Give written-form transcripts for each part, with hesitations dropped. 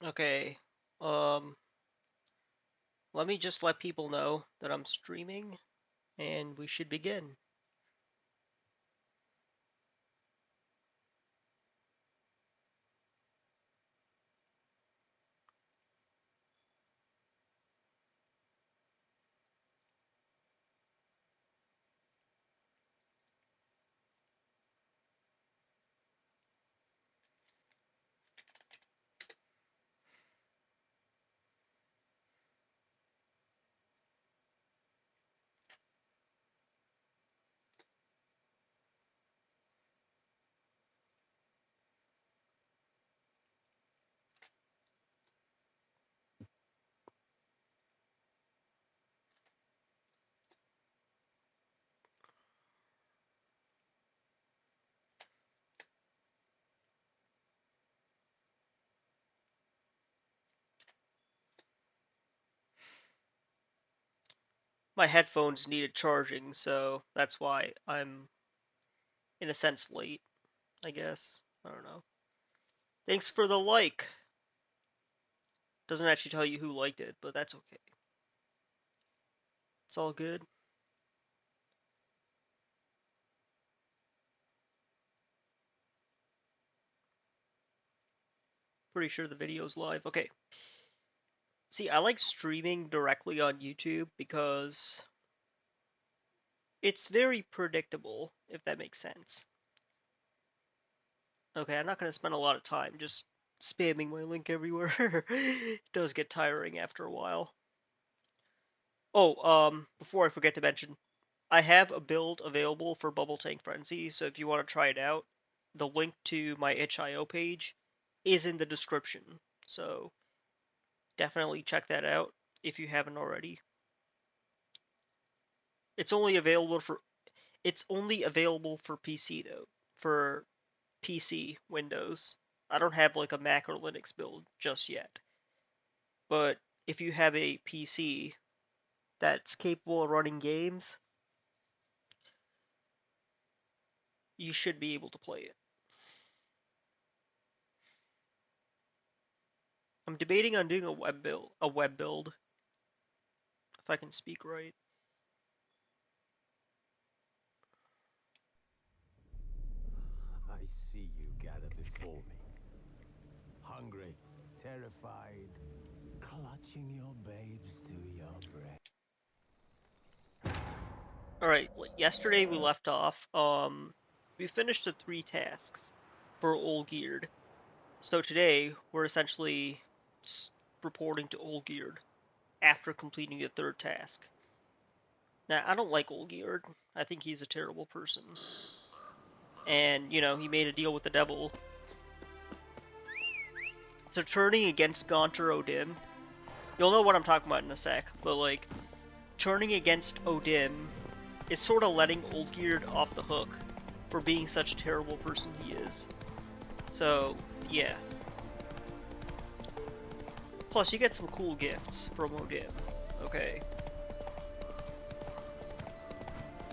Okay, um, let me just let people know that I'm streaming, and we should begin. My headphones needed charging, so that's why I'm, in a sense, late, I guess. I don't know. Thanks for the like. Doesn't actually tell you who liked it, but that's okay. It's all good. Pretty sure the video's live. Okay. See, I like streaming directly on YouTube because it's very predictable, if that makes sense. Okay, I'm not going to spend a lot of time just spamming my link everywhere. It does get tiring after a while. Oh, before I forget to mention, I have a build available for Bubble Tank Frenzy, so if you want to try it out, the link to my itch.io page is in the description. So definitely check that out if you haven't already. It's only available for PC though, for PC Windows. I don't have like a Mac or Linux build just yet. But if you have a PC that's capable of running games, you should be able to play it. I'm debating on doing a web build, if I can speak right. I see you gather before me. Hungry, terrified, clutching your babes to your breast. Alright, yesterday we left off, we finished the 3 tasks for Olgierd. So today, we're essentially reporting to Olgierd after completing the 3rd task. Now, I don't like Olgierd. I think he's a terrible person. And, you know, he made a deal with the devil. So turning against Gaunter Odim, you'll know what I'm talking about in a sec, but like, turning against Odim is sort of letting Olgierd off the hook for being such a terrible person he is. So, yeah. Plus, you get some cool gifts from Odim. Okay.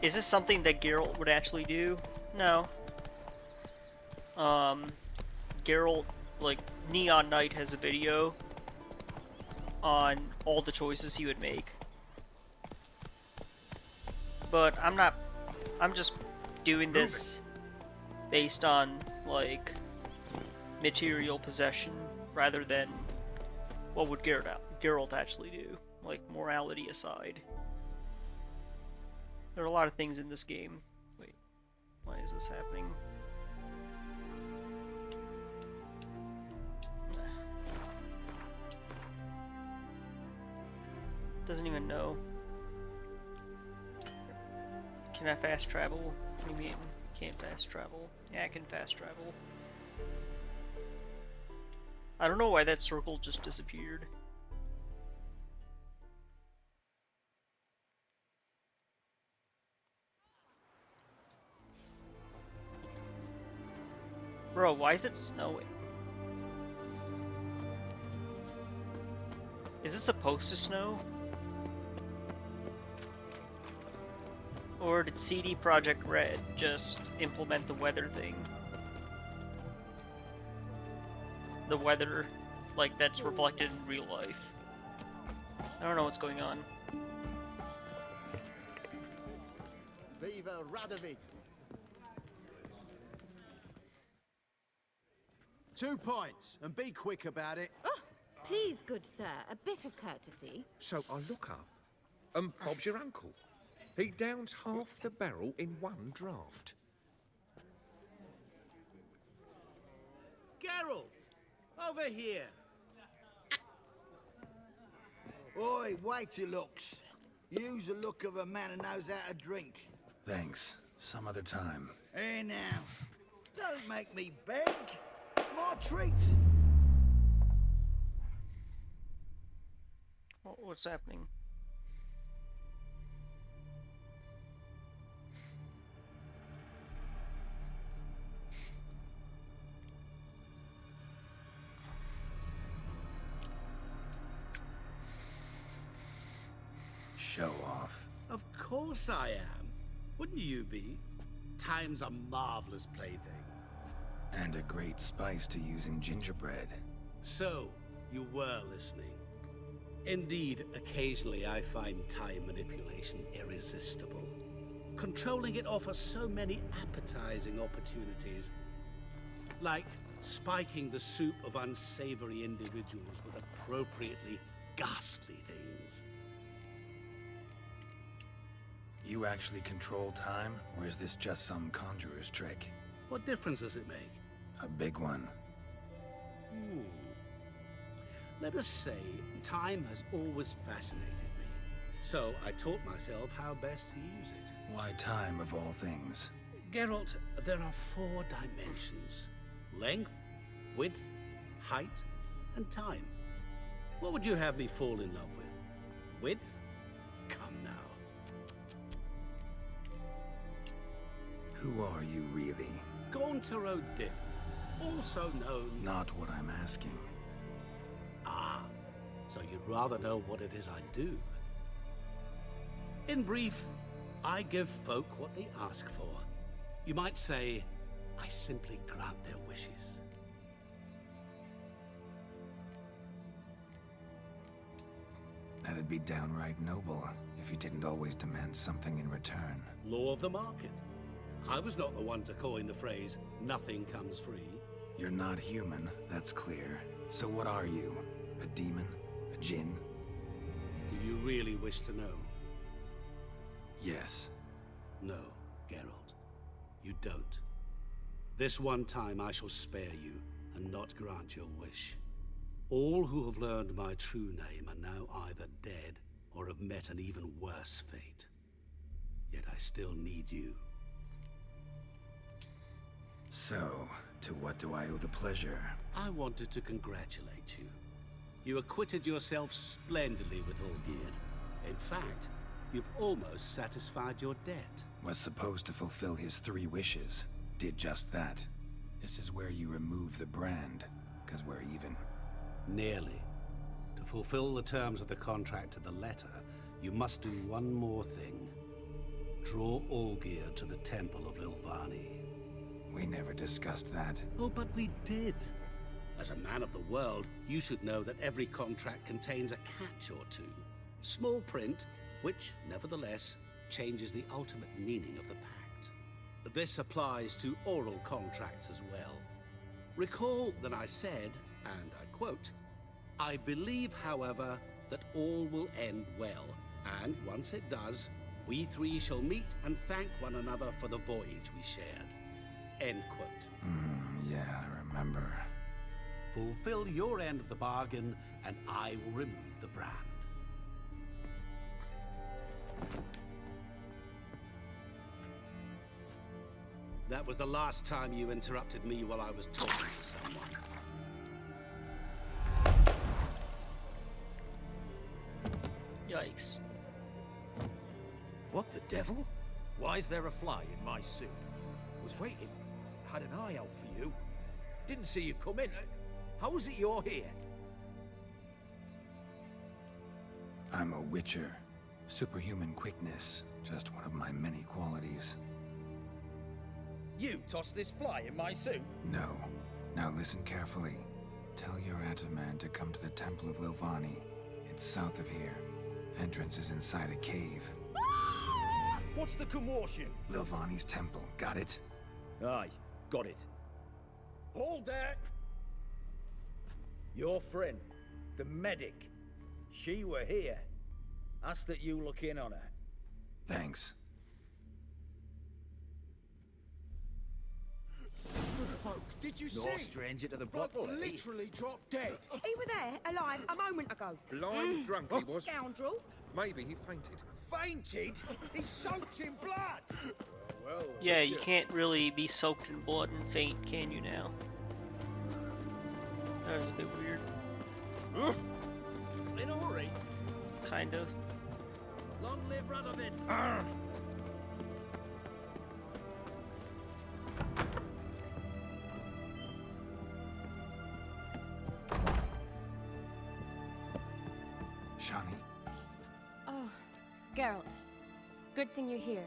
Is this something that Geralt would actually do? No. Geralt, like, Neon Knight has a video on all the choices he would make. But I'm just doing this based on, like, material possession rather than what would Geralt actually do, like, morality aside. There are a lot of things in this game. Wait, why is this happening? Doesn't even know. Can I fast travel? What do you mean? Can't fast travel? Yeah, I can fast travel. I don't know why that circle just disappeared. Bro, why is it snowing? Is it supposed to snow? Or did CD Projekt Red just implement the weather thing? The weather, like that's reflected in real life. I don't know what's going on. Viva Radovid! 2 pints, and be quick about it. Oh, please, good sir, a bit of courtesy. So I look up, and Bob's your uncle. He downs half the barrel in one draught. Geralt, over here. Oi, wait your looks. Use the look of a man who knows how to drink. Thanks. Some other time. Hey now, don't make me beg. My treat. What's happening? Show off. Of course I am. Wouldn't you be? Time's a marvelous plaything. And a great spice to use in gingerbread. So, you were listening. Indeed, occasionally I find time manipulation irresistible. Controlling it offers so many appetizing opportunities. Like spiking the soup of unsavory individuals with appropriately ghastly things. You actually control time, or is this just some conjurer's trick? What difference does it make? A big one. Let us say, time has always fascinated me. So I taught myself how best to use it. Why time, of all things? Geralt, there are 4 dimensions. Length, width, height, and time. What would you have me fall in love with? Width? Come now. Who are you, really? Gaunter O'Dim, also known... Not what I'm asking. Ah, so you'd rather know what it is I do. In brief, I give folk what they ask for. You might say, I simply grant their wishes. That'd be downright noble, if you didn't always demand something in return. Law of the market. I was not the one to coin the phrase, nothing comes free. You're not human, that's clear. So what are you? A demon? A djinn? Do you really wish to know? Yes. No, Geralt. You don't. This one time I shall spare you, and not grant your wish. All who have learned my true name are now either dead, or have met an even worse fate. Yet I still need you. So, to what do I owe the pleasure? I wanted to congratulate you. You acquitted yourself splendidly with Olgierd. In fact, you've almost satisfied your debt. Was supposed to fulfill his 3 wishes. Did just that. This is where you remove the brand, 'cause we're even. Nearly. To fulfill the terms of the contract to the letter, you must do one more thing. Draw Olgierd to the Temple of Ilvani. We never discussed that. Oh, but we did. As a man of the world, you should know that every contract contains a catch or two. Small print, which, nevertheless, changes the ultimate meaning of the pact. This applies to oral contracts as well. Recall that I said, and I quote, I believe, however, that all will end well, and once it does, we 3 shall meet and thank one another for the voyage we shared. End quote. Yeah, I remember. Fulfill your end of the bargain, and I will remove the brand. That was the last time you interrupted me while I was talking to someone. Yikes. What the devil? Why is there a fly in my soup? Was waiting. Had an eye out for you. Didn't see you come in. How is it you're here? I'm a witcher. Superhuman quickness. Just one of my many qualities. You tossed this fly in my soup? No. Now listen carefully. Tell your Ataman to come to the Temple of Lilvani. It's south of here. Entrance is inside a cave. What's the commotion? Lilvani's temple, got it? Aye, got it. Hold there! Your friend, the medic, she were here. Ask that you look in on her. Thanks. Folk, did you No see? stranger to the Bloke bottle, eh? literally dropped dead. He were there, alive, a moment ago. Blind drunk he was. Scoundrel. Maybe he fainted. Fainted? He's soaked in blood. Well, Yeah, you can't really be soaked in blood and faint, can you now? That was a bit weird. In a hurry. Kind of. Long live Radovid. Shani, Oh, Geralt. Good thing you're here.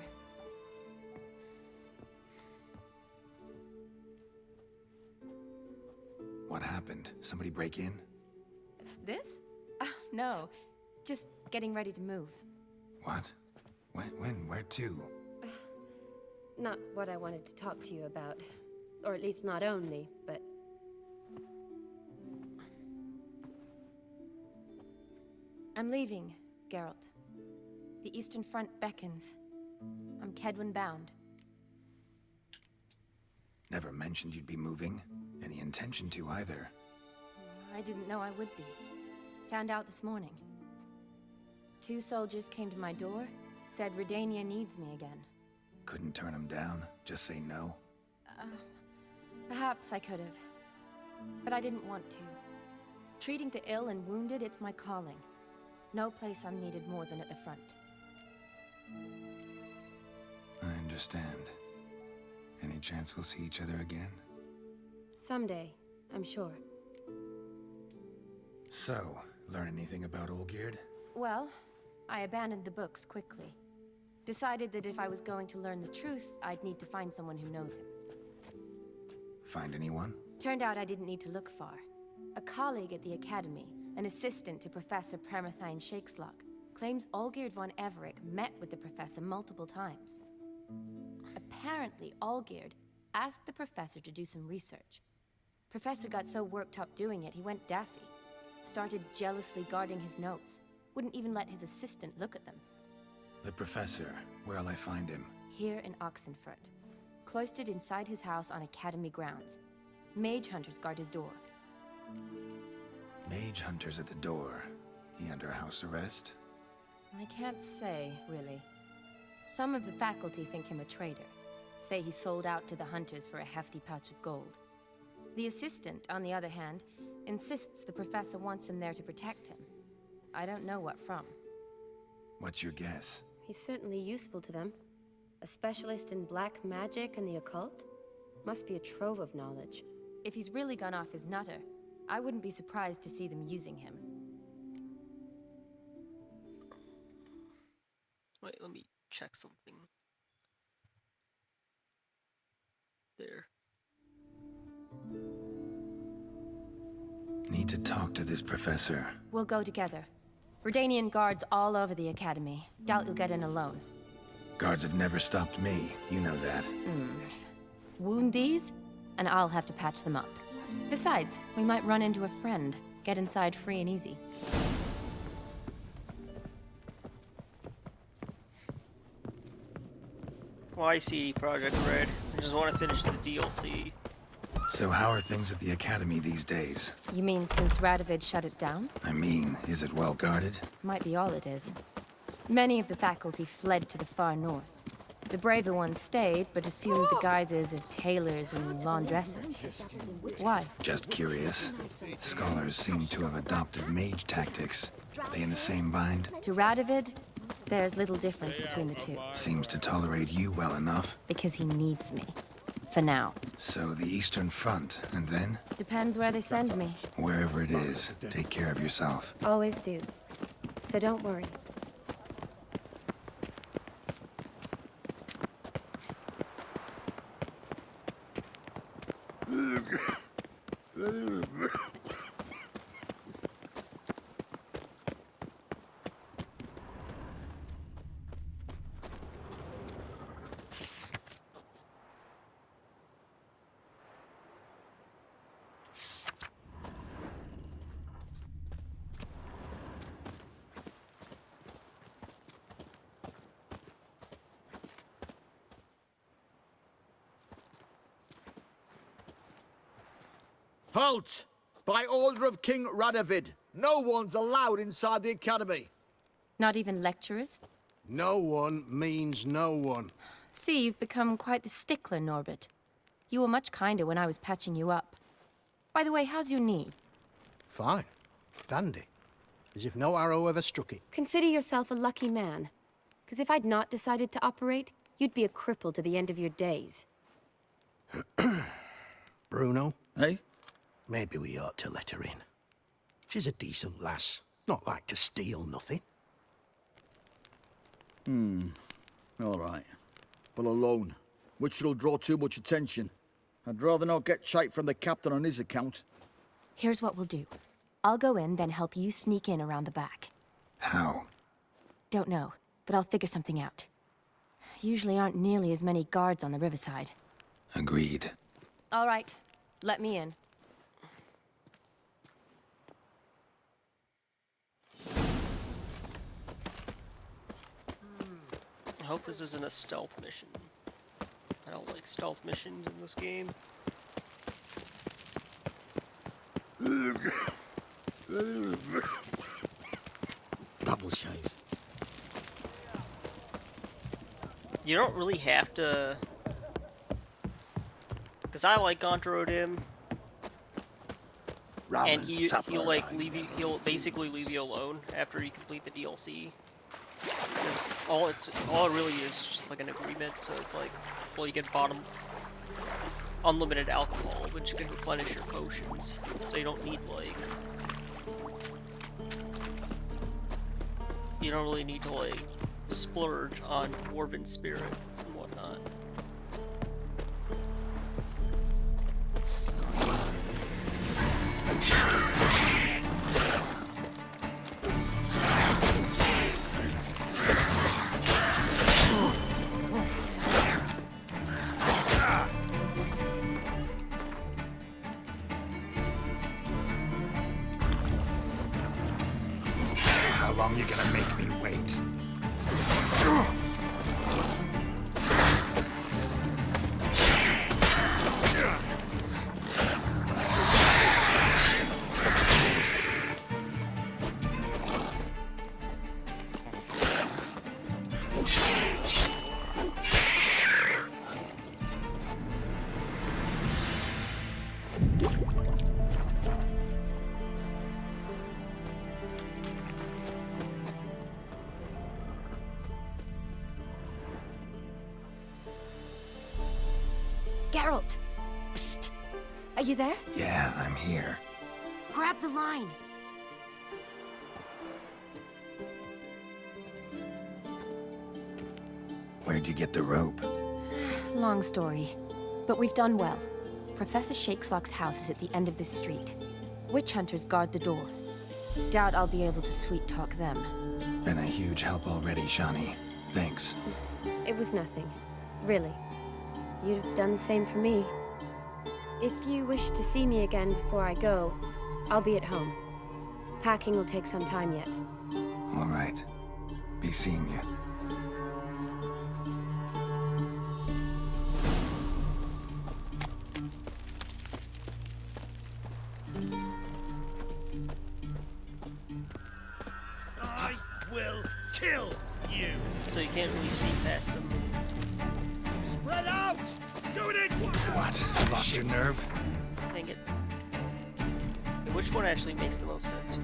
what happened? Somebody break in? This? No. Just getting ready to move. What? When? Where to? Not what I wanted to talk to you about. Or at least not only, but... I'm leaving, Geralt. The Eastern Front beckons. I'm Kedwin bound. Never mentioned you'd be moving. Any intention to either. I didn't know I would be. Found out this morning. 2 soldiers came to my door, said Redania needs me again. Couldn't turn him down? Just say no? Perhaps I could have. But I didn't want to. Treating the ill and wounded, it's my calling. No place I'm needed more than at the front. I understand. Any chance we'll see each other again? Someday, I'm sure. So, learn anything about Olgierd? Well, I abandoned the books quickly. Decided that if I was going to learn the truth, I'd need to find someone who knows him. Find anyone? Turned out I didn't need to look far. A colleague at the Academy, an assistant to Professor Permathine Shakeslog, claims Olgierd von Everec met with the professor multiple times. Apparently, Olgierd asked the professor to do some research. Professor got so worked up doing it, he went daffy. Started jealously guarding his notes. Wouldn't even let his assistant look at them. The professor. Where'll I find him? Here in Oxenfurt. Cloistered inside his house on Academy grounds. Mage hunters guard his door. Mage hunters at the door. He under house arrest? I can't say, really. Some of the faculty think him a traitor. Say he sold out to the hunters for a hefty pouch of gold. The assistant, on the other hand, insists the professor wants him there to protect him. I don't know what from. What's your guess? He's certainly useful to them. A specialist in black magic and the occult? Must be a trove of knowledge. If he's really gone off his nutter, I wouldn't be surprised to see them using him. Wait, let me check something. There. Need to talk to this professor. We'll go together. Redanian guards all over the Academy. Doubt you'll get in alone. Guards have never stopped me. You know that. Wound these, and I'll have to patch them up. Besides, we might run into a friend. Get inside free and easy. Why CD Projekt Red? I just want to finish the DLC. So how are things at the Academy these days? You mean since Radovid shut it down? I mean, is it well guarded? Might be all it is. Many of the faculty fled to the far north. The braver ones stayed, but assumed the guises of tailors and laundresses. Why? Just curious. Scholars seem to have adopted mage tactics. They in the same bind? To Radovid, there's little difference between the two. Seems to tolerate you well enough. Because he needs me. For now. So the Eastern Front, and then? Depends where they send me. Wherever it is, take care of yourself. Always do. So don't worry. Halt! By order of King Radovid, no one's allowed inside the academy. Not even lecturers? No one means no one. See, you've become quite the stickler, Norbert. You were much kinder when I was patching you up. By the way, how's your knee? Fine. Dandy. As if no arrow ever struck it. Consider yourself a lucky man. Because if I'd not decided to operate, you'd be a cripple to the end of your days. Bruno, eh? Maybe we ought to let her in. She's a decent lass. Not like to steal nothing. All right. But alone, which will draw too much attention. I'd rather not get shite from the captain on his account. Here's what we'll do. I'll go in, then help you sneak in around the back. How? Don't know, but I'll figure something out. Usually aren't nearly as many guards on the riverside. Agreed. All right, let me in. I hope this isn't a stealth mission. I don't like stealth missions in this game. Double chase. You don't really have to... Because I like Gontarodim, and he'll like leave you, he'll basically leave you alone after you complete the DLC. Because all it really is just like an agreement, so it's like, well, you get unlimited alcohol, which can replenish your potions, so you don't need like, you don't really need to like splurge on Dwarven Spirit and whatnot. How long you gonna make me wait? Geralt! Psst! Are you there? Yeah, I'm here. Grab the line! Where'd you get the rope? Long story, but we've done well. Professor Shakeslock's house is at the end of this street. Witch hunters guard the door. Doubt I'll be able to sweet-talk them. Been a huge help already, Shani. Thanks. It was nothing. Really. You'd have done the same for me. If you wish to see me again before I go, I'll be at home. Packing will take some time yet. All right. Be seeing you. I will kill you. So you can't really sneak past them. Spread out. Doing it. What? Lost your nerve? Dang it. Which one actually makes the most sense here?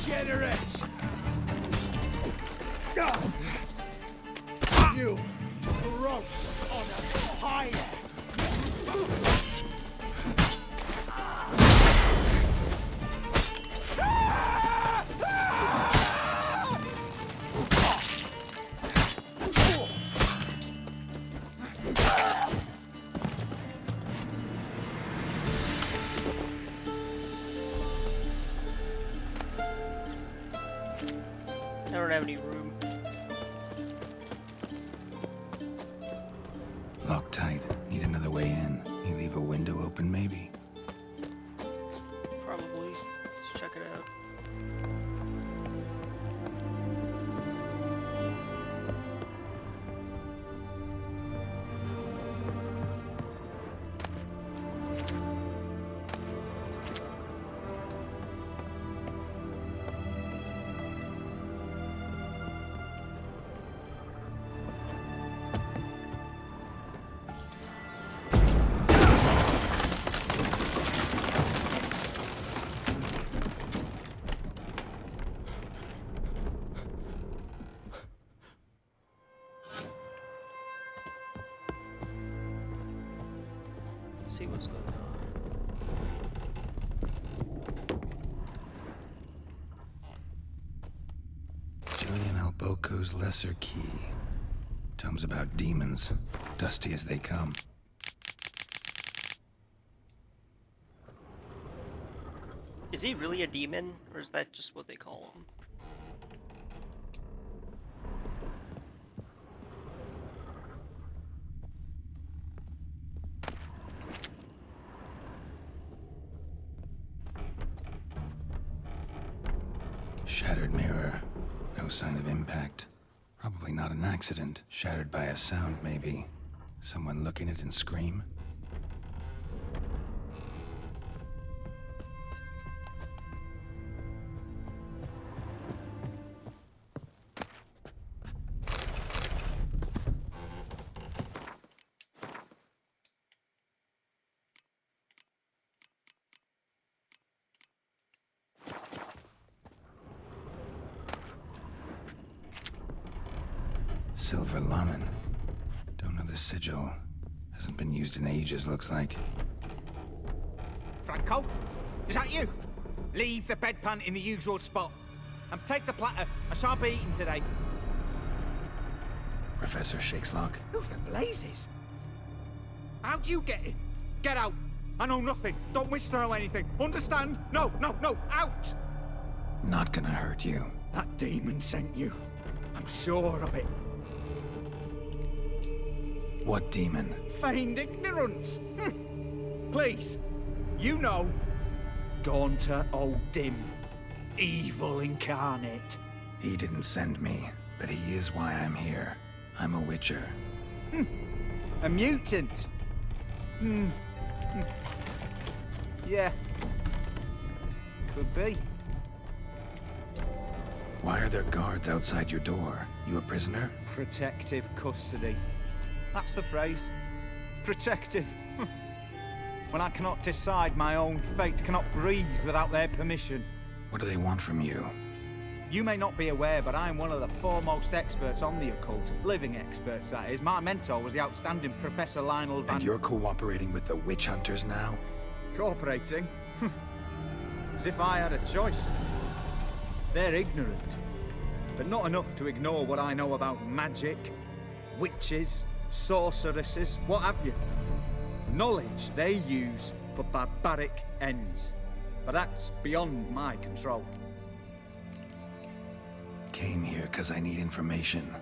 Degenerate. You roast on a fire. I don't have any room. Lock tight. Need another way in. Need Let's see what's going on. Julian Alboco's Lesser Key. Tomes about demons, dusty as they come. Is he really a demon, or is that just what they call him? Shattered mirror. No sign of impact. Probably not an accident. Shattered by a sound, maybe. Someone look in it and scream? Silver Lamen. Don't know the sigil. Hasn't been used in ages, looks like. Franco? Is that you? Leave the bedpan in the usual spot. And take the platter. I shan't be eating today. Professor Shakeslock? Who the blazes? How'd you get in? Get out. I know nothing. Don't wish to know anything. Understand? No, no, no. Out! Not gonna hurt you. That demon sent you. I'm sure of it. What demon? Feigned ignorance. Please. You know. Gaunter O'Dim. Evil incarnate. He didn't send me, but he is why I'm here. I'm a witcher. A mutant. Yeah. Could be. Why are there guards outside your door? You a prisoner? Protective custody. That's the phrase. Protective. When I cannot decide my own fate, cannot breathe without their permission. What do they want from you? You may not be aware, but I am one of the foremost experts on the occult. Living experts, that is. My mentor was the outstanding Professor Lionel Van... And you're cooperating with the witch hunters now? Cooperating? As if I had a choice. They're ignorant, but not enough to ignore what I know about magic, witches, sorceresses, what have you. Knowledge they use for barbaric ends. But that's beyond my control. Came here because I need information.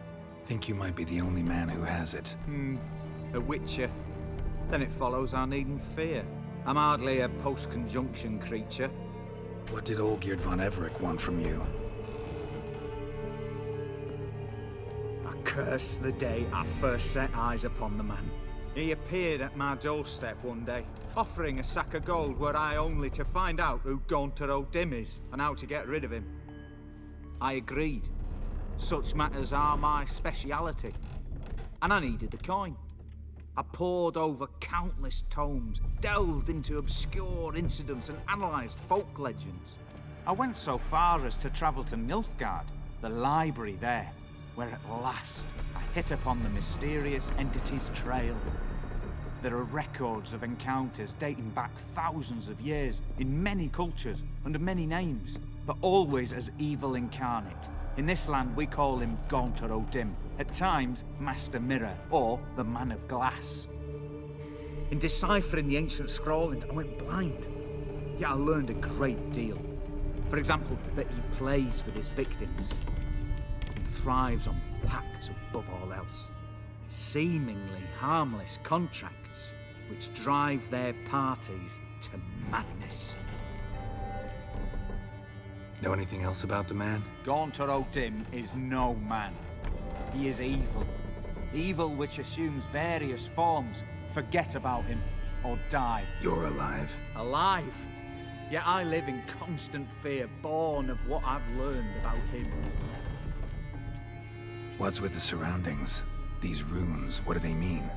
Think you might be the only man who has it. A witcher. Then it follows I needn't fear. I'm hardly a post-conjunction creature. What did Olgierd von Everec want from you? I curse the day I first set eyes upon the man. He appeared at my doorstep one day, offering a sack of gold were I only to find out who Gaunter O'Dim is and how to get rid of him. I agreed. Such matters are my speciality. And I needed the coin. I pored over countless tomes, delved into obscure incidents and analysed folk legends. I went so far as to travel to Nilfgaard, the library there, where at last I hit upon the mysterious entity's trail. There are records of encounters dating back thousands of years in many cultures under many names, but always as evil incarnate. In this land we call him Gaunter O'Dim, at times Master Mirror or the Man of Glass. In deciphering the ancient scrawlings I went blind, yet I learned a great deal. For example, that he plays with his victims and thrives on pacts above all else. Seemingly harmless contracts which drive their parties to madness. Know anything else about the man? Gaunter O'Dim is no man. He is evil. Evil which assumes various forms. Forget about him, or die. You're alive. Alive? Yet I live in constant fear, born of what I've learned about him. What's with the surroundings? These runes, what do they mean?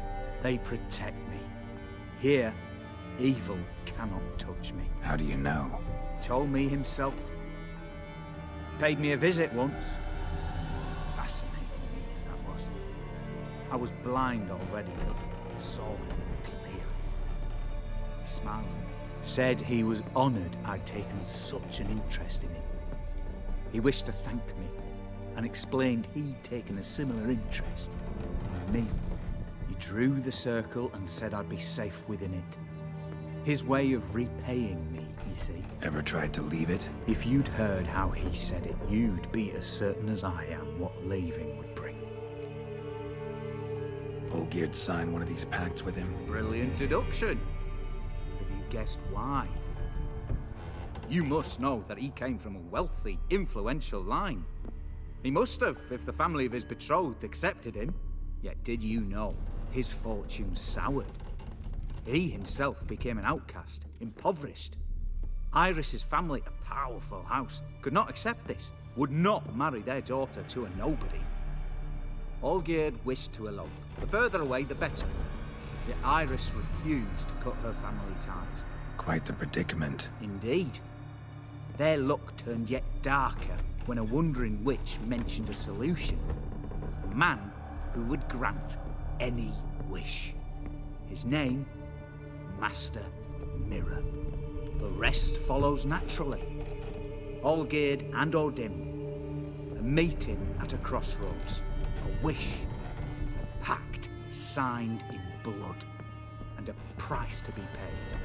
They protect me. Here, evil cannot touch me. How do you know? He told me himself. Paid me a visit once. Fascinating meeting that was. I was blind already, but saw him clearly. He smiled at me, said he was honoured I'd taken such an interest in him. He wished to thank me and explained he'd taken a similar interest in me. He drew the circle and said I'd be safe within it. His way of repaying me, you see. Ever tried to leave it? If you'd heard how he said it, you'd be as certain as I am what leaving would bring. Olgierd signed one of these pacts with him. Brilliant deduction. Have you guessed why? You must know that he came from a wealthy, influential line. He must have, if the family of his betrothed accepted him. Yet did you know his fortune soured? He himself became an outcast, impoverished. Iris's family, a powerful house, could not accept this, would not marry their daughter to a nobody. Olgierd wished to elope. The further away, the better. Yet Iris refused to cut her family ties. Quite the predicament. Indeed. Their luck turned yet darker when a wandering witch mentioned a solution. A man who would grant any wish. His name, Master Mirror. The rest follows naturally. Olgierd and Odim, a meeting at a crossroads, a wish, a pact signed in blood, and a price to be paid.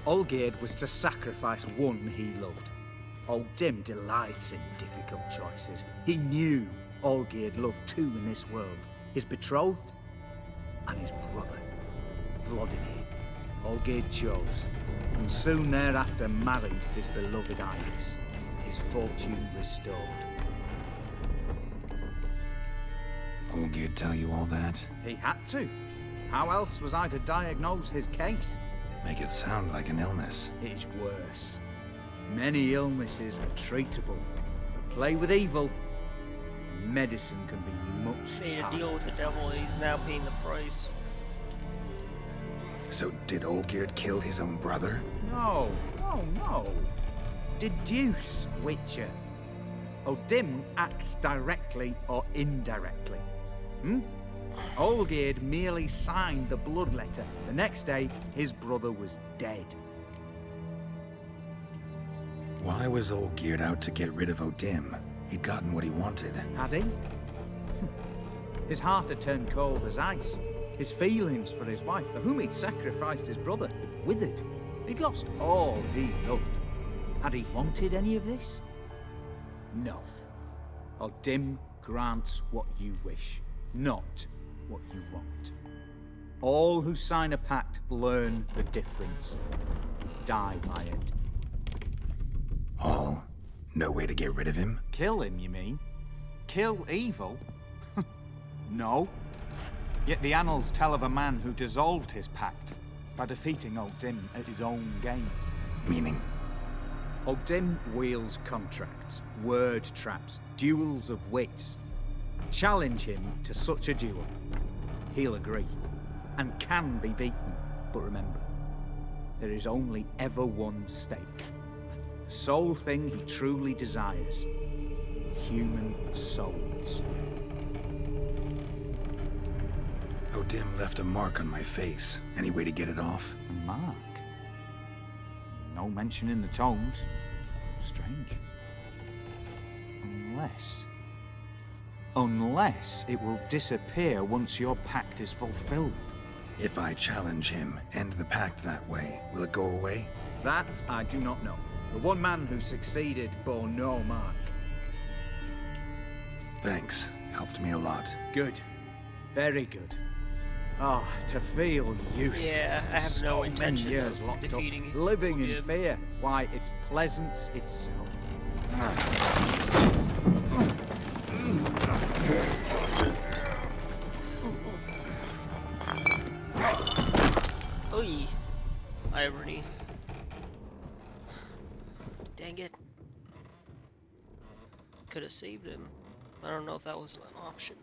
Olgierd was to sacrifice one he loved. Odim delights in difficult choices. He knew Olgierd loved two in this world, his betrothed and his brother, Vladimir. Olgierd chose, and soon thereafter married his beloved Iris, his fortune restored. Olgierd tell you all that? He had to. How else was I to diagnose his case? Make it sound like an illness. It is worse. Many illnesses are treatable, but play with evil, medicine can be much Made a harder deal with to the devil and he's now paying the price. So did Olgierd kill his own brother? No. Deduce, Witcher. Odim acts directly or indirectly. Olgierd merely signed the blood letter. The next day, his brother was dead. Why was Olgierd out to get rid of Odim? He'd gotten what he wanted. Had he? His heart had turned cold as ice. His feelings for his wife, for whom he'd sacrificed his brother, had withered. He'd lost all he loved. Had he wanted any of this? No. Odim grants what you wish, not what you want. All who sign a pact learn the difference and die by it. All? No way to get rid of him? Kill him, you mean? Kill evil? No. Yet the annals tell of a man who dissolved his pact by defeating Odim at his own game. Meaning? Odim wields contracts, word traps, duels of wits. Challenge him to such a duel. He'll agree, and can be beaten. But remember, there is only ever one stake. The sole thing he truly desires. Human souls. Odim left a mark on my face. Any way to get it off? A mark? No mention in the tomes. Strange. Unless it will disappear once your pact is fulfilled. If I challenge him, end the pact that way, will it go away? That I do not know. The one man who succeeded bore no mark. Thanks. Helped me a lot. Good. Very good. Oh, to feel useless. Yeah, I have so no many intention years of locked up, defeating living in him. fear. Why, it's pleasance itself. Oy. Irony. Dang it. Could have saved him. I don't know if that was an option.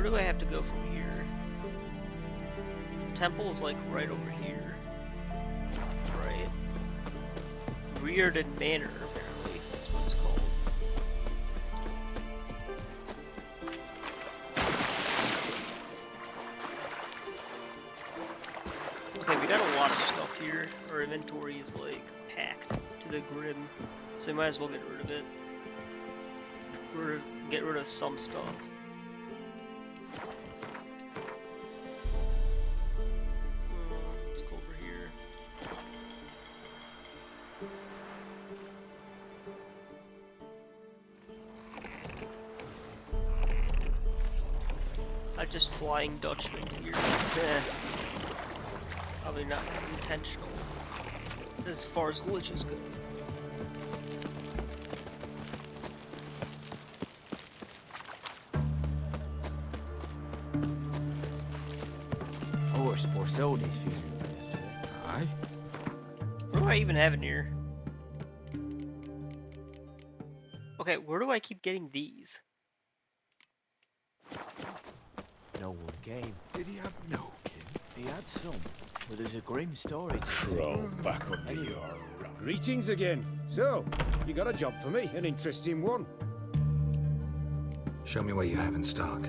Where do I have to go from here? The temple is like right over here. Right. Reardon Manor, apparently. That's what it's called. Okay, we got a lot of stuff here. Our inventory is like packed to the brim, so we might as well get rid of it. Get rid of some stuff. Let's go over here. I just Flying Dutchman here. Probably not intentional, as far as glitches go. Horse poor sold his funeral yesterday. Aye? What do I even have in here? Okay, where do I keep getting these? No one came. Did he have no kin? He had some, but there's a grim story to Crawl tell. back under your rock. Greetings again. So, you got a job for me, an interesting one. Show me what you have in stock.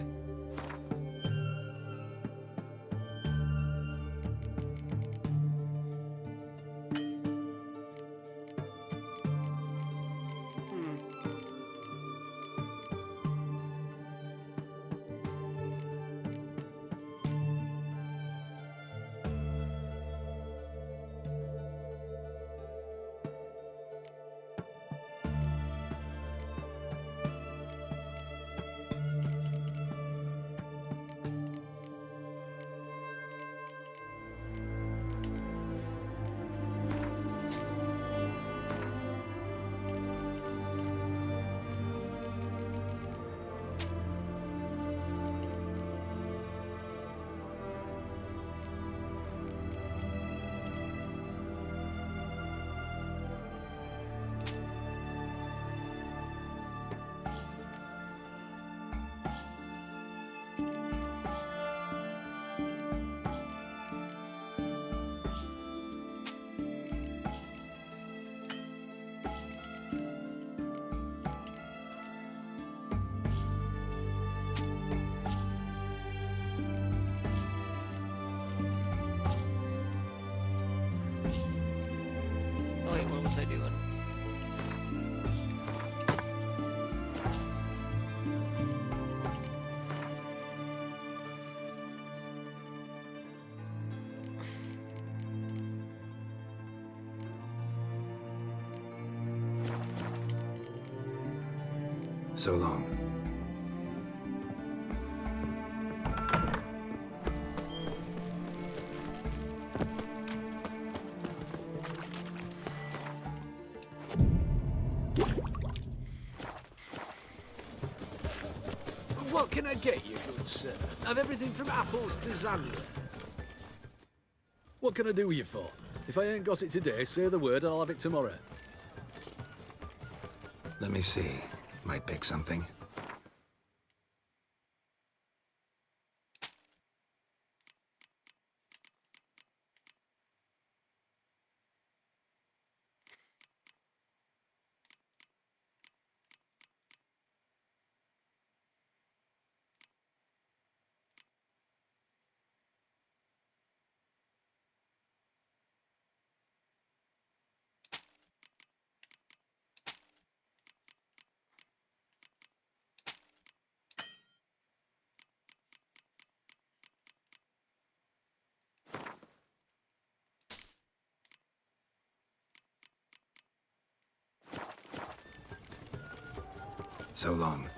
Oh wait, what was I doing? So long. What can I get you, good sir? I've everything from apples to Zambia. What can I do with you for? If I ain't got it today, say the word and I'll have it tomorrow. Let me see. Might pick something. So long.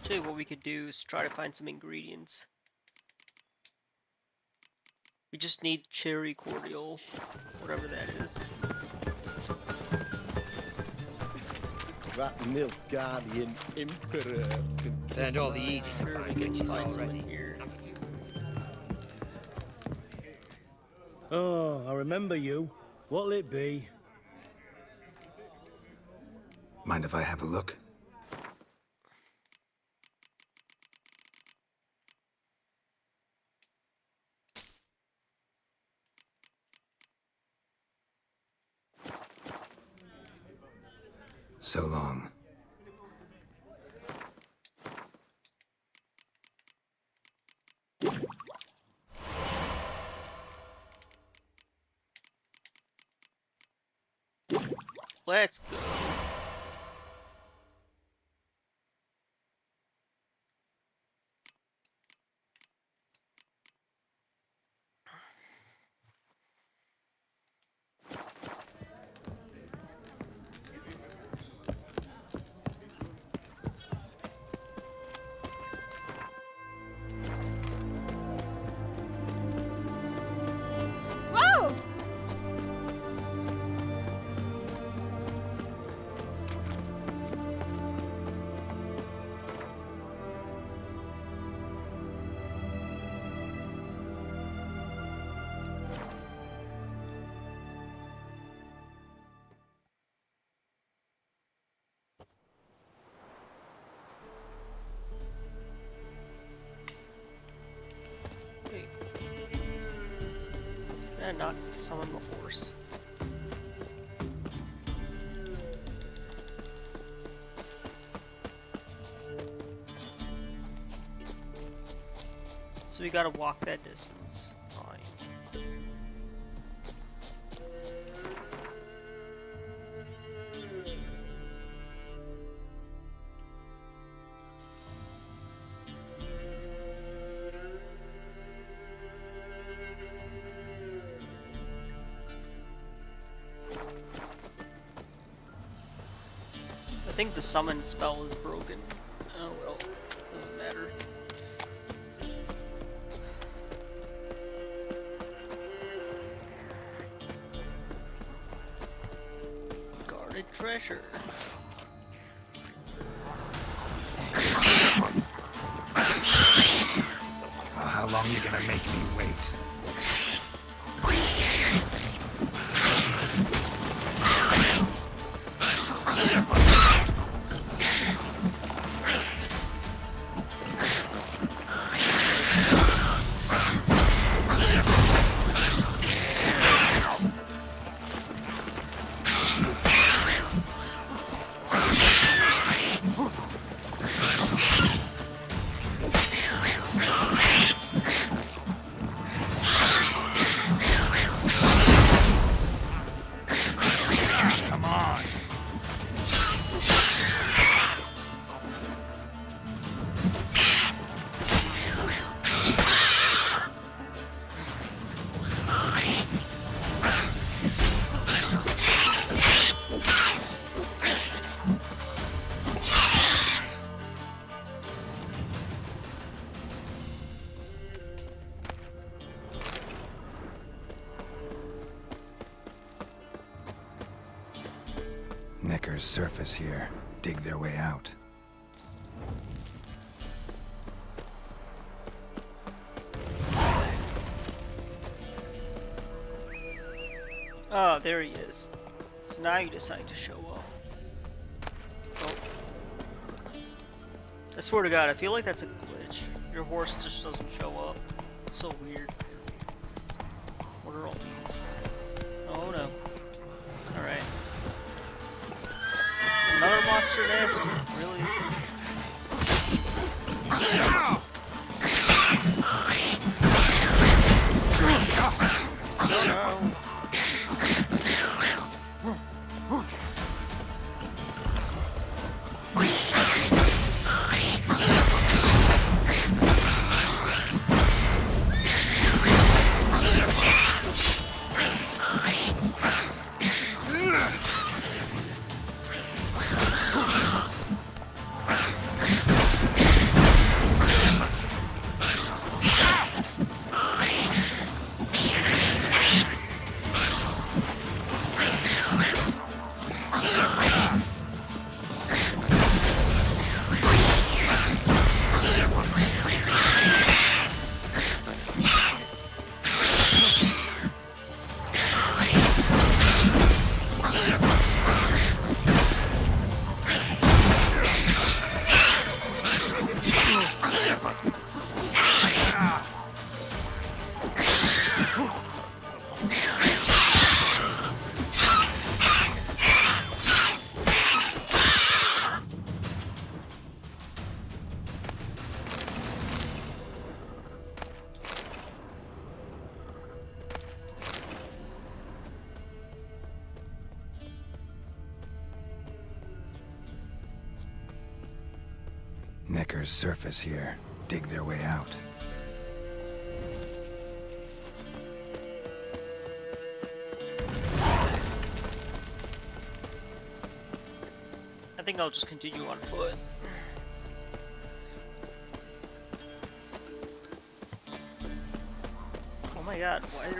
Tell you what we could do is try to find some ingredients. We just need cherry cordial, whatever that is. That milk guardian emperor. And all the easy to Sure, we find can riches find already. something here. Oh, I remember you. What'll it be? Mind if I have a look? so long. Let's go. Whoa! Wait. And not summon the horse. So we gotta walk that distance. Fine. I think the summon spell is broken. Oh well, doesn't matter. Guarded treasure. Well, how long you gonna make me wait? Necker's surface here. Dig their way out. Oh, there he is. So now you decide to show up. Oh. I swear to God, I feel like that's a glitch. Your horse just doesn't show up. It's so weird. What are all these? Oh no. Alright. Another monster nest? Really? Oh no. Neckar's surface here. Dig their way out. I think I'll just continue on foot. Oh my god, why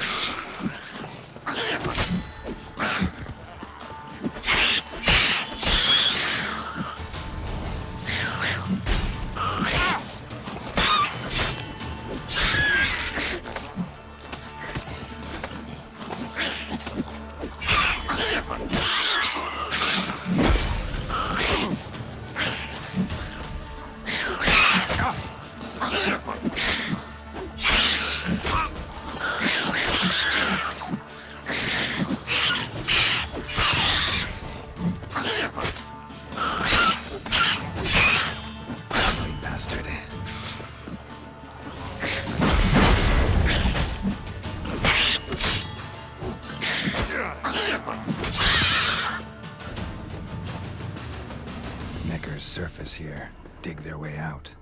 Neckar's surface here. Dig their way out.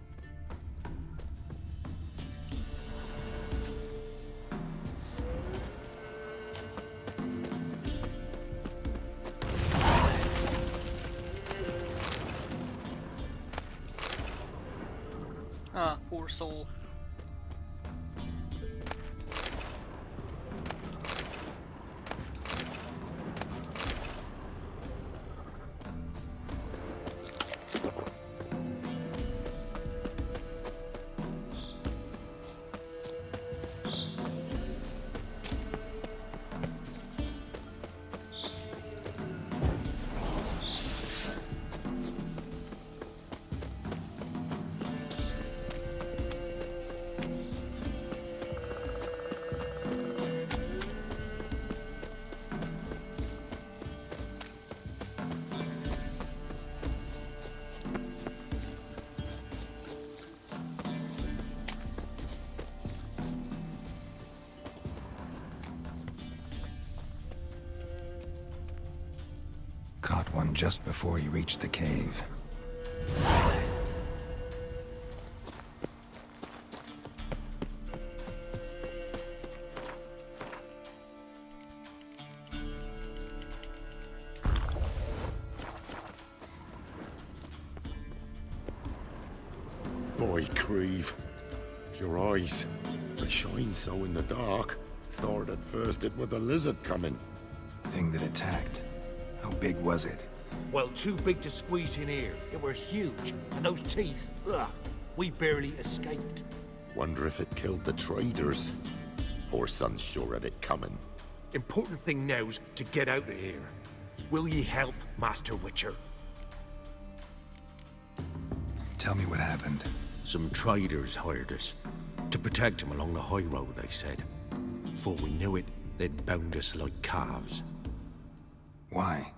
Ah, poor soul. Caught one just before you reached the cave. Boy, Creve, your eyes, they shine so in the dark. Thought at first it was a lizard coming. Thing that attacked. How big was it? Well, too big to squeeze in here. It were huge. And those teeth, ugh, we barely escaped. Wonder if it killed the traders. Poor son's sure at it coming. Important thing now's to get out of here. Will ye help, Master Witcher? Tell me what happened. Some traders hired us. To protect them along the high road, they said. Before we knew it, they'd bound us like calves. Why?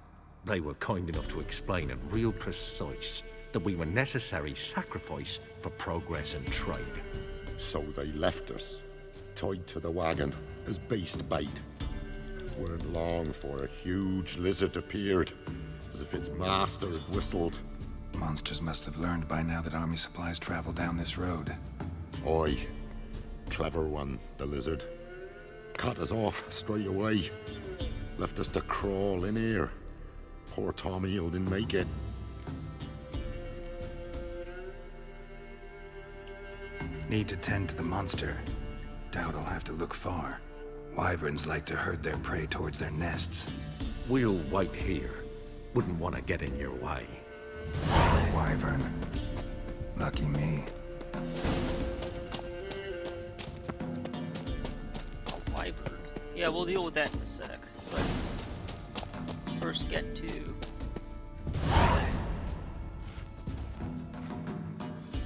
They were kind enough to explain it real precise that we were necessary sacrifice for progress and trade. So they left us, tied to the wagon as beast bait. Weren't long for a huge lizard appeared, as if its master had whistled. Monsters must have learned by now that army supplies travel down this road. Oi. Clever one, the lizard. Cut us off straight away. Left us to crawl in here. Poor Tom Eel didn't make it. Need to tend to the monster. Doubt I'll have to look far. Wyverns like to herd their prey towards their nests. We'll wait here. Wouldn't want to get in your way. Wyvern. Lucky me. A wyvern. Yeah, we'll deal with that in a sec. Let's first get to...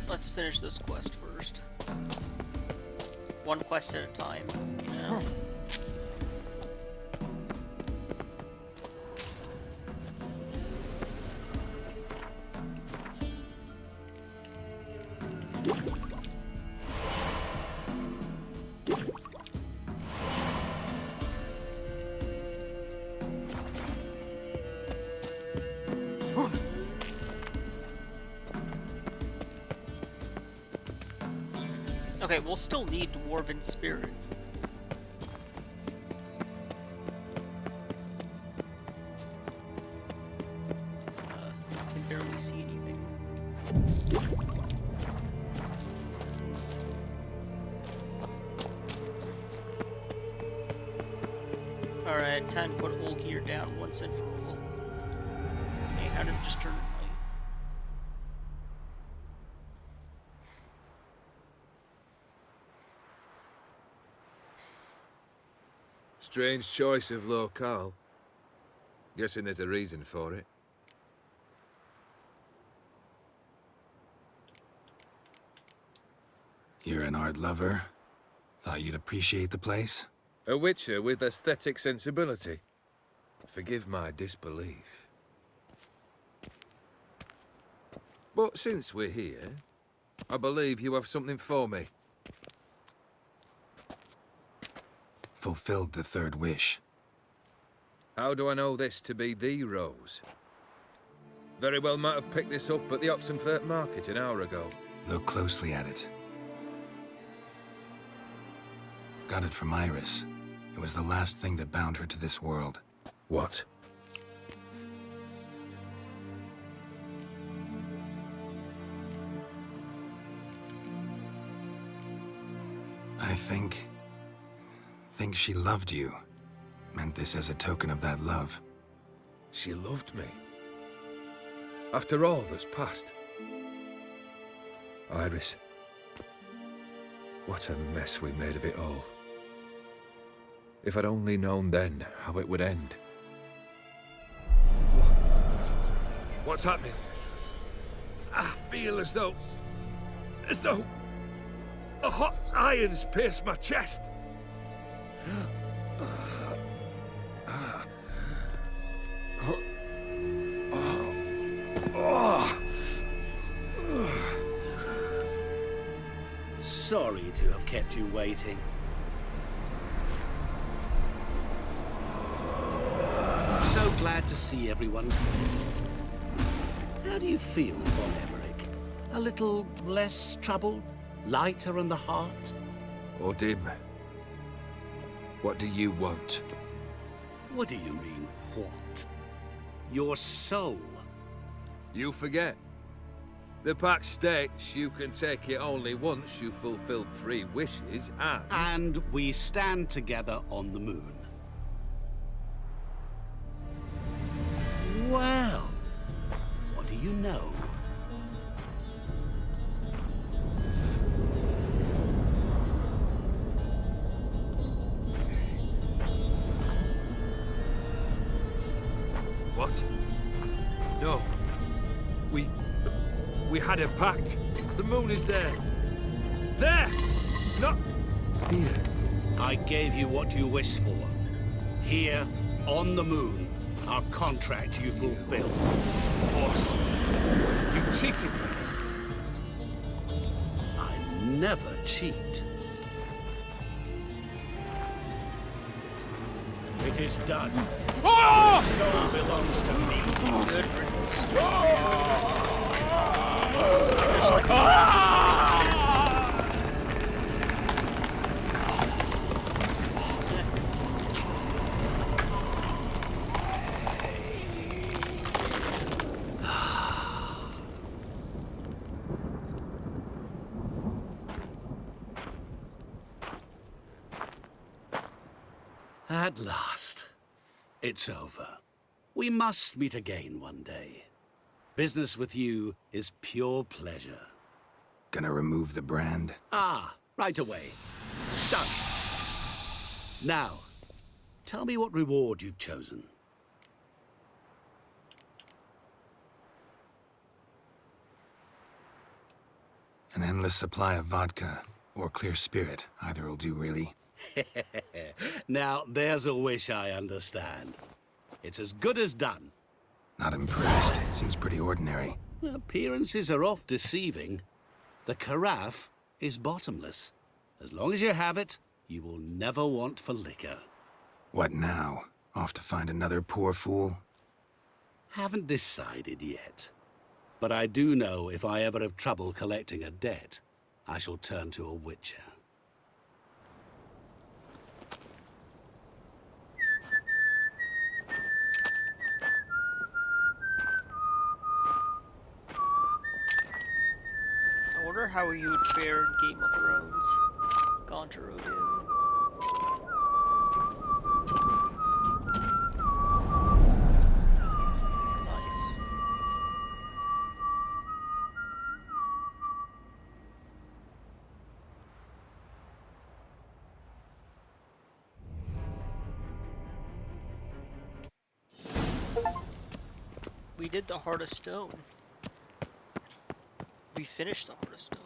Let's finish this quest first. One quest at a time, you know? Okay, we'll still need Dwarven Spirit. I can barely see anything. Alright, time to put old gear down once and for all. Hey, how did it just turn light? Strange choice of locale. Guessing there's a reason for it. You're an art lover. Thought you'd appreciate the place? A witcher with aesthetic sensibility. Forgive my disbelief. But since we're here, I believe you have something for me. Fulfilled the third wish. How do I know this to be the rose? Very well might have picked this up at the Oxenfurt market an hour ago. Look closely at it. Got it from Iris. It was the last thing that bound her to this world. What? I think she loved you. Meant this as a token of that love. She loved me. After all that's passed. Iris. What a mess we made of it all. If I'd only known then how it would end. What's happening? I feel as though a hot iron's pierced my chest. Sorry to have kept you waiting. So glad to see everyone's made. How do you feel, Von Emmerich? A little less troubled? Lighter in the heart? Odim, what do you want? What do you mean, what? Your soul. You forget. The pact states you can take it only once you've fulfilled 3 wishes, And we stand together on the moon. Well, what do you know? What? No. We had a pact. The moon is there. There! Not here. I gave you what you wished for. Here, on the moon, our contract you fulfilled. Boss, you cheated me. I never cheat. It is done. The soul belongs to me. Good riddance. At last. It's over. We must meet again one day. Business with you is pure pleasure. Gonna remove the brand? Ah, right away. Done. Now, tell me what reward you've chosen. An endless supply of vodka, or clear spirit. Either will do, really. Now, there's a wish I understand. It's as good as done. Not impressed. Seems pretty ordinary. Appearances are oft deceiving. The carafe is bottomless. As long as you have it, you will never want for liquor. What now? Off to find another poor fool? Haven't decided yet. But I do know if I ever have trouble collecting a debt, I shall turn to a witcher. I wonder how you would fare in Game of Thrones. Gaunter Odin. Nice. We did the Heart of Stone. We finished the Heart of Stone.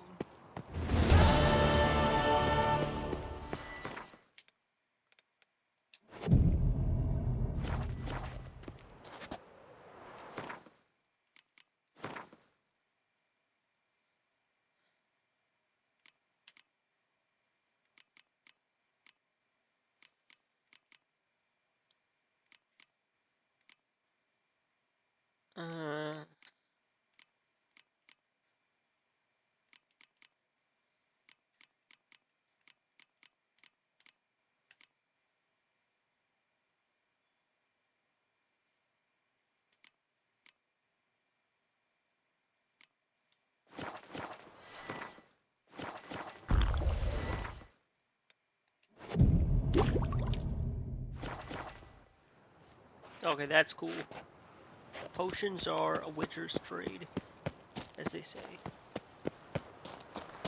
Okay, that's cool. Potions are a witcher's trade, as they say.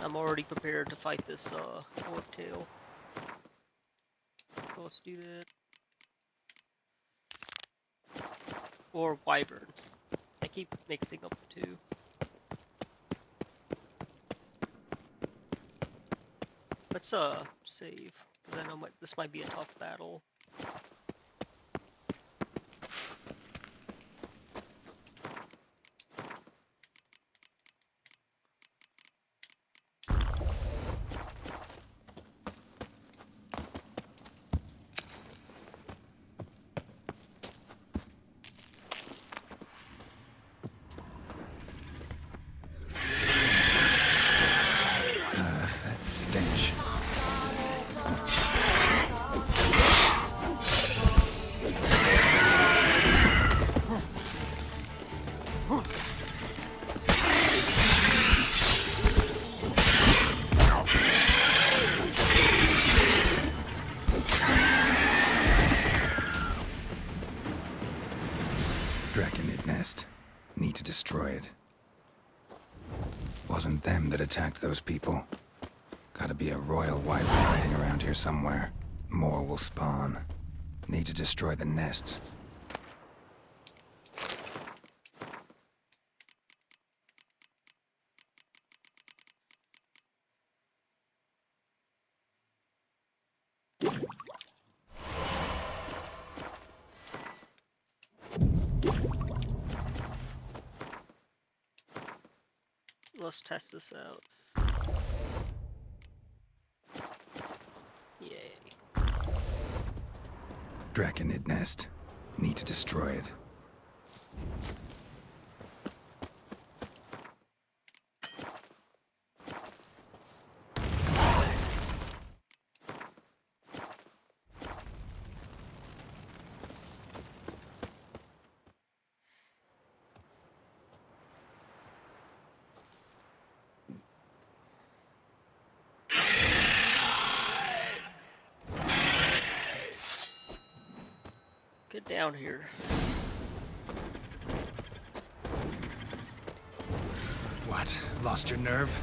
I'm already prepared to fight this orc tail. So let's do that. Or wyvern. I keep mixing up the two. Let's save, because I know this might be a tough battle. That stench. Draconid nest. Need to destroy it. Wasn't them that attacked those people. Gotta be a royal wyvern hiding around here somewhere. More will spawn. Need to destroy the nests. Let's test this out. Yay. Draconid nest. Need to destroy it. Get down here. What? Lost your nerve?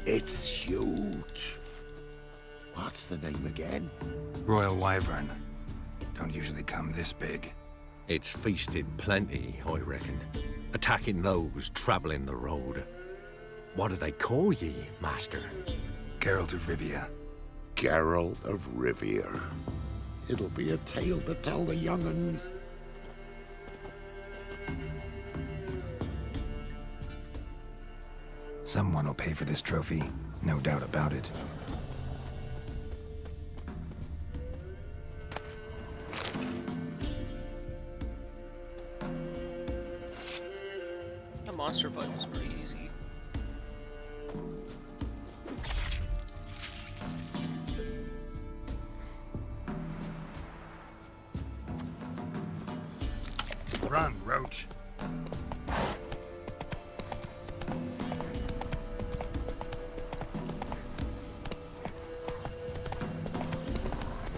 It's huge. What's the name again? Royal wyvern. Don't usually come this big. It's feasted plenty, I reckon. Attacking those travelling the road. What do they call ye, master? Geralt of Rivia. Geralt of Rivia. It'll be a tale to tell the young'uns. Someone will pay for this trophy, no doubt about it. The monster fight was pretty easy. Run, Roach.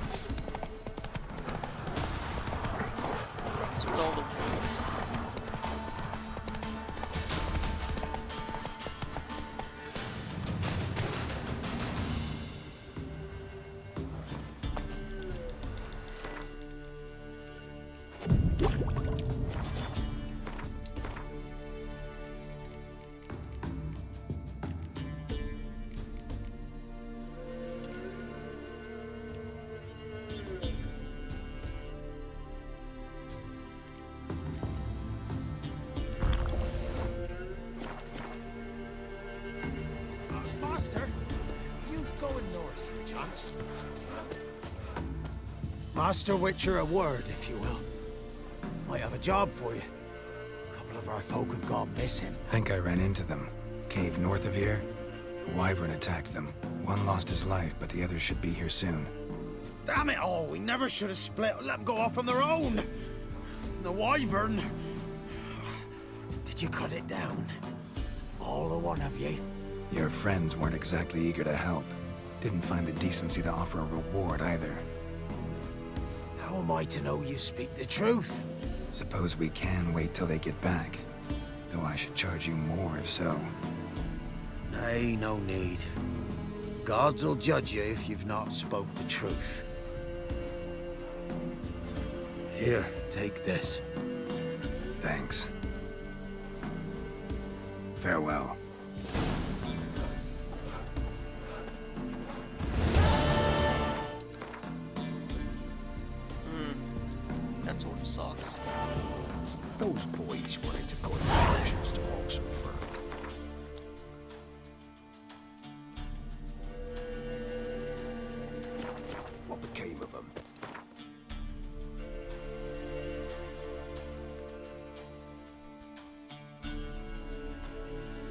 So it's all the points. Master, are you going north, perchance? Master Witcher, a word, if you will. Might have a job for you. A couple of our folk have gone missing. Think I ran into them. Cave north of here. A wyvern attacked them. One lost his life, but the others should be here soon. Damn it all, we never should have split. Let them go off on their own. The wyvern. Did you cut it down? All the one of ye? Your friends weren't exactly eager to help. Didn't find the decency to offer a reward either. How am I to know you speak the truth? Suppose we can wait till they get back. Though I should charge you more if so. Nay, no need. Gods will judge you if you've not spoke the truth. Here, take this. Thanks. Farewell. That sort of sucks. Those boys wanted to go in directions to Oxenford. What became of them?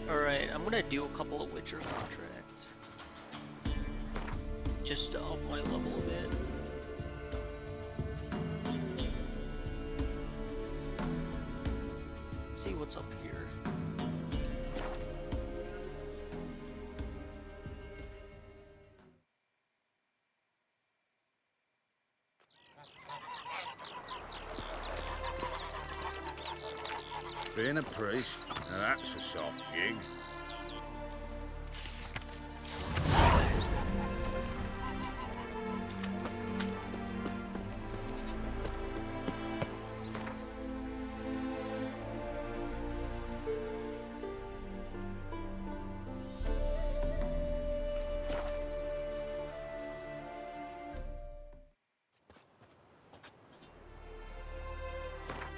Alright, I'm gonna do a couple of Witcher contracts. Just to up my level a bit. See what's up here. Being a priest, now that's a soft gig.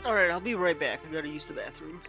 Alright, I'll be right back. I gotta use the bathroom.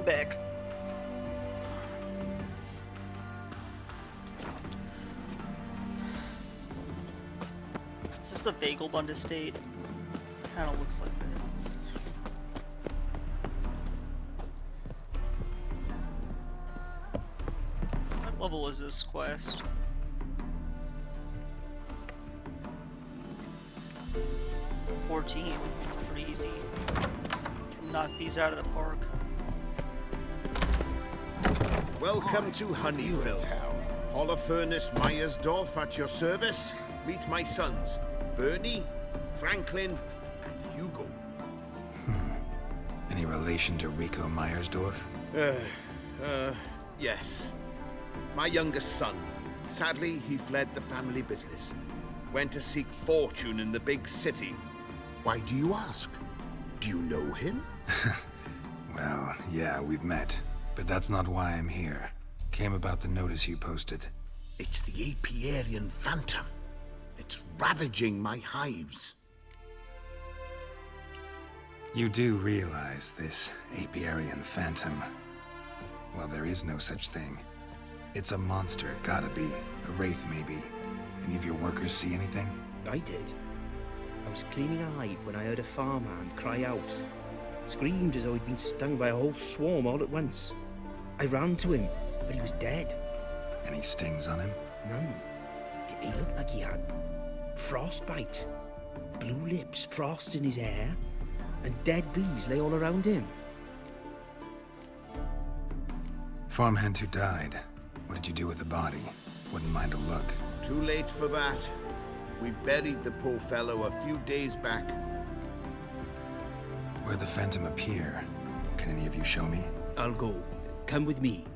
I'm back. Is this the Vagelbund estate? Kind of looks like that. What level is this quest? It's pretty easy. Knock these out of the park. Welcome to Honeyfield. Holofernes Myersdorf at your service. Meet my sons, Bernie, Franklin, and Hugo. Any relation to Rico Myersdorf? Yes. My youngest son. Sadly, he fled the family business. Went to seek fortune in the big city. Why do you ask? Do you know him? Well, yeah, we've met. But that's not why I'm here. Came about the notice you posted. It's the Apiarian Phantom. It's ravaging my hives. You do realize this Apiarian Phantom. Well, there is no such thing. It's a monster, gotta be. A wraith, maybe. Any of your workers see anything? I did. I was cleaning a hive when I heard a farmhand cry out. Screamed as though he'd been stung by a whole swarm all at once. I ran to him, but he was dead. Any stings on him? None. He looked like he had frostbite. Blue lips, frost in his hair, and dead bees lay all around him. Farmhand who died. What did you do with the body? Wouldn't mind a look. Too late for that. We buried the poor fellow a few days back. Where'd the Phantom appear? Can any of you show me? I'll go. Come with me.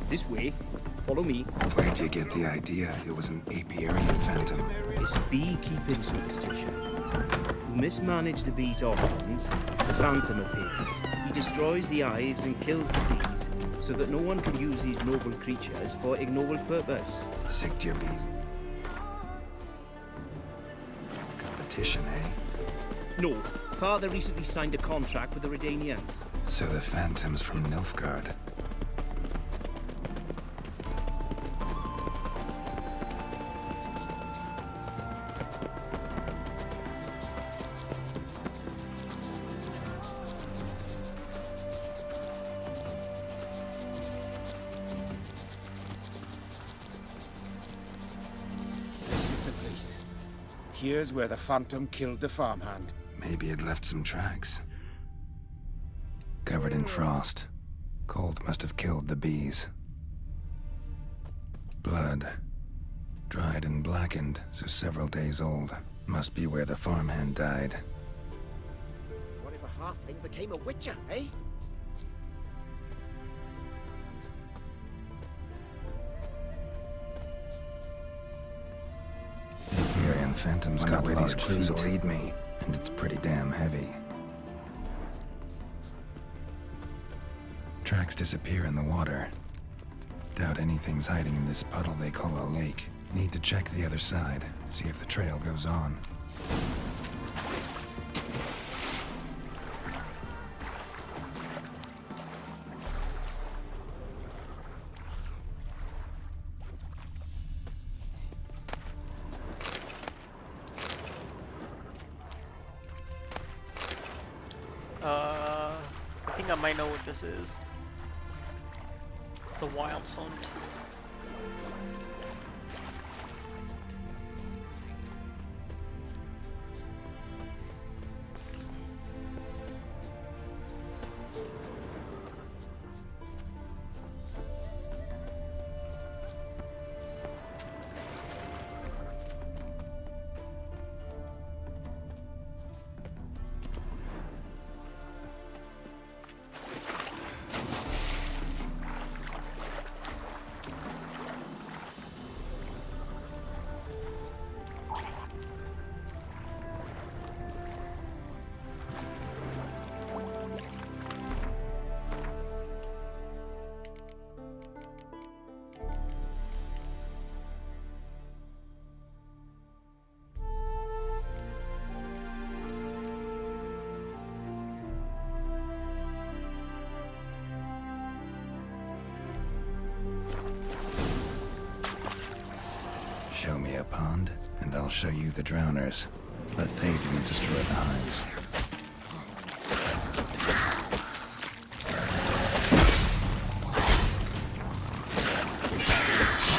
This way. Follow me. Where'd you get the idea it was an Apiarian Phantom? It's beekeeping superstition. You mismanage the bees' offspring, the Phantom appears. He destroys the hives and kills the bees, so that no one can use these noble creatures for ignoble purpose. Sick to your bees. Competition, eh? No. Father recently signed a contract with the Redanians. So the Phantom's from Nilfgaard. This is the place. Here's where the Phantom killed the farmhand. Maybe it left some tracks. Covered in frost. Cold must have killed the bees. Blood. Dried and blackened, so several days old. Must be where the farmhand died. What if a halfling became a witcher, eh? Apiarian Phantom's got where these clues will lead me, and it's pretty damn heavy. Tracks disappear in the water. Doubt anything's hiding in this puddle they call a lake. Need to check the other side, see if the trail goes on. I think I might know what this is. The Wild Hunt. a pond, and I'll show you the drowners. But they didn't destroy the hives.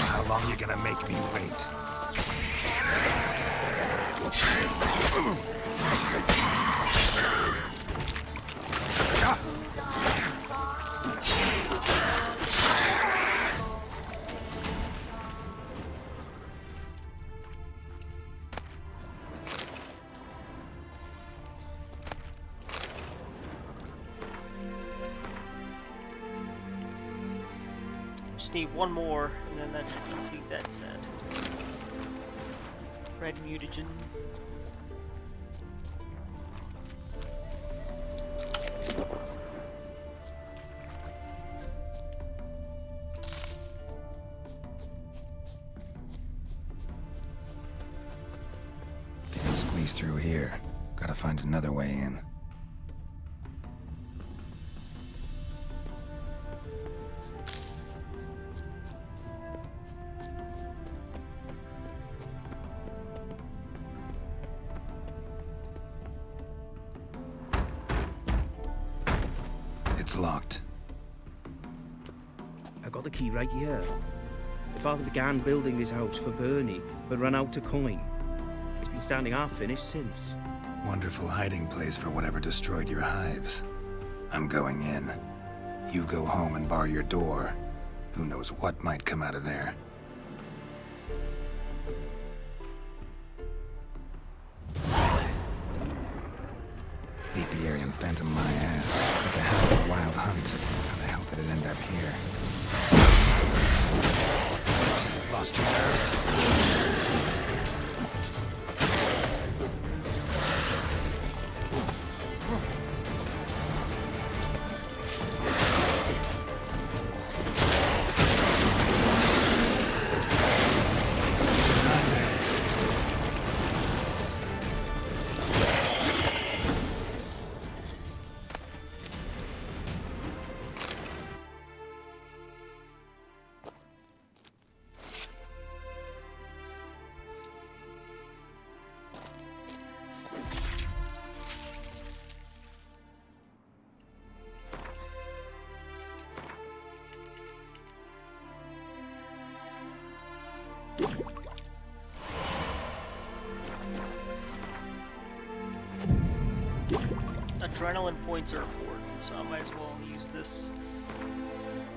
How long you gonna make me wait? Just need one more, and then that should complete that set. Red mutagen. Can't squeeze through here. Gotta find another way in. It's locked. I got the key right here. The father began building this house for Bernie, but ran out of coin. It's been standing half finished since. Wonderful hiding place for whatever destroyed your hives. I'm going in. You go home and bar your door. Who knows what might come out of there. Apiarian Phantom my ass. It's a hell of a wild hunt. How the hell did it end up here? Lost your nerve. Adrenaline points are important, so I might as well use this,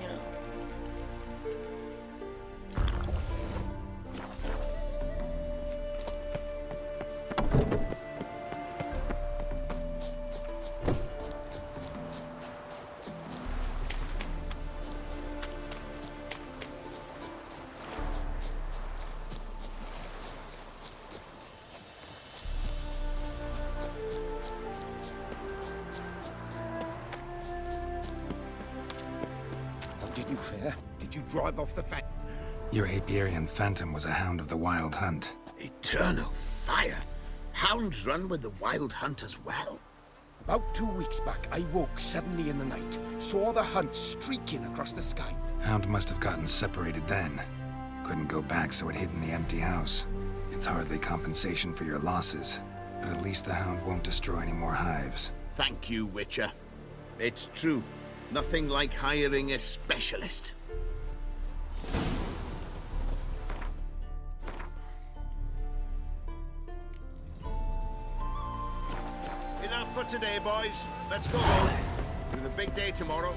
you know. Did you fare? Did you drive off the Your Apiarian Phantom was a hound of the Wild Hunt. Eternal fire! Hounds run with the Wild Hunt as well. About 2 weeks back, I woke suddenly in the night, saw the hunt streaking across the sky. Hound must have gotten separated then. Couldn't go back, so it hid in the empty house. It's hardly compensation for your losses, but at least the hound won't destroy any more hives. Thank you, Witcher. It's true. Nothing like hiring a specialist. Enough for today, boys. Let's go home. We have a big day tomorrow.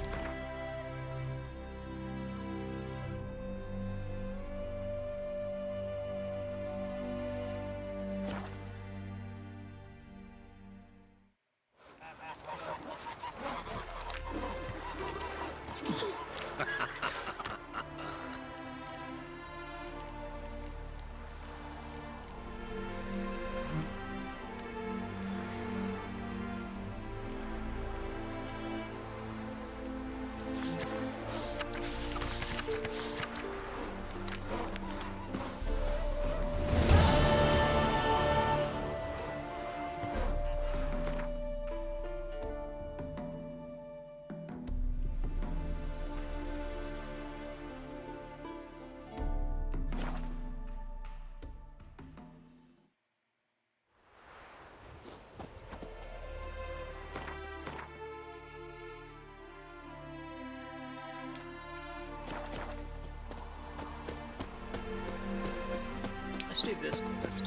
Let's do this quest.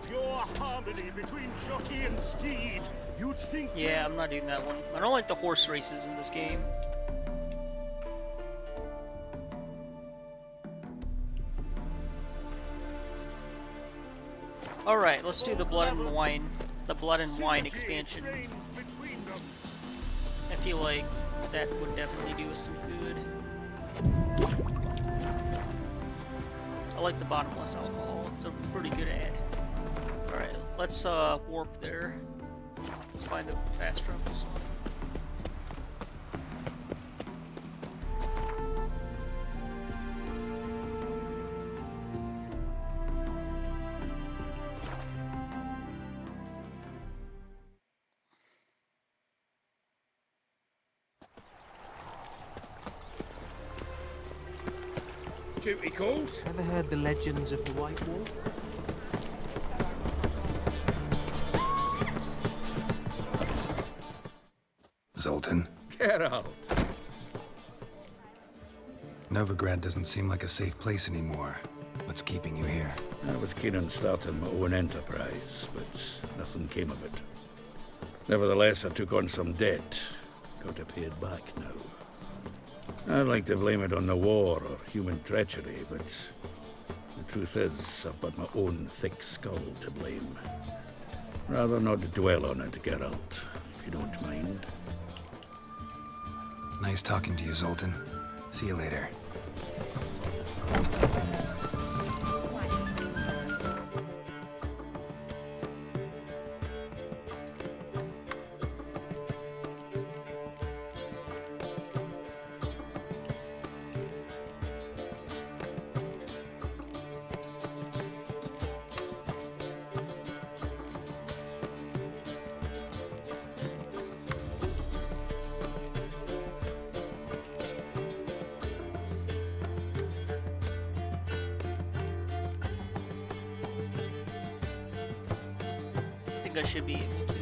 Pure harmony between jockey and steed. You'd think. Yeah, I'm not doing that one. I don't like the horse races in this game. Alright, let's do the Blood and Wine. The Blood and Wine expansion. I feel like that would definitely do us some good. I like the bottomless alcohol. It's a pretty good ad. Alright, let's warp there. Let's find the fast travels. Duty calls. Ever heard the legends of the White Wolf? Zoltan? Geralt! Novigrad doesn't seem like a safe place anymore. What's keeping you here? I was keen on starting my own enterprise, but nothing came of it. Nevertheless, I took on some debt. Got to pay it back now. I'd like to blame it on the war or human treachery, but the truth is, I've got my own thick skull to blame. Rather not dwell on it, Geralt, if you don't mind. Nice talking to you, Zoltan. See you later. I think I should be able to.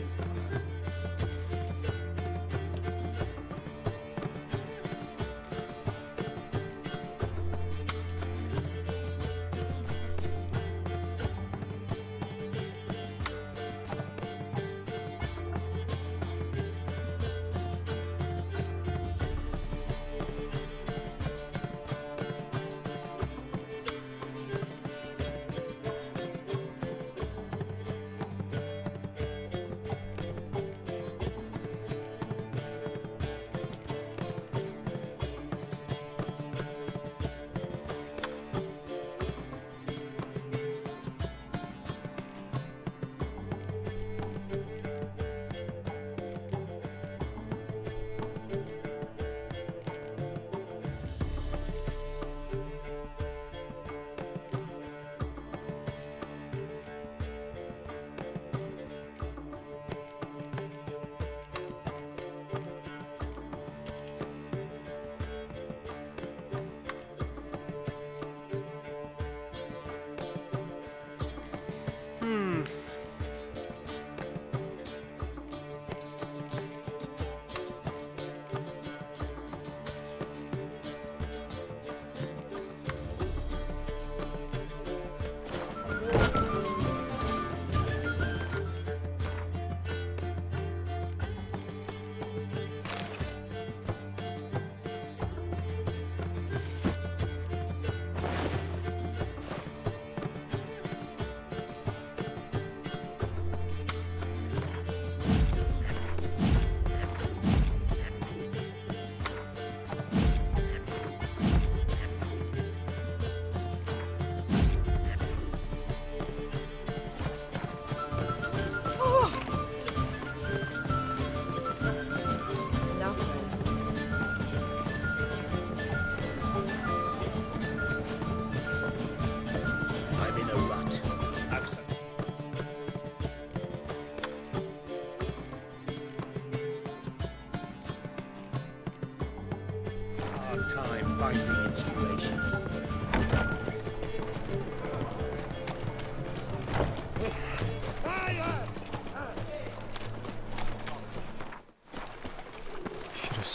Finding inspiration.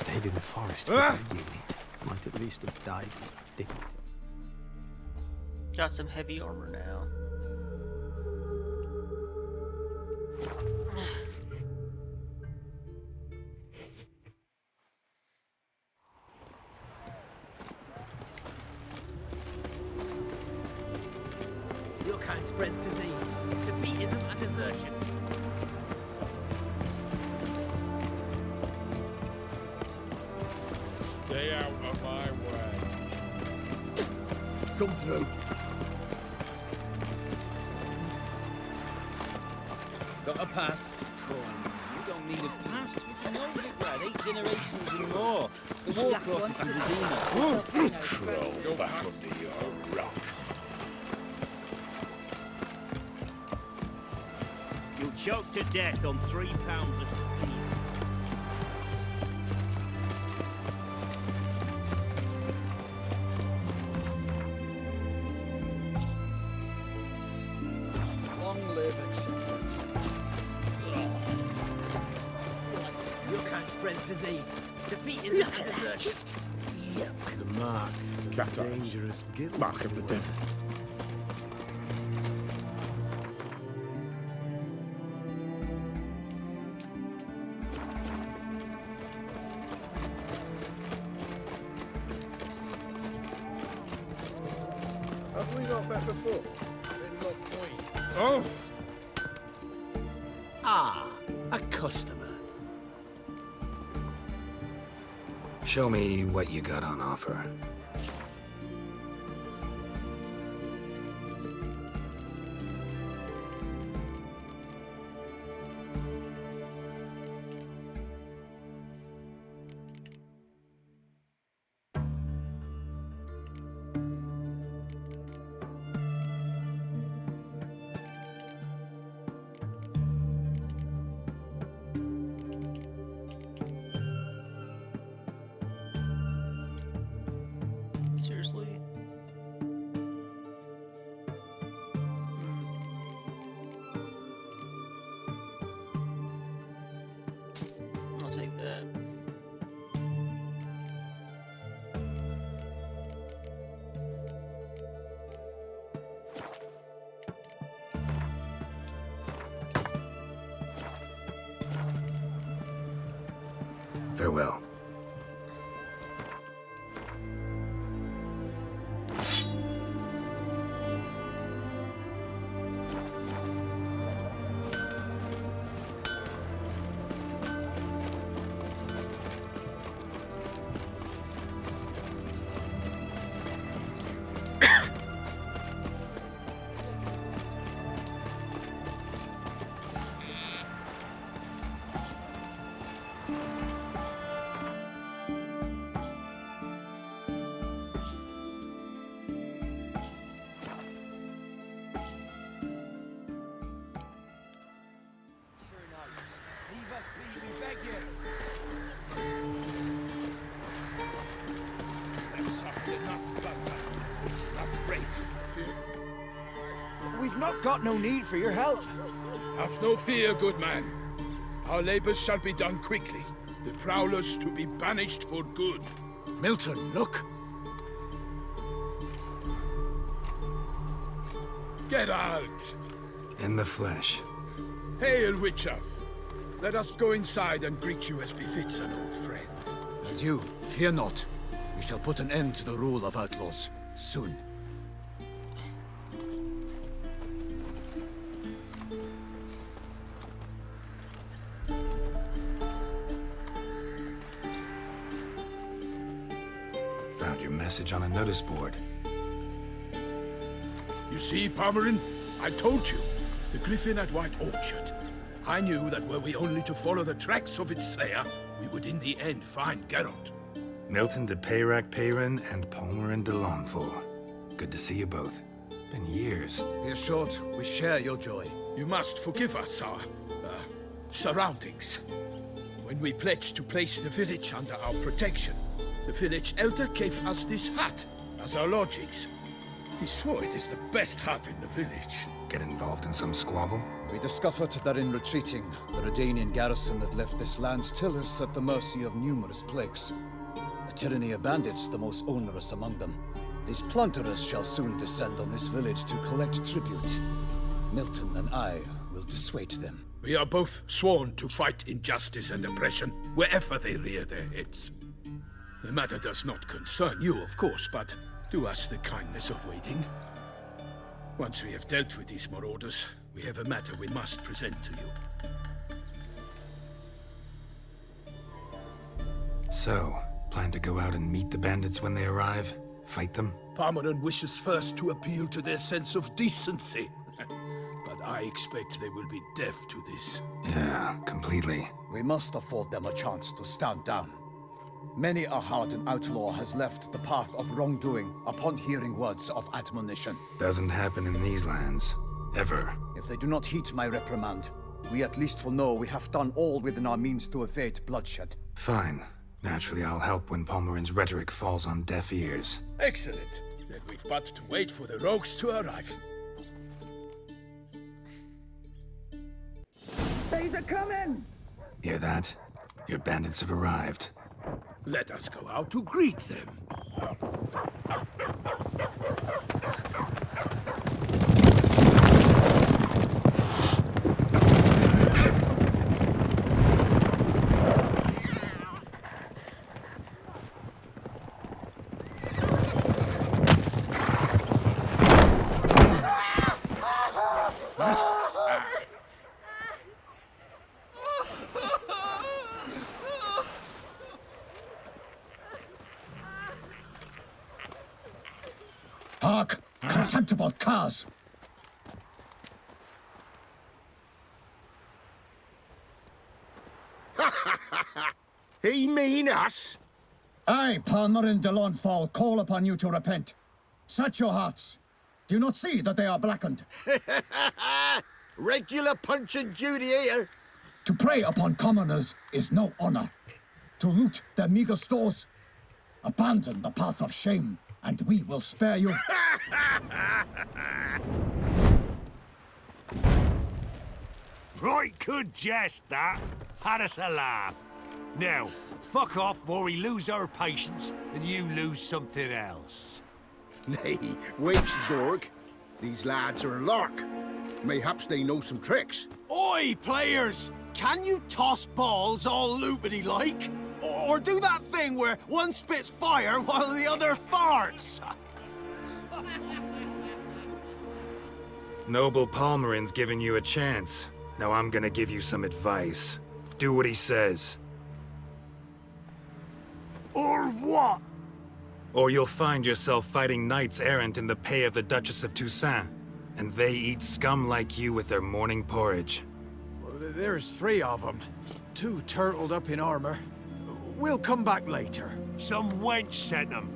stayed in the forest with their unit, might at least have died with dignity. Got some heavy armor now. Your kind spreads disease. Defeatism and desertion. Stay out of my way. Come through. Got a pass? Come on, you don't need a pass. You know we've had 8 generations and more. The Warcroft is the Redeemer. Crawl Go back pass. under your rock. You'll choke to death on 3 pounds of steel. Long live acceptance. Your kind spreads disease. Defeatism and desertion. The mark of the dangerous guild. Mark of the devil. Have we not met before? In Lock Point. Oh! Ah, a customer. Show me what you got on offer. Seriously? I'll take that. Farewell. Leave us be, we beg you. They've suffered enough blood. Enough rape. We've not got no need for your help. Have no fear, good man. Our labors shall be done quickly. The prowlers to be banished for good. Milton, look. Geralt! In the flesh. Hail, Witcher! Let us go inside and greet you as befits an old friend. And you, fear not. We shall put an end to the rule of outlaws, soon. Found your message on a notice board. You see, Palmerin? I told you. The griffin at White Orchard. I knew that were we only to follow the tracks of its slayer, we would in the end find Geralt. Milton de Peyrac Peyran and Palmerin de Lawnful. Good to see you both. Been years. Here's short. We share your joy. You must forgive us our surroundings. When we pledged to place the village under our protection, the village elder gave us this hut as our lodgings. He swore it is the best hut in the village. get involved in some squabble? We discovered that in retreating, the Redanian garrison that left this land still is at the mercy of numerous plagues. The tyranny of bandits, the most onerous among them. These plunderers shall soon descend on this village to collect tribute. Milton and I will dissuade them. We are both sworn to fight injustice and oppression wherever they rear their heads. The matter does not concern you, of course, but do us the kindness of waiting. Once we have dealt with these marauders, we have a matter we must present to you. So, plan to go out and meet the bandits when they arrive? Fight them? Parmeron wishes first to appeal to their sense of decency. But I expect they will be deaf to this. Yeah, completely. We must afford them a chance to stand down. Many a hardened outlaw has left the path of wrongdoing upon hearing words of admonition. Doesn't happen in these lands. Ever. If they do not heed my reprimand, we at least will know we have done all within our means to evade bloodshed. Fine. Naturally, I'll help when Palmerin's rhetoric falls on deaf ears. Excellent. Then we've but to wait for the rogues to arrive. They's a-coming! Hear that? Your bandits have arrived. Let us go out to greet them. Hark! Contemptible curs! He mean us? I, Palmerin de Launfal, call upon you to repent. Set your hearts. Do you not see that they are blackened? Regular Punch and Judy here. To prey upon commoners is no honor. To loot their meager stores, abandon the path of shame, and we will spare you. Right good jest, that. Had us a laugh. Now, fuck off before we lose our patience and you lose something else. Nay, wait, Zorg. These lads are a lark. Mayhaps they know some tricks. Oi, players! Can you toss balls all loopity-like? Or do that thing where one spits fire while the other farts? Noble Palmerin's giving you a chance. Now I'm gonna give you some advice. Do what he says. Or what? Or you'll find yourself fighting knights errant in the pay of the Duchess of Toussaint. And they eat scum like you with their morning porridge. Well, there's 3 of them. 2 turtled up in armor. We'll come back later. Some wench sent them.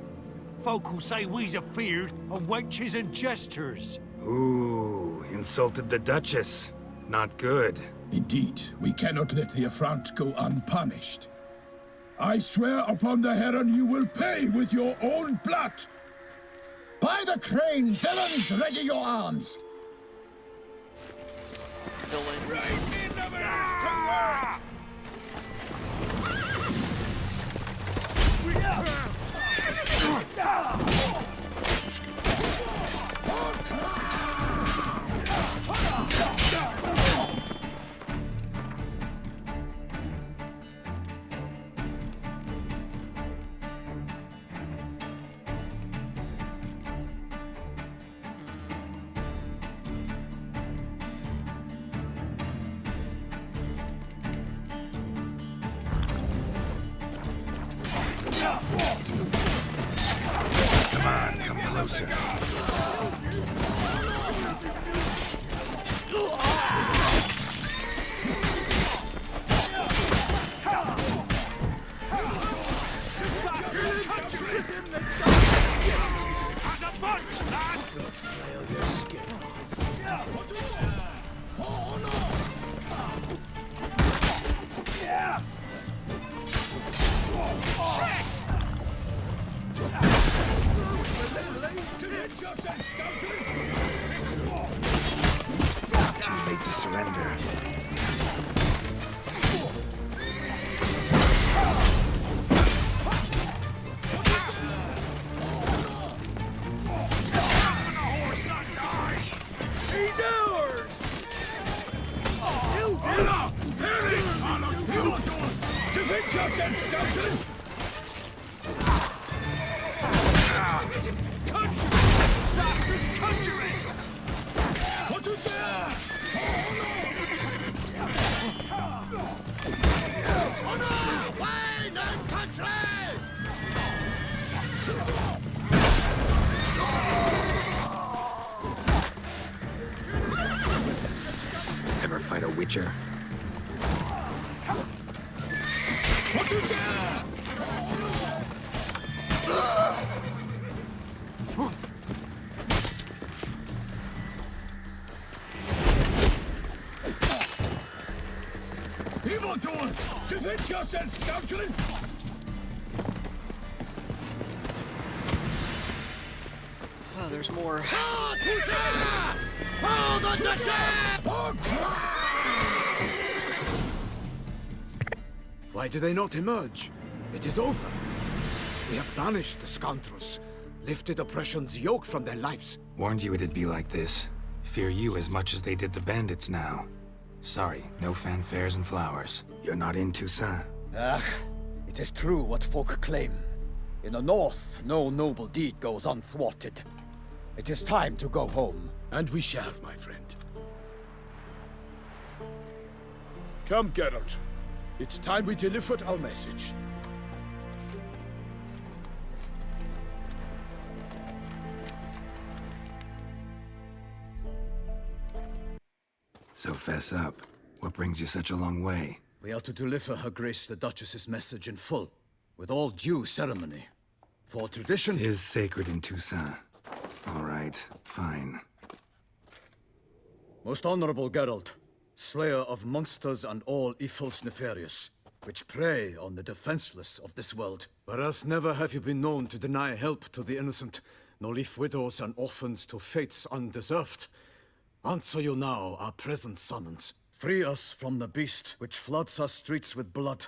Folk will say we's afeard of wenches and jesters. Ooh, insulted the Duchess. Not good. Indeed, we cannot let the affront go unpunished. I swear upon the Heron you will pay with your own blood! By the crane, villains, ready your arms! Come on, come closer. surrender. He's ours! You Defend yourself, scoundrel! Bastards conjuring! What to say? Honor! Wine and country! Ever fight a witcher? What to say? Evildoers! Defend yourself, scoundrel! Oh, there's more. Why do they not emerge? It is over. We have banished the scoundrels, lifted oppression's yoke from their lives. Warned you it'd be like this. Fear you as much as they did the bandits now. Sorry, no fanfares and flowers. You're not in Toussaint. Ah, it is true what folk claim. In the north, no noble deed goes unthwarted. It is time to go home. And we shall, my friend. Come, Geralt. It's time we delivered our message. So fess up. What brings you such a long way? We are to deliver Her Grace the Duchess's message in full, with all due ceremony. For tradition is sacred in Toussaint. All right, fine. Most honorable Geralt, slayer of monsters and all evils nefarious, which prey on the defenseless of this world. Whereas never have you been known to deny help to the innocent, nor leave widows and orphans to fates undeserved. Answer you now our present summons. Free us from the beast which floods our streets with blood,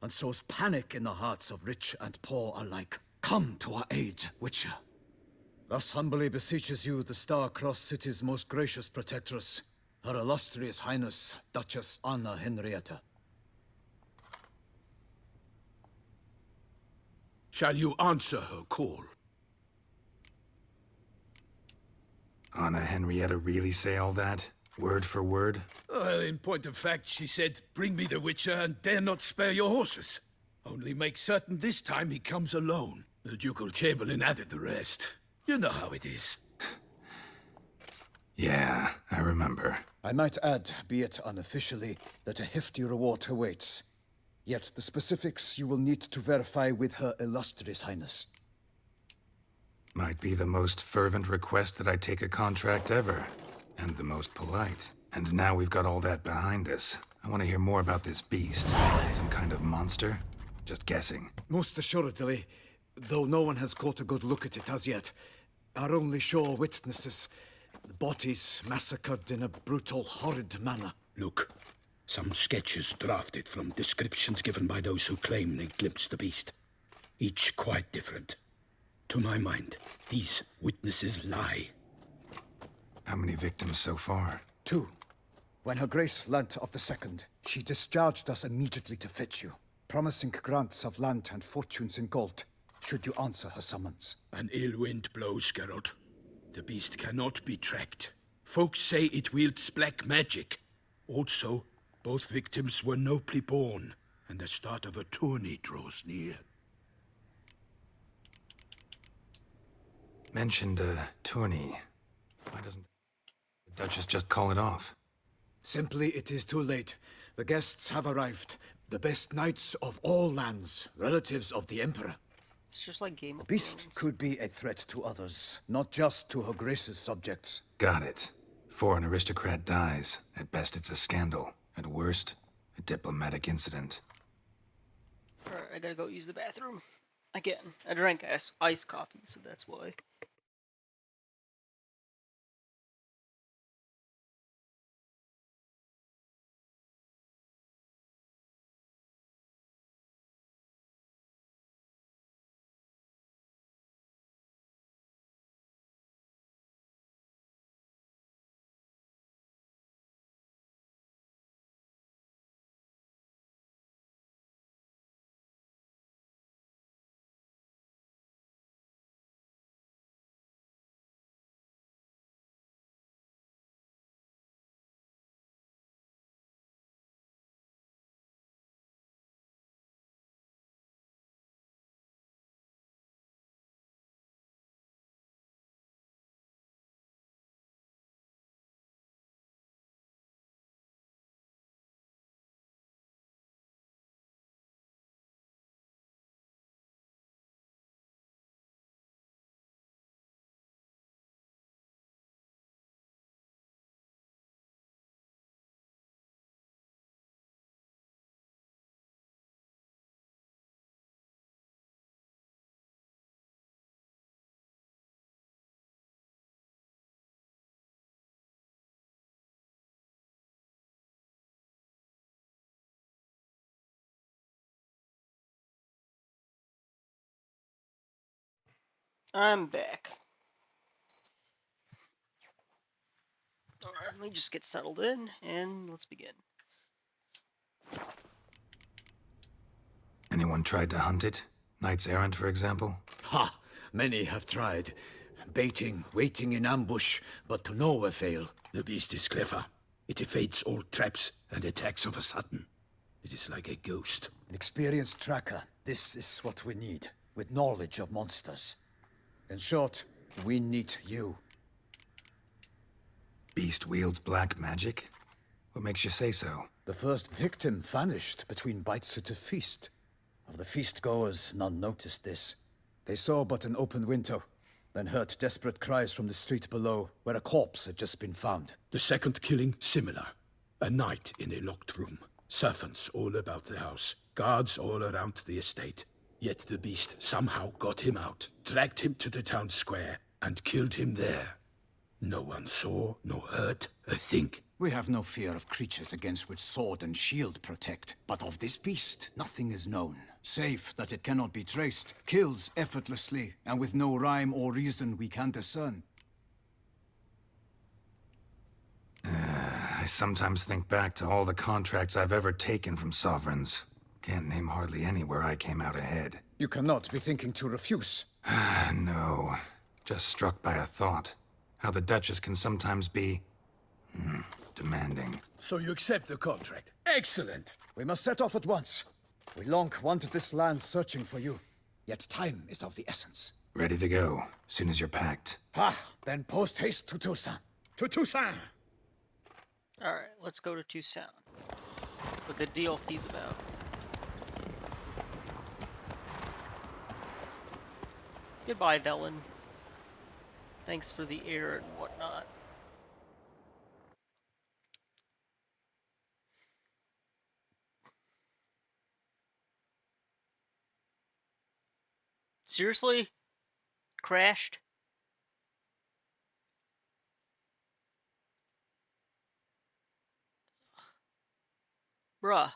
and sows panic in the hearts of rich and poor alike. Come to our aid, Witcher. Thus humbly beseeches you the Star-Crossed City's most gracious protectress, Her Illustrious Highness, Duchess Anna Henrietta. Shall you answer her call? Anna Henrietta really say all that? Word for word? Well, in point of fact, she said, "Bring me the Witcher and dare not spare your horses. Only make certain this time he comes alone." The Ducal Chamberlain added the rest. You know how it is. Yeah, I remember. I might add, be it unofficially, that a hefty reward awaits. Yet the specifics you will need to verify with Her Illustrious Highness. Might be the most fervent request that I take a contract ever. And the most polite. And now we've got all that behind us. I want to hear more about this beast. Some kind of monster? Just guessing. Most assuredly, though no one has caught a good look at it as yet. Our only sure witnesses. The bodies massacred in a brutal, horrid manner. Look, some sketches drafted from descriptions given by those who claim they glimpsed the beast. Each quite different. To my mind, these witnesses lie. How many victims so far? 2. When Her Grace learnt of the second, she discharged us immediately to fetch you, promising grants of land and fortunes in gold, should you answer her summons. An ill wind blows, Geralt. The beast cannot be tracked. Folks say it wields black magic. Also, both victims were nobly born, and the start of a tourney draws near. Mentioned a tourney. Why doesn't the Duchess just call it off? Simply, it is too late. The guests have arrived. The best knights of all lands, relatives of the Emperor. It's just like Game of The beast could be a threat to others, not just to Her Grace's subjects. Got it. Before an aristocrat dies, at best it's a scandal. At worst, a diplomatic incident. Alright, I gotta go use the bathroom. Again, I drank iced coffee, so that's why. I'm back. Alright, let me just get settled in, and let's begin. Anyone tried to hunt it? Knights errant, for example? Ha! Many have tried. Baiting, waiting in ambush, but to no avail. The beast is clever. It evades all traps and attacks of a sudden. It is like a ghost. An experienced tracker. This is what we need, with knowledge of monsters. In short, we need you. Beast wields black magic? What makes you say so? The first victim vanished between bites at a feast. Of the feast-goers, none noticed this. They saw but an open window, then heard desperate cries from the street below, where a corpse had just been found. The second killing, similar. A night in a locked room. Servants all about the house. Guards all around the estate. Yet the beast somehow got him out, dragged him to the town square, and killed him there. No one saw, nor heard a thing. We have no fear of creatures against which sword and shield protect. But of this beast, nothing is known. Save that it cannot be traced, kills effortlessly, and with no rhyme or reason we can discern. I sometimes think back to all the contracts I've ever taken from sovereigns. Can't name hardly any where I came out ahead. You cannot be thinking to refuse. No. Just struck by a thought. How the Duchess can sometimes be... demanding. So you accept the contract. Excellent! We must set off at once. We long wanted this land searching for you. Yet time is of the essence. Ready to go, soon as you're packed. Ha! Then post haste to Toussaint. To Toussaint! Alright, let's go to Toussaint. What the DLC's about. Goodbye, Velen. Thanks for the air and whatnot. Seriously? Crashed? Bruh.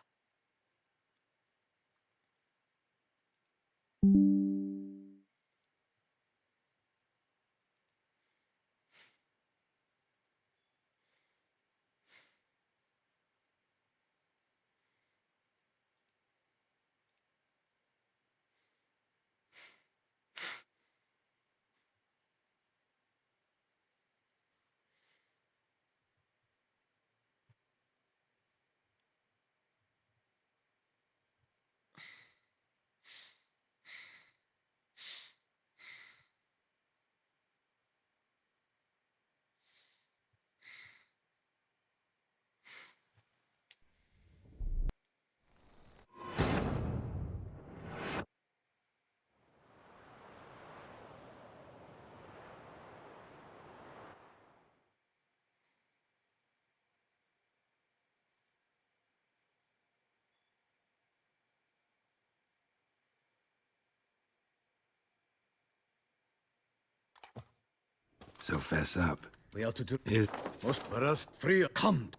So fess up. We ought to do... Is... Most rust free. Come!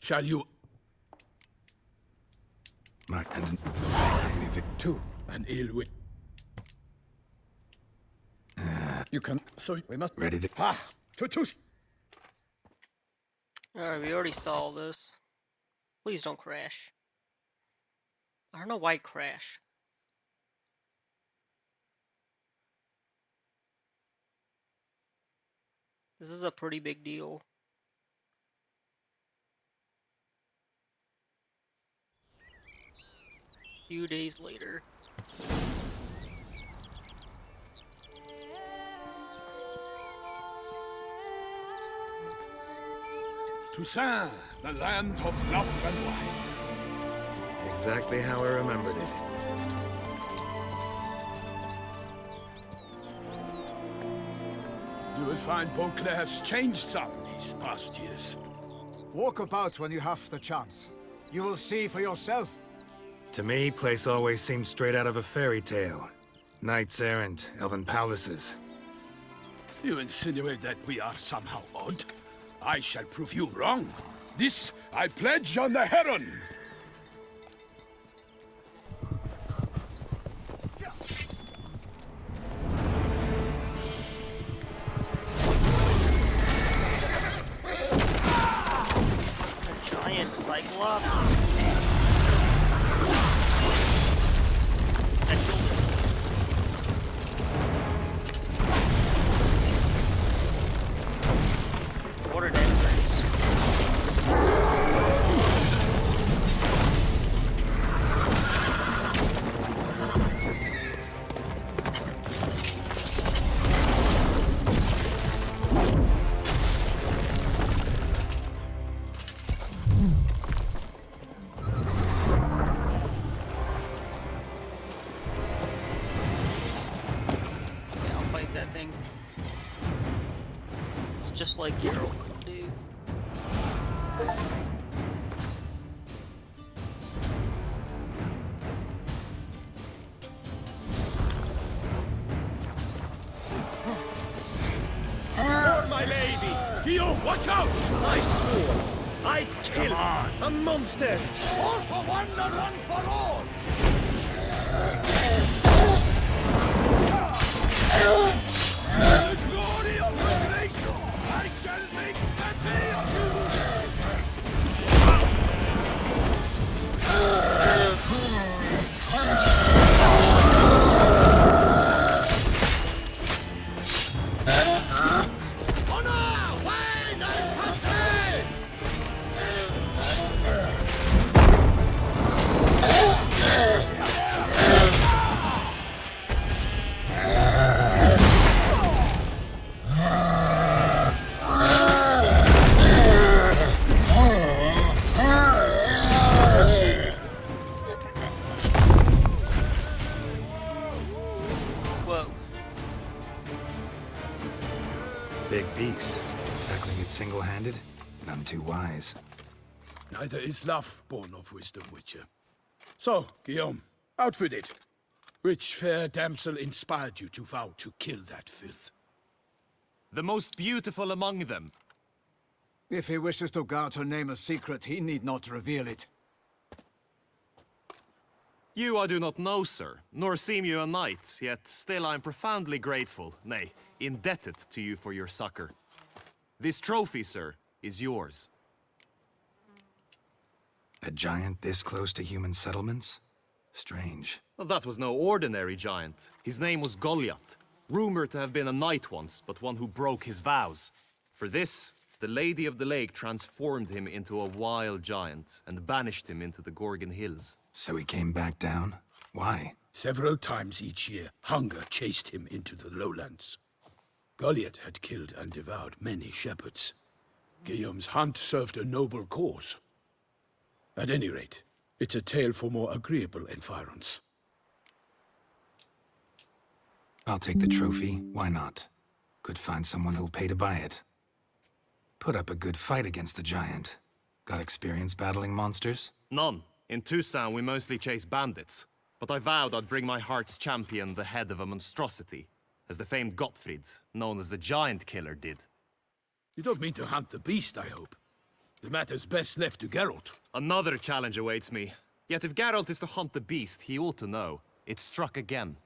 Shall you... My... and... Two. An ill wit. You can... So... We must... Ready to... Ha! To Toussaint! Alright, we already saw this. Please don't crash. I don't know why it crashed. This is a pretty big deal. A few days later. Toussaint, the land of love and wine. Exactly how I remembered it. You will find Beauclair has changed some these past years. Walk about when you have the chance. You will see for yourself. To me, place always seemed straight out of a fairy tale. Knights errant, elven palaces. You insinuate that we are somehow odd? I shall prove you wrong. This I pledge on the Heron! Cyclops. That killed it. Water dancers. Yeah, I'll fight that thing. It's just like Geralt would do. Lord, my lady! Guillaume, watch out! I swore I'd kill a monster! All for one, not one for all! The glory of the grace! I shall make petty of Whoa. Big beast. Tackling it single-handed? None too wise. Neither is love born of wisdom, Witcher. So, Guillaume, out with it. Which fair damsel inspired you to vow to kill that filth? The most beautiful among them. If he wishes to guard her name a secret, he need not reveal it. You I do not know, sir, nor seem you a knight, yet still I am profoundly grateful, nay, indebted to you for your succor. This trophy, sir, is yours. A giant this close to human settlements? Strange. Well, that was no ordinary giant. His name was Goliath, rumored to have been a knight once, but one who broke his vows. For this, the Lady of the Lake transformed him into a wild giant and banished him into the Gorgon Hills. So he came back down? Why? Several times each year, hunger chased him into the lowlands. Goliath had killed and devoured many shepherds. Guillaume's hunt served a noble cause. At any rate, it's a tale for more agreeable environs. I'll take the trophy. Why not? Could find someone who'll pay to buy it. Put up a good fight against the giant. Got experience battling monsters? None. In Toussaint, we mostly chase bandits. But I vowed I'd bring my heart's champion the head of a monstrosity, as the famed Gottfried, known as the Giant Killer, did. You don't mean to hunt the beast, I hope. The matter's best left to Geralt. Another challenge awaits me. Yet if Geralt is to hunt the beast, he ought to know. It struck again.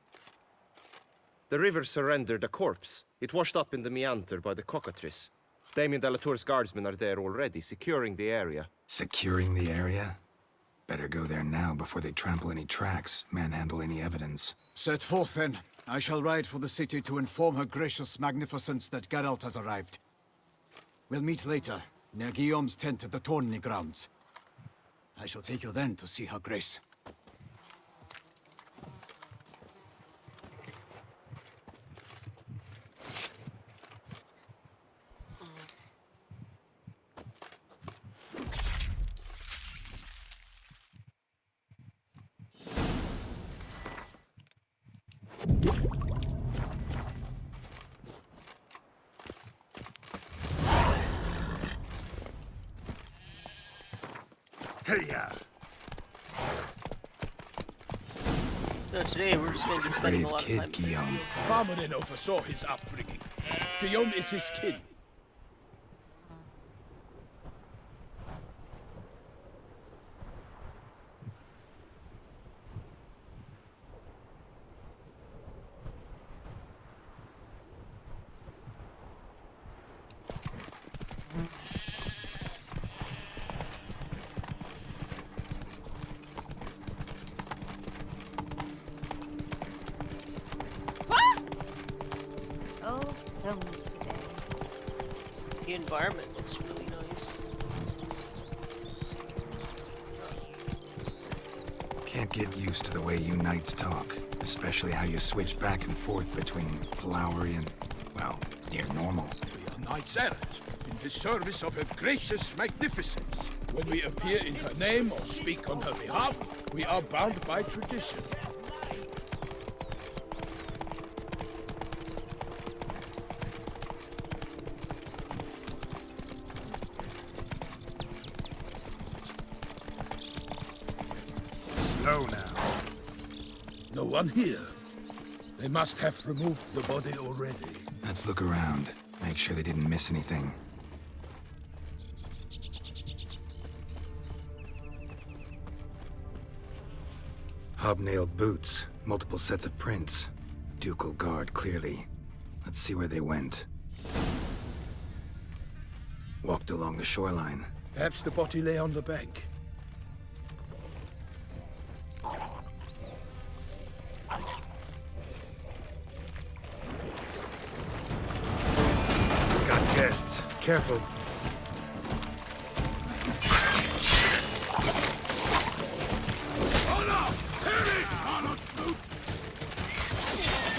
The river surrendered a corpse. It washed up in the meander by the cockatrice. Damien de la Tour's guardsmen are there already, securing the area. Securing the area? Better go there now before they trample any tracks, manhandle any evidence. Set forth, then. I shall ride for the city to inform her gracious magnificence that Geralt has arrived. We'll meet later, near Guillaume's tent at the Tourney grounds. I shall take you then to see her grace. So today we're just going to be spending a lot of time with this Guillaume. Barmanin oversaw his upbringing. Guillaume is his kin. stones today. The environment looks really nice. Can't get used to the way you knights talk, especially how you switch back and forth between flowery and, well, near normal. We are knights errant, in the service of her gracious magnificence. When we appear in her name or speak on her behalf, we are bound by tradition. Slow now. No one here. They must have removed the body already. Let's look around, make sure they didn't miss anything. Hobnailed boots, multiple sets of prints. Ducal guard, clearly. Let's see where they went. Walked along the shoreline. Perhaps the body lay on the bank. Got guests. Careful.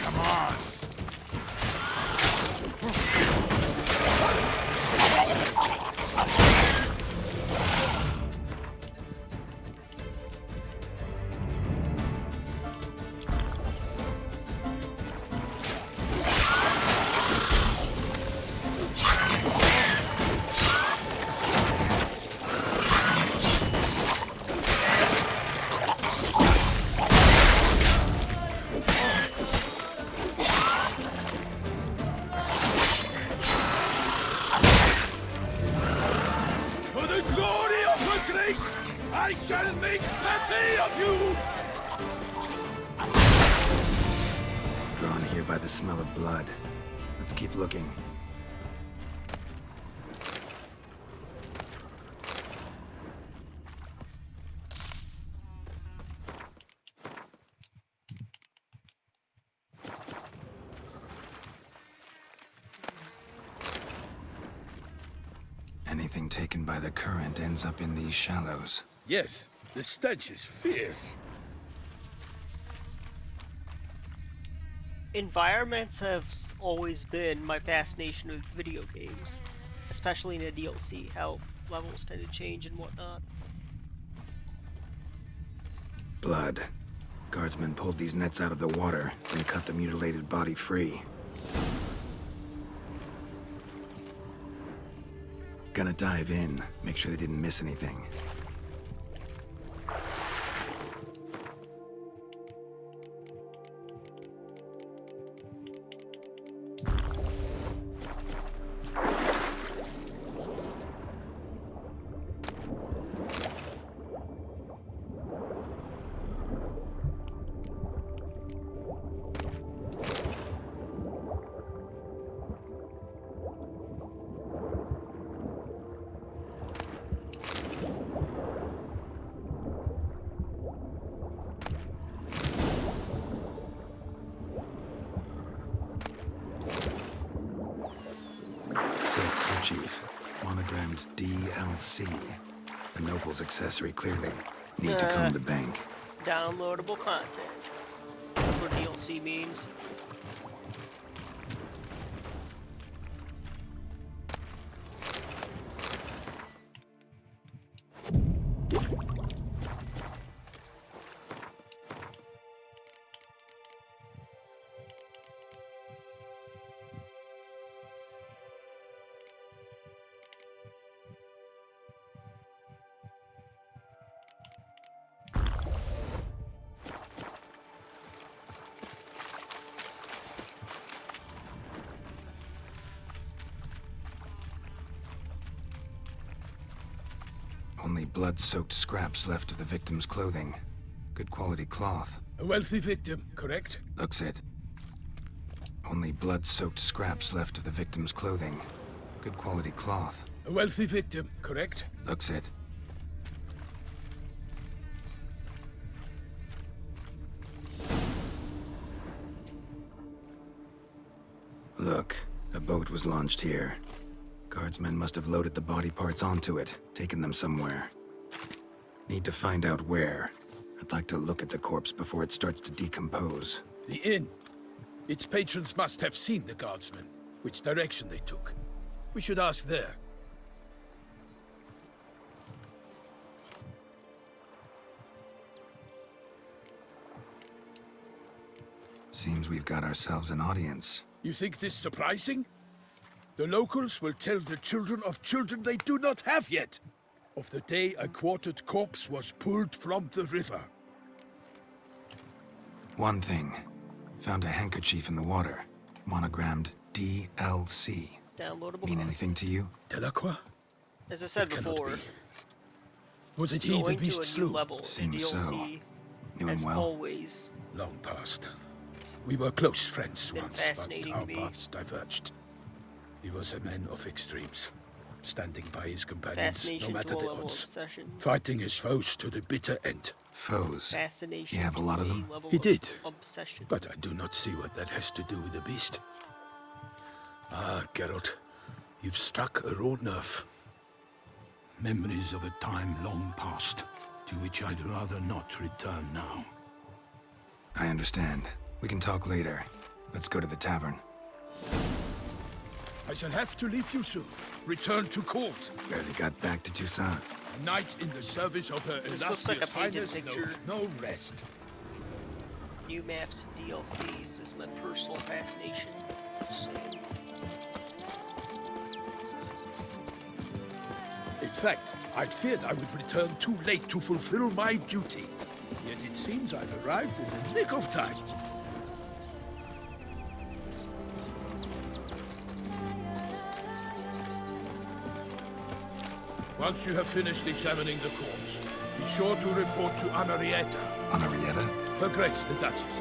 Come on! For the glory of her grace, I shall make petty of you! Drawn here by the smell of blood. Let's keep looking. Anything taken by the current ends up in these shallows. Yes, the stench is fierce. Environments have always been my fascination with video games, especially in the DLC, how levels tend to change and whatnot. Blood. Guardsmen pulled these nets out of the water, then cut the mutilated body free. Gonna dive in, make sure they didn't miss anything. Silk kerchief, monogrammed DLC. A noble's accessory, clearly. Need to comb the bank. Downloadable content. That's what DLC means. Only blood-soaked scraps left of the victim's clothing. Good quality cloth. A wealthy victim, correct? Looks it. Only blood-soaked scraps left of the victim's clothing. Good quality cloth. A wealthy victim, correct? Looks it. Look, A boat was launched here. Guardsmen must have loaded the body parts onto it, taken them somewhere. Need to find out where. I'd like to look at the corpse before it starts to decompose. The inn. Its patrons must have seen the guardsmen, which direction they took. We should ask there. Seems we've got ourselves an audience. You think this surprising? The locals will tell the children of children they do not have yet, of the day a quartered corpse was pulled from the river. One thing. Found a handkerchief in the water. Monogrammed DLC. Downloadable. Mean anything to you? Delacroix? As I said before, was it he the beast slew? Seems so. Knew him as well. always, Long past. We were close friends been once, but fascinating our to me. paths diverged. He was a man of extremes, standing by his companions, no Fascination matter to a the level of odds, obsession. fighting his foes to the bitter end. Foes? Fascination. You have a lot of to them? level He of did, Obsession. but I do not see what that has to do with the beast. Ah, Geralt, you've struck a raw nerve. Memories of a time long past, to which I'd rather not return now. I understand. We can talk later. Let's go to the tavern. I shall have to leave you soon. Return to court. Barely got back to Toussaint. A knight in the service of her This looks like a illustrious painted highness picture. knows no rest. New maps and DLCs is my personal fascination. Just saying. In fact, I feared I would return too late to fulfill my duty. Yet it seems I've arrived in the nick of time. Once you have finished examining the corpse, be sure to report to Anarietta. Anarietta? Her Grace, the Duchess.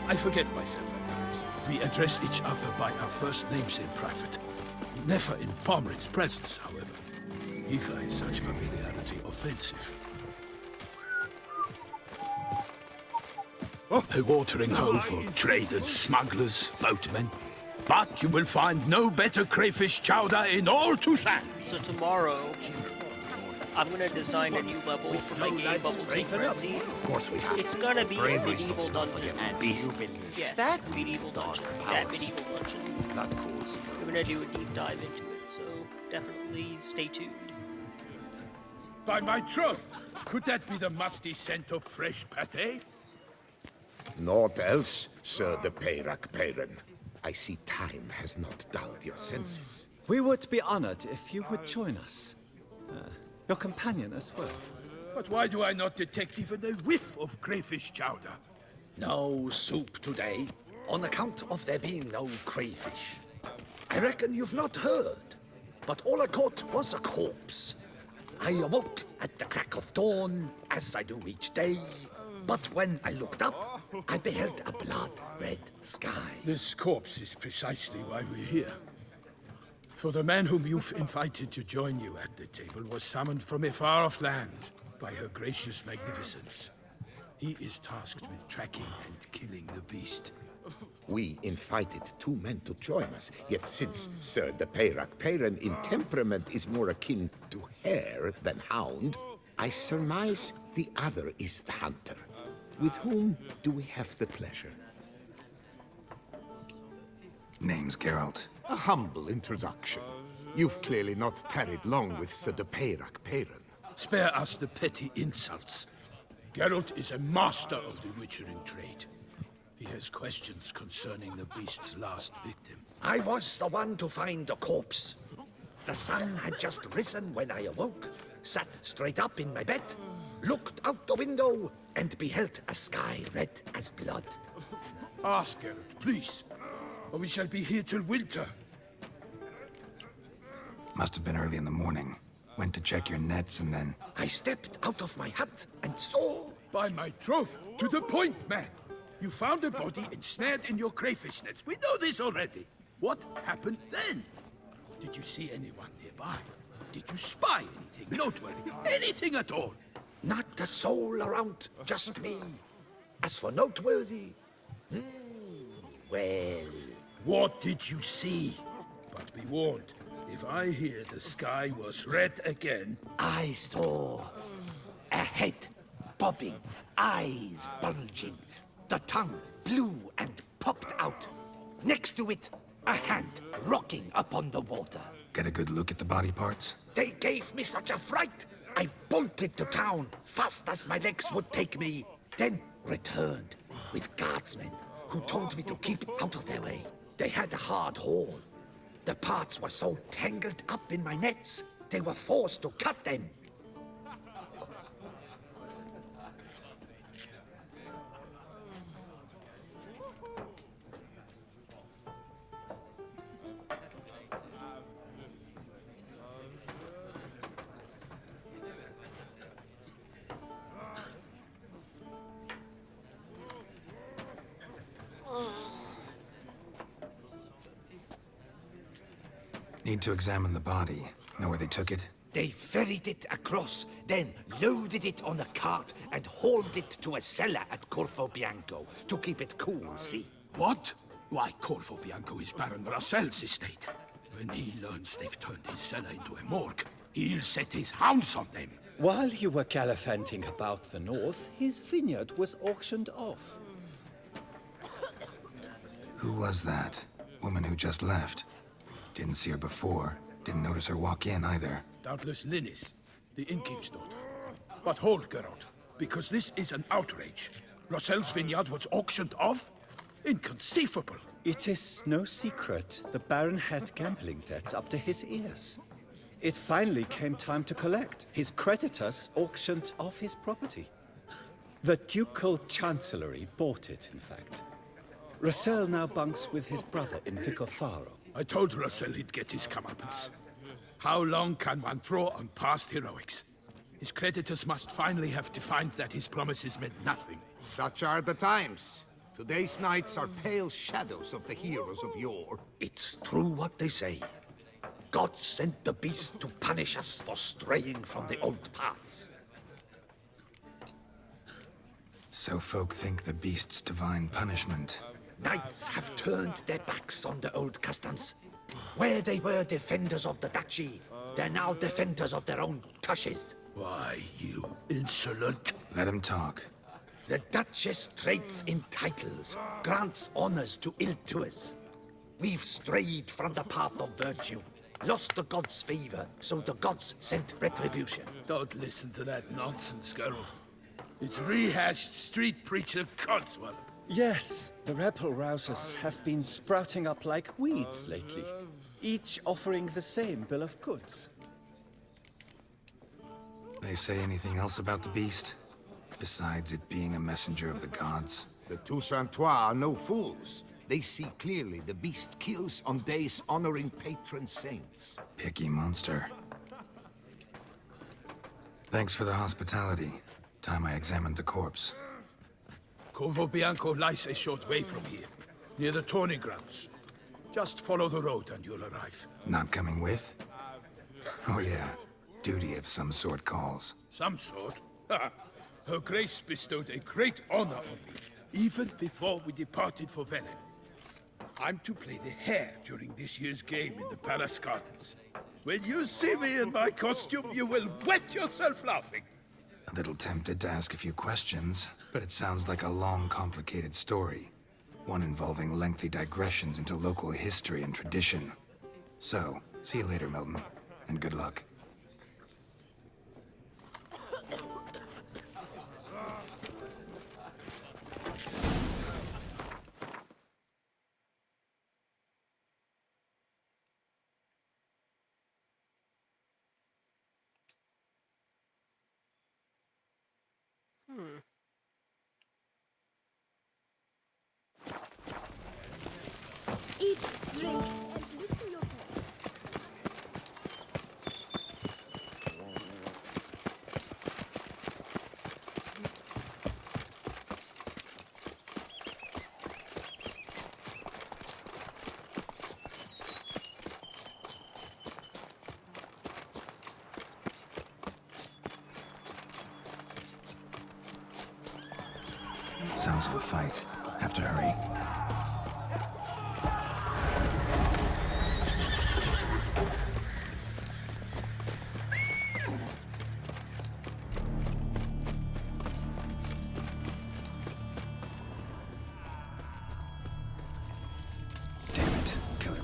I forget myself at times. We address each other by our first names in private. Never in Pomrin's presence, however. He finds such familiarity offensive. A watering hole for traders, smugglers, boatmen. But you will find no better crayfish chowder in all Toussaint. So tomorrow, I'm gonna design a new level for my game Bubbles and Frenzy. Of course we have. It's gonna be a Bravery's medieval the filth dungeon. against the beast. Yeah, That medieval dungeon. That medieval dungeon. That cause. We're gonna do a deep dive into it, so definitely stay tuned. By my troth, could that be the musty scent of fresh pâté? Naught else, Sir de Peyrac Peyran. I see time has not dulled your senses. We would be honored if you would join us. Your companion as well. But why do I not detect even a whiff of crayfish chowder? No soup today, on account of there being no crayfish. I reckon you've not heard, but all I caught was a corpse. I awoke at the crack of dawn, as I do each day, but when I looked up, I beheld a blood-red sky. This corpse is precisely why we're here. For the man whom you've invited to join you at the table was summoned from a far-off land by her gracious magnificence. He is tasked with tracking and killing the beast. We invited two men to join us, yet since Sir de Peyrac Peyran in temperament is more akin to hare than hound, I surmise the other is the hunter. With whom do we have the pleasure? Name's Geralt. A humble introduction. You've clearly not tarried long with Sir de Peyrac Peyran. Spare us the petty insults. Geralt is a master of the witchering trade. He has questions concerning the beast's last victim. I was the one to find the corpse. The sun had just risen when I awoke, sat straight up in my bed, looked out the window, and beheld a sky red as blood. Ask Geralt, please, or we shall be here till winter. Must have been early in the morning. Went to check your nets and then... I stepped out of my hut and saw... By my troth, to the point, man. You found a body ensnared in your crayfish nets. We know this already. What happened then? Did you see anyone nearby? Did you spy anything noteworthy? Anything at all? Not a soul around, just me. As for noteworthy... well... What did you see? be warned. If I hear the sky was red again... I saw a head bobbing, eyes bulging, the tongue blue and popped out. Next to it, a hand rocking upon the water. Get a good look at the body parts? They gave me such a fright. I bolted to town fast as my legs would take me, then returned with guardsmen who told me to keep out of their way. They had a hard haul. The parts were so tangled up in my nets, they were forced to cut them. Need to examine the body. Know where they took it? They ferried it across, then loaded it on a cart and hauled it to a cellar at Corvo Bianco to keep it cool, see? What? Why, Corvo Bianco is Baron Rossel's estate. When he learns they've turned his cellar into a morgue, he'll set his hounds on them. While you were gallivanting about the north, his vineyard was auctioned off. Who was that? Woman who just left. Didn't see her before. Didn't notice her walk in either. Doubtless Linnis, the innkeep's daughter. But hold, Geralt, because this is an outrage. Rossel's vineyard was auctioned off? Inconceivable. It is no secret the Baron had gambling debts up to his ears. It finally came time to collect. His creditors auctioned off his property. The Ducal Chancellery bought it, in fact. Rossel now bunks with his brother in Vicofaro. I told Rossel he'd get his comeuppance. How long can one throw on past heroics? His creditors must finally have to find that his promises meant nothing. Such are the times. Today's knights are pale shadows of the heroes of yore. It's true what they say. God sent the beast to punish us for straying from the old paths. So folk think the beast's divine punishment. Knights have turned their backs on the old customs. Where they were defenders of the duchy, they're now defenders of their own tushes. Why, you insolent... Let him talk. The Duchess trades in titles, grants honors to ill-doers. We've strayed from the path of virtue, lost the gods' favor, so the gods sent retribution. Don't listen to that nonsense, Geralt. It's rehashed street preacher codswallop. Yes, the rebel-rousers have been sprouting up like weeds lately, each offering the same bill of goods. They say anything else about the beast? Besides it being a messenger of the gods? The Toussaintois are no fools. They see clearly the beast kills on days honoring patron saints. Picky monster. Thanks for the hospitality. Time I examined the corpse. Corvo Bianco lies a short way from here, near the tourney grounds. Just follow the road and you'll arrive. Not coming with? Oh yeah, duty of some sort calls. Some sort? Her Grace bestowed a great honor on me, even before we departed for Velen. I'm to play the hare during this year's game in the palace gardens. When you see me in my costume, you will wet yourself laughing. A little tempted to ask a few questions, but it sounds like a long, complicated story. One involving lengthy digressions into local history and tradition. So, see you later, Milton, and good luck. Eat, drink, and loosen your belt. Sounds of a fight. Have to hurry.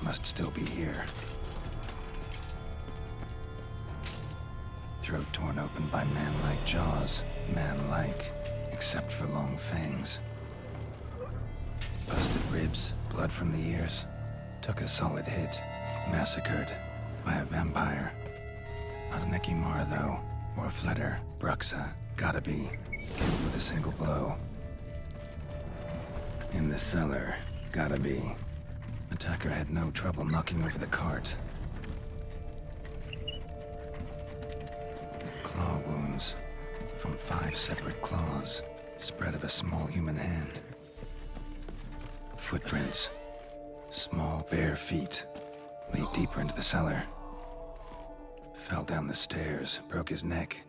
must still be here. Throat torn open by man-like jaws. Man-like, except for long fangs. Busted ribs, blood from the ears. Took a solid hit. Massacred by a vampire. Not an Ekimar, though, or a Fletter. Bruxa, gotta be. Killed with a single blow. In the cellar, gotta be. Attacker had no trouble knocking over the cart. Claw wounds from 5 separate claws, spread of a small human hand. Footprints, small bare feet, lead deeper into the cellar. Fell down the stairs, broke his neck.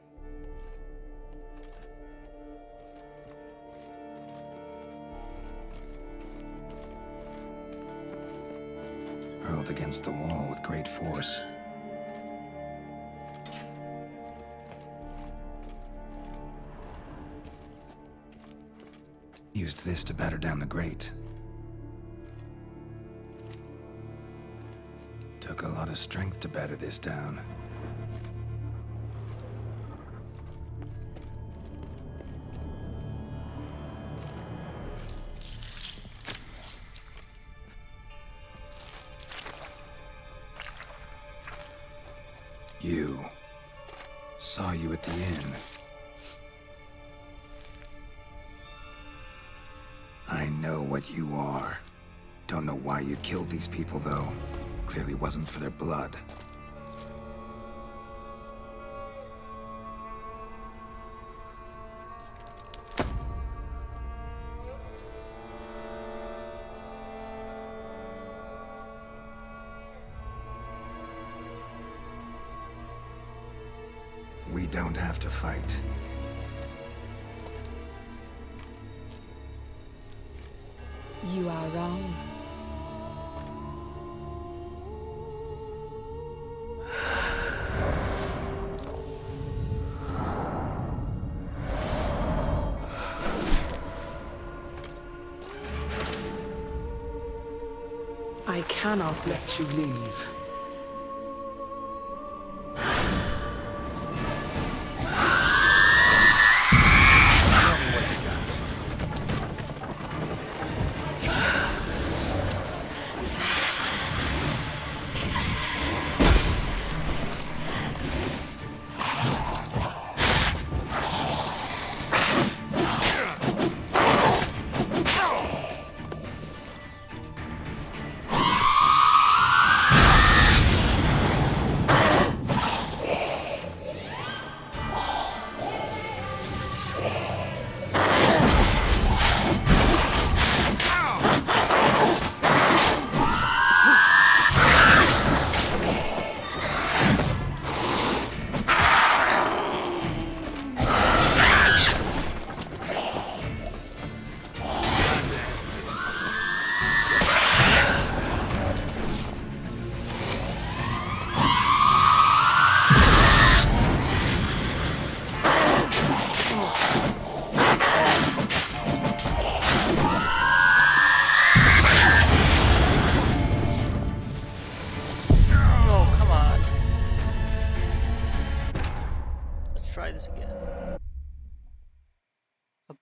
Hurled against the wall with great force. Used this to batter down the grate. Took a lot of strength to batter this down. You. Saw you at the inn. I know what you are. Don't know why you killed these people, though. Clearly wasn't for their blood. We don't have to fight. You are wrong. I cannot let you leave.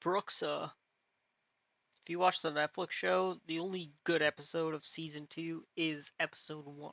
Bruxa. If you watch the Netflix show, the only good episode of season 2 is episode 1.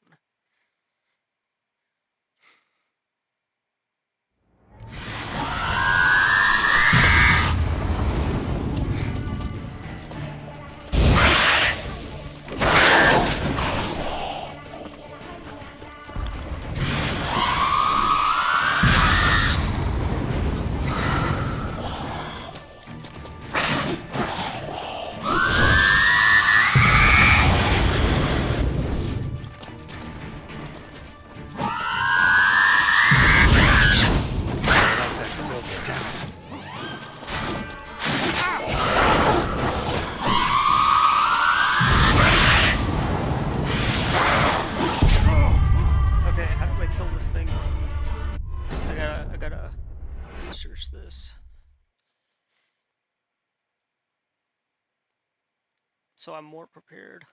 So I'm more prepared.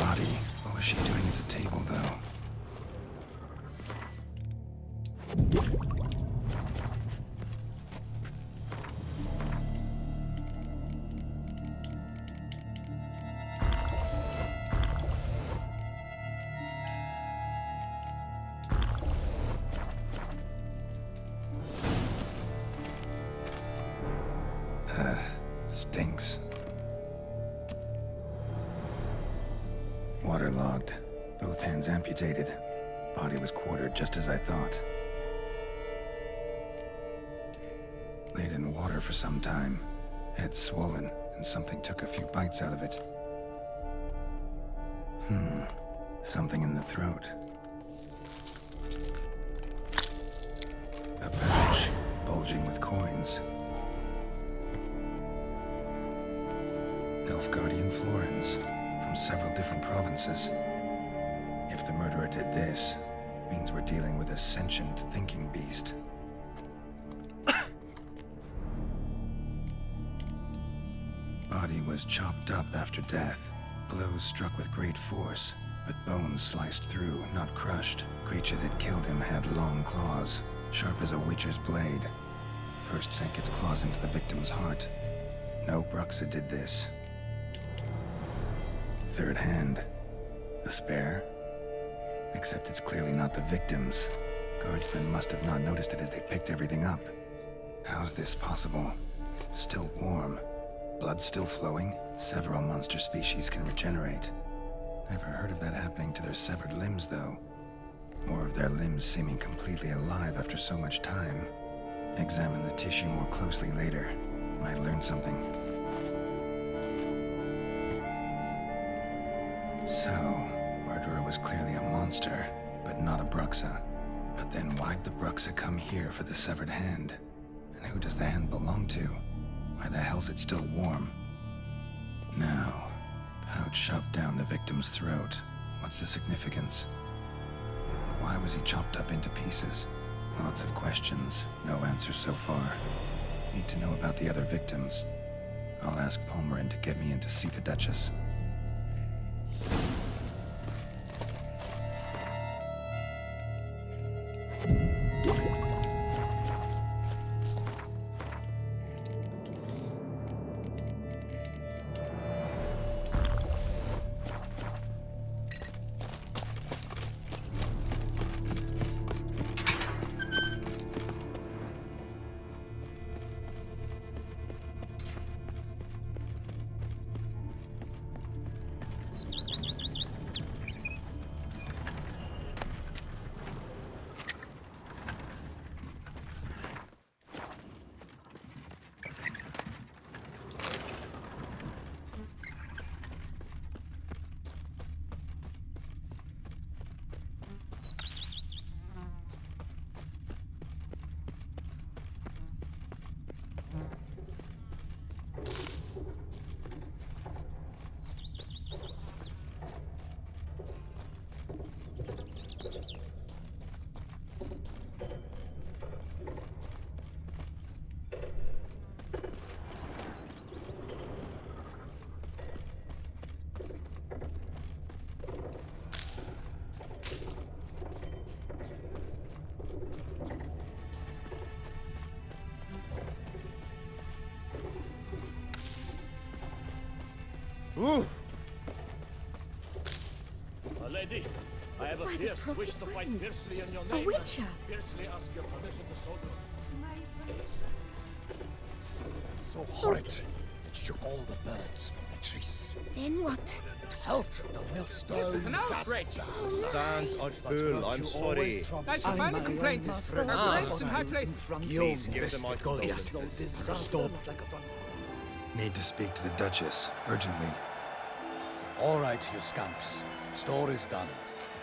body. What was she doing at the table, though? Stinks. Waterlogged. Both hands amputated. Body was quartered just as I thought. Laid in water for some time. Head swollen, and something took a few bites out of it. Something in the throat. A pouch, bulging with coins. Nilfgaardian florins, from several different provinces. If the murderer did this, means we're dealing with a sentient thinking beast. Body was chopped up after death. Blows struck with great force, but bones sliced through, not crushed. Creature that killed him had long claws, sharp as a witcher's blade. First sank its claws into the victim's heart. No Bruxa did this. Third hand. A spare? Except it's clearly not the victim's. Guardsmen must have not noticed it as they picked everything up. How's this possible? Still warm. Blood still flowing? Several monster species can regenerate. Never heard of that happening to their severed limbs, though. Or of their limbs seeming completely alive after so much time. Examine the tissue more closely later. Might learn something. So, murderer was clearly a monster, but not a Bruxa. But then why'd the Bruxa come here for the severed hand? And who does the hand belong to? Why the hell's it still warm? Now, pouch shoved down the victim's throat. What's the significance? And why was he chopped up into pieces? Lots of questions, no answers so far. Need to know about the other victims. I'll ask Palmerin to get me in to see the Duchess. Ooh. A lady, I have a fierce wish to fight fiercely in your name. A witcher! Fiercely ask your permission to so do. So horrid. It shook all the birds from the trees. Then what? It held the millstone. This is an outrage! Stands are full, I'm sorry. That's your final complaint. That's nice and high placed. Please give them my condolences. Restored. Need to speak to the Duchess, urgently. All right, you scamps. Story's done.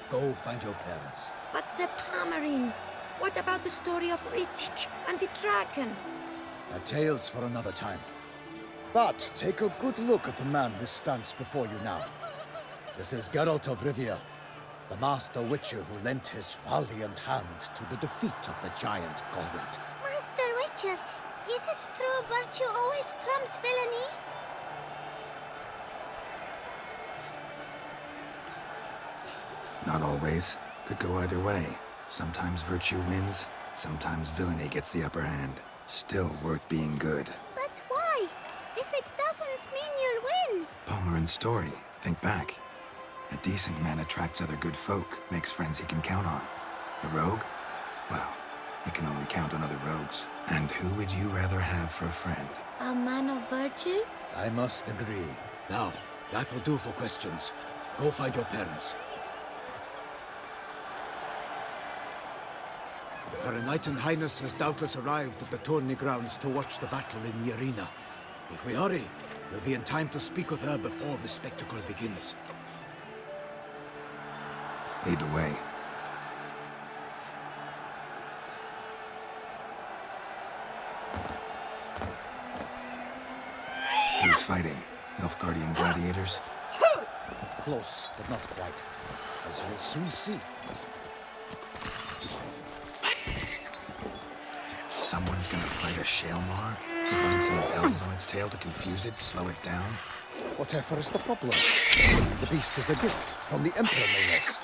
Go find your parents. But Sir Palmerin, what about the story of Rittik and the dragon? A tale's for another time. But take a good look at the man who stands before you now. This is Geralt of Rivia, the master witcher who lent his valiant hand to the defeat of the giant Goliath. Master Witcher, is it true virtue always trumps villainy? Not always. Could go either way. Sometimes virtue wins, sometimes villainy gets the upper hand. Still worth being good. But why? If it doesn't mean you'll win. Palmer and Story. Think back. A decent man attracts other good folk, makes friends he can count on. A rogue? Well, he can only count on other rogues. And who would you rather have for a friend? A man of virtue? I must agree. Now, that will do for questions. Go find your parents. Her Enlightened Highness has doubtless arrived at the tourney grounds to watch the battle in the arena. If we hurry, we'll be in time to speak with her before the spectacle begins. Lead the way. Who's fighting? Nilfgaardian gladiators? Close, but not quite. As you'll soon see. Someone's gonna fight a Shaelmar? Putting some bells on its tail to confuse it, slow it down? Whatever is the problem? The beast is a gift from the Emperor, no less.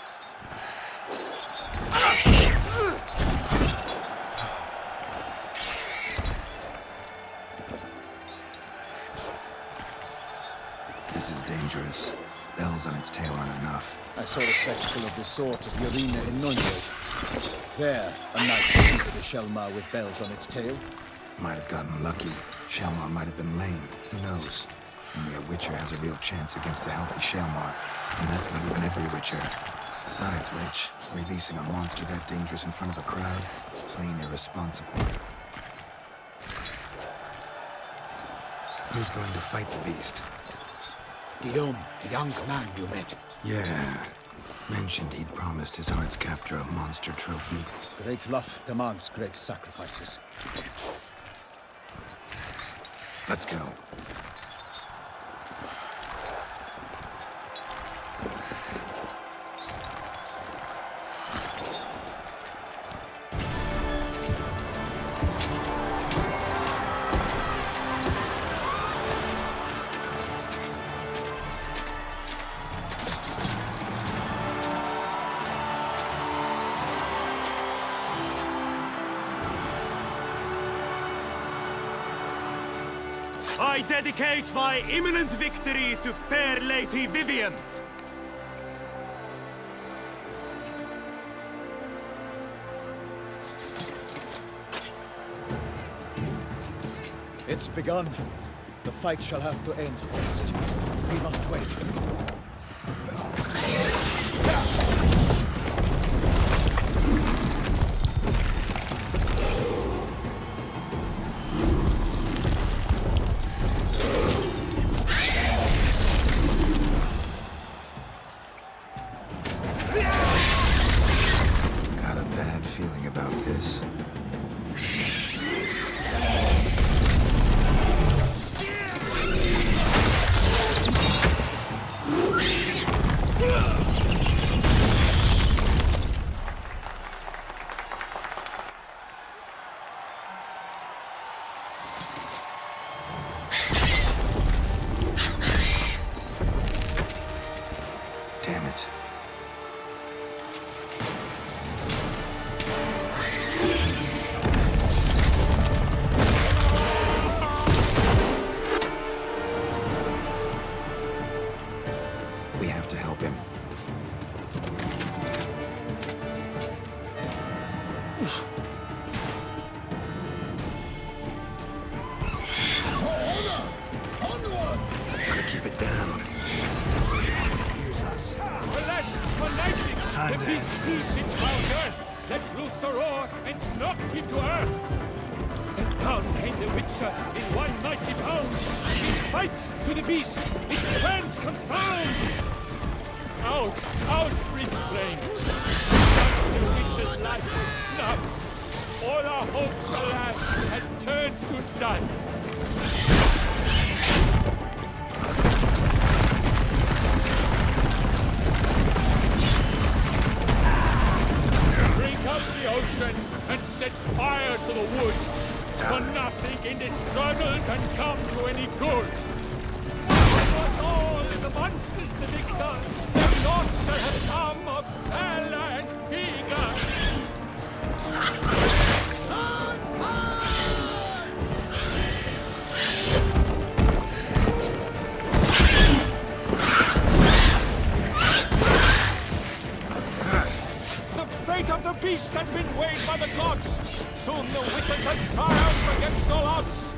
This is dangerous. Bells on its tail aren't enough. I saw the spectacle of the sword at the arena in Nuremberg. There, a knight defeated a Shaelmar with bells on its tail. Might have gotten lucky. Shaelmar might have been lame. Who knows? Only a Witcher has a real chance against a healthy Shaelmar. And that's not even every Witcher. Besides which, releasing a monster that dangerous in front of a crowd, plain irresponsible. Who's going to fight the beast? Guillaume, the young man you met. Yeah. Mentioned he'd promised his heart's captor a monster trophy. Great love demands great sacrifices. Let's go. I dedicate my imminent victory to fair Lady Vivian. It's begun. The fight shall have to end first. We must wait. Got a bad feeling about this. Damn it. We have to help him. Gotta keep it down. Here's us. Alas, for lightning! The beast beats its founder! Let loose the roar and knock it to earth! And down came the Witcher in one mighty bound! In fight to the beast, its plans confound! Out, out, breathe flames! Once the Witcher's life was snuffed, all our hopes, alas, had turned to dust! Drink up the ocean and set fire to the wood, for nothing in this struggle can come to any good. It was all the monsters the victor, naught shall have come of Bella and Vega. The fate of the beast has been weighed by the gods. Soon the witches shall triumph against all odds.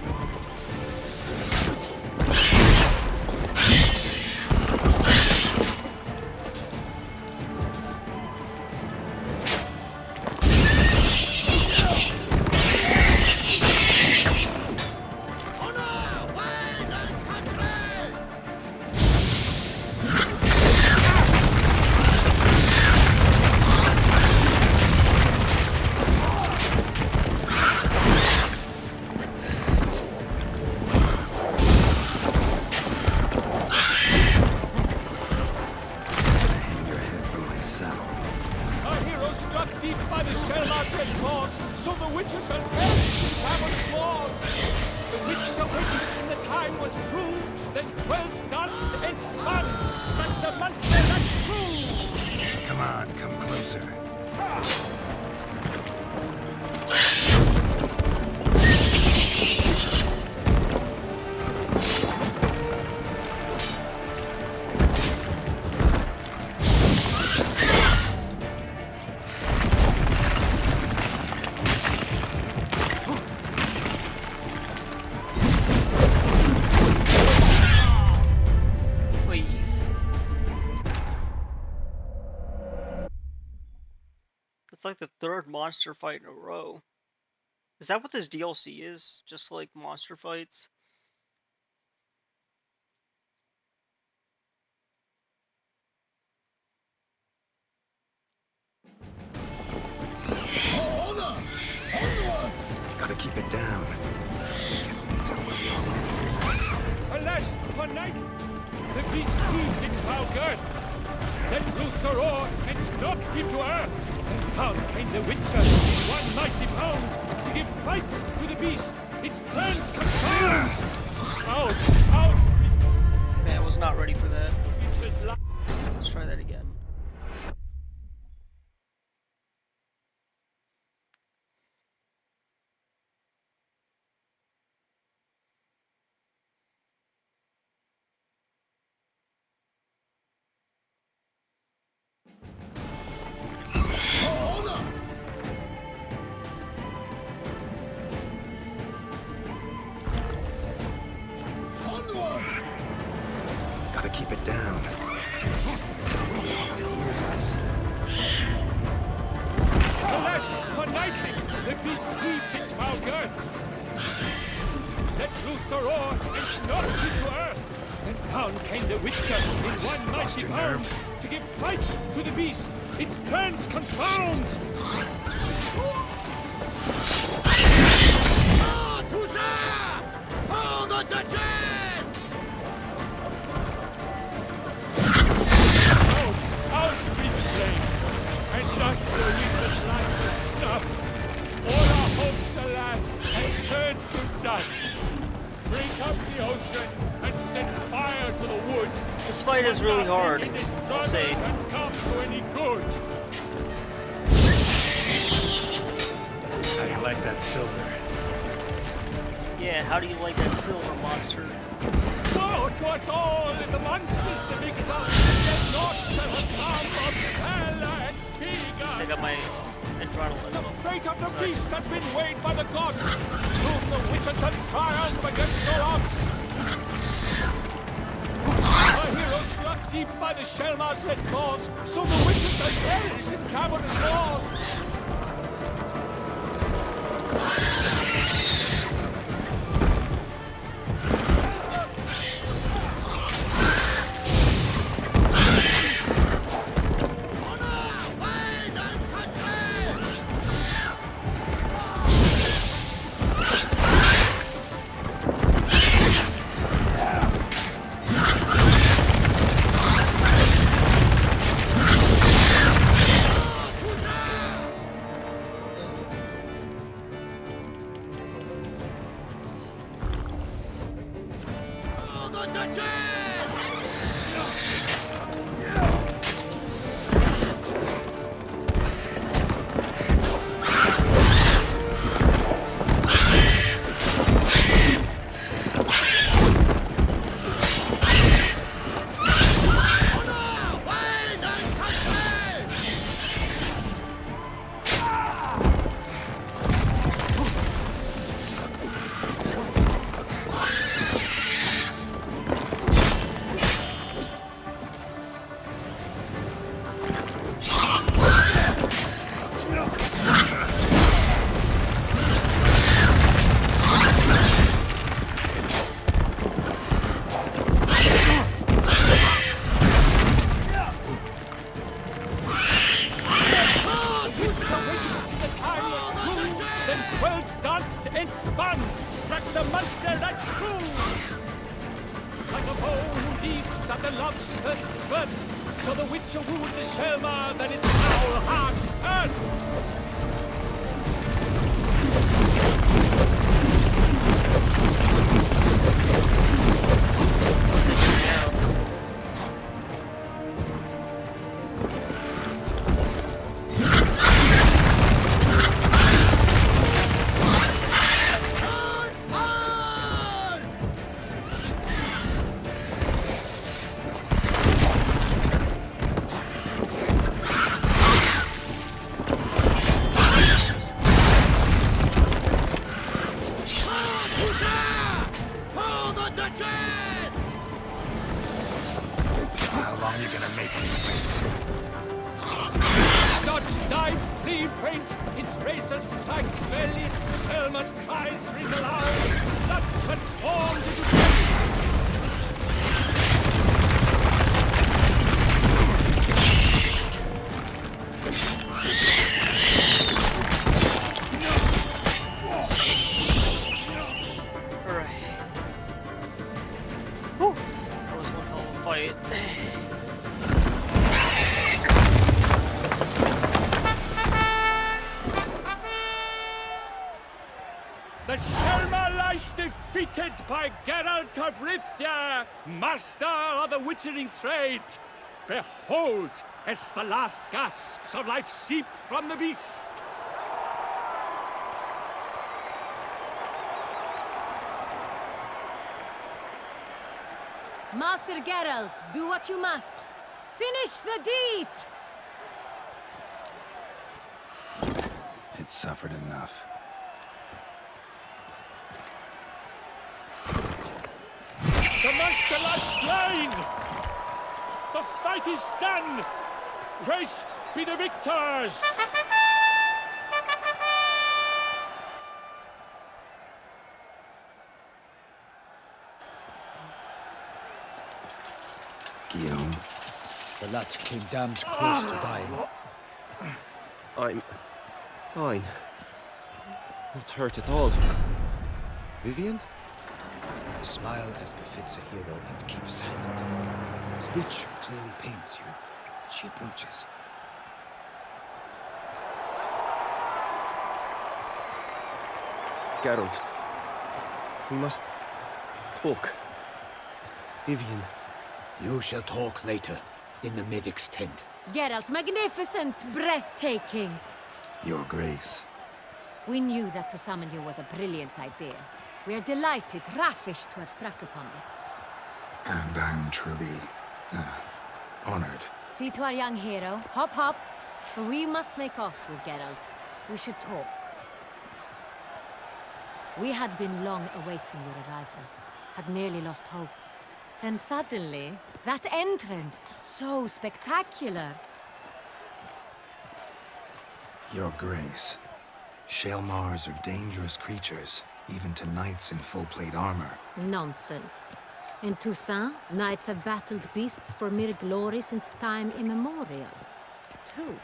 It's like the third monster fight in a row. Is that what this DLC is? Just like monster fights? Honor! Onward! Gotta keep it down. Can only tell where the armor is us. Alas, one night, the beast proved its foul girth. Let loose a roar and knocked him to earth. And down came the Witcher in one mighty pound to give fight to the beast. Its plans confirmed. Out, out. Man, I was not ready for that. Let's try that again. Gotta keep it down. Tell where the armor is us. Alas, one nightly, the beast heaved its foul girth. Let loose a roar and knocked him to earth. And down came the Witcher in one mighty pound to give fight to the beast. Its plans confound. Hold the Duchess! Out with the flame, and thus the witch's life was snuffed. All our hopes, alas, had turned to dust. Drink up the ocean and set fire to the wood. This fight is really hard, I'll say. Can't come to any good. How do you like that silver? Yeah, how do you like that silver monster? Oh, 'twas all in the monsters, the victor. Yet naught shall have come of Bella and Vega. I got my adrenaline. The fate of the beast has been weighed by the gods. Soon the witcher shall triumph against all odds. A hero struck deep by the Shellmars let cause. So the witcher shall perish in cavernous walls. once at the love's first spurt, so the Witcher wooed the Shelmar, then its foul heart hurt. How long you gonna make me wait? Dodge, dive, flee, faint. Its razor strikes belly. Selma's cries ring aloud. Blood transforms into the Shelmar lies defeated by Geralt of Rithia, master of the witchering trade. Behold, as the last gasps of life seep from the beast. Master Geralt, do what you must. Finish the deed! It suffered enough. The monster lies slain! The fight is done! Praised be the victors! Guillaume? The lad came damned close to dying. I'm fine. Not hurt at all. Vivian? Smile as befits a hero and keep silent. Speech clearly pains you. She approaches. Geralt. We must talk. Vivian. You shall talk later, in the medic's tent. Geralt, magnificent, breathtaking. Your Grace. We knew that to summon you was a brilliant idea. We are delighted, ravished to have struck upon it. And I'm truly, honored. See to our young hero. Hop, hop. For we must make off with Geralt. We should talk. We had been long awaiting your arrival. Had nearly lost hope. Then suddenly, that entrance, so spectacular. Your Grace. Shelmars are dangerous creatures, even to knights in full plate armor. Nonsense. In Toussaint, knights have battled beasts for mere glory since time immemorial. True.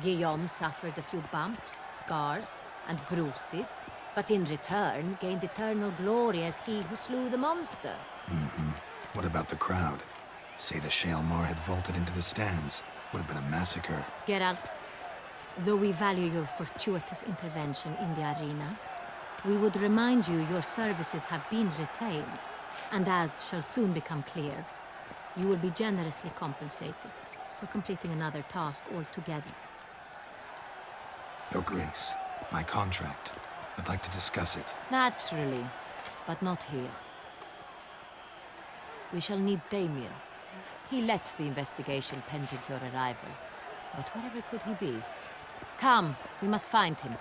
Guillaume suffered a few bumps, scars, and bruises, but in return gained eternal glory as he who slew the monster. What about the crowd? Say the Shelmar had vaulted into the stands. Would have been a massacre. Geralt, though we value your fortuitous intervention in the arena, we would remind you your services have been retained, and as shall soon become clear, you will be generously compensated for completing another task altogether. Your Grace, my contract. I'd like to discuss it. Naturally, but not here. We shall need Damien. He led the investigation pending your arrival. But wherever could he be? Come, we must find him.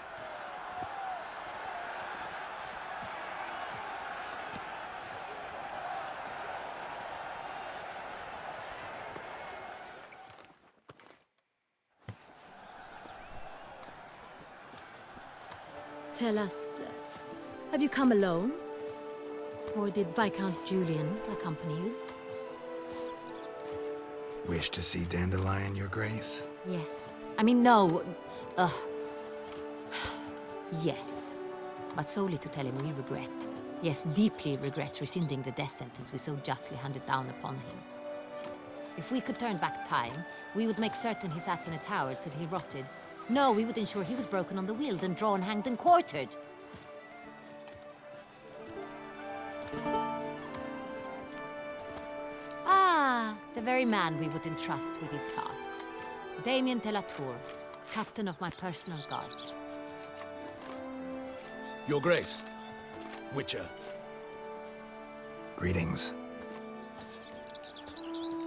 Tell us, have you come alone? Or did Viscount Julian accompany you? Wish to see Dandelion, Your Grace? Yes. I mean, no. Yes. But solely to tell him we regret. Yes, deeply regret rescinding the death sentence we so justly handed down upon him. If we could turn back time, we would make certain he sat in a tower till he rotted. No, we would ensure he was broken on the wheel, then drawn, hanged, and quartered. Ah, the very man we would entrust with these tasks. Damien de la Tour, captain of my personal guard. Your Grace. Witcher. Greetings.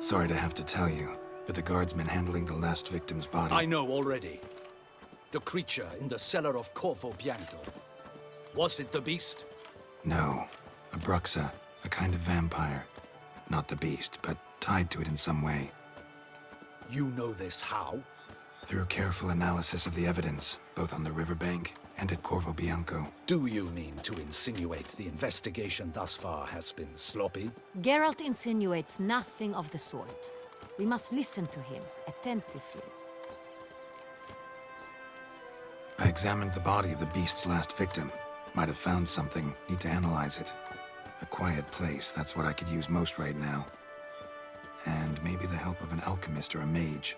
Sorry to have to tell you, but the guardsman handling the last victim's body... I know already. The creature in the cellar of Corvo Bianco. Was it the beast? No. A Bruxa, a kind of vampire. Not the beast, but tied to it in some way. You know this how? Through careful analysis of the evidence, both on the riverbank and at Corvo Bianco. Do you mean to insinuate the investigation thus far has been sloppy? Geralt insinuates nothing of the sort. We must listen to him attentively. I examined the body of the beast's last victim. Might have found something. Need to analyze it. A quiet place, that's what I could use most right now. And maybe the help of an alchemist or a mage.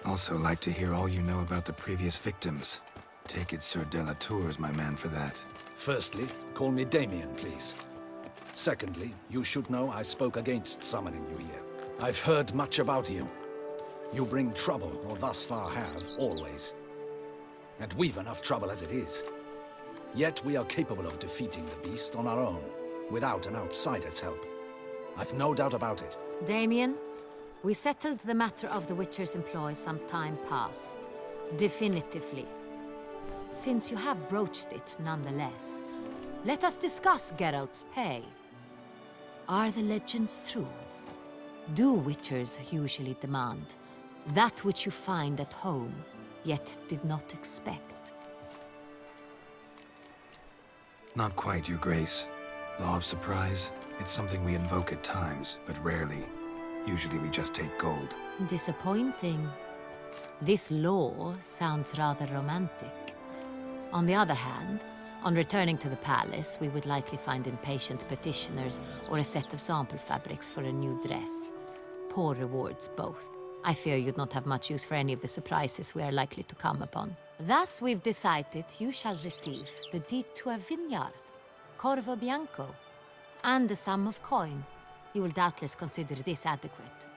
Also like to hear all you know about the previous victims. Take it Sir de la Tour is my man for that. Firstly, call me Damien, please. Secondly, you should know I spoke against summoning you here. I've heard much about you. You bring trouble, or thus far have, always. And we've enough trouble as it is. Yet we are capable of defeating the beast on our own, without an outsider's help. I've no doubt about it. Damien, we settled the matter of the Witcher's employ some time past. Definitively. Since you have broached it nonetheless, let us discuss Geralt's pay. Are the legends true? Do Witchers usually demand that which you find at home, yet did not expect? Not quite, Your Grace. Law of surprise, it's something we invoke at times, but rarely. Usually we just take gold. Disappointing. This law sounds rather romantic. On the other hand, on returning to the palace, we would likely find impatient petitioners or a set of sample fabrics for a new dress. Poor rewards, both. I fear you'd not have much use for any of the surprises we are likely to come upon. Thus, we've decided you shall receive the deed to a vineyard, Corvo Bianco, and a sum of coin. You will doubtless consider this adequate.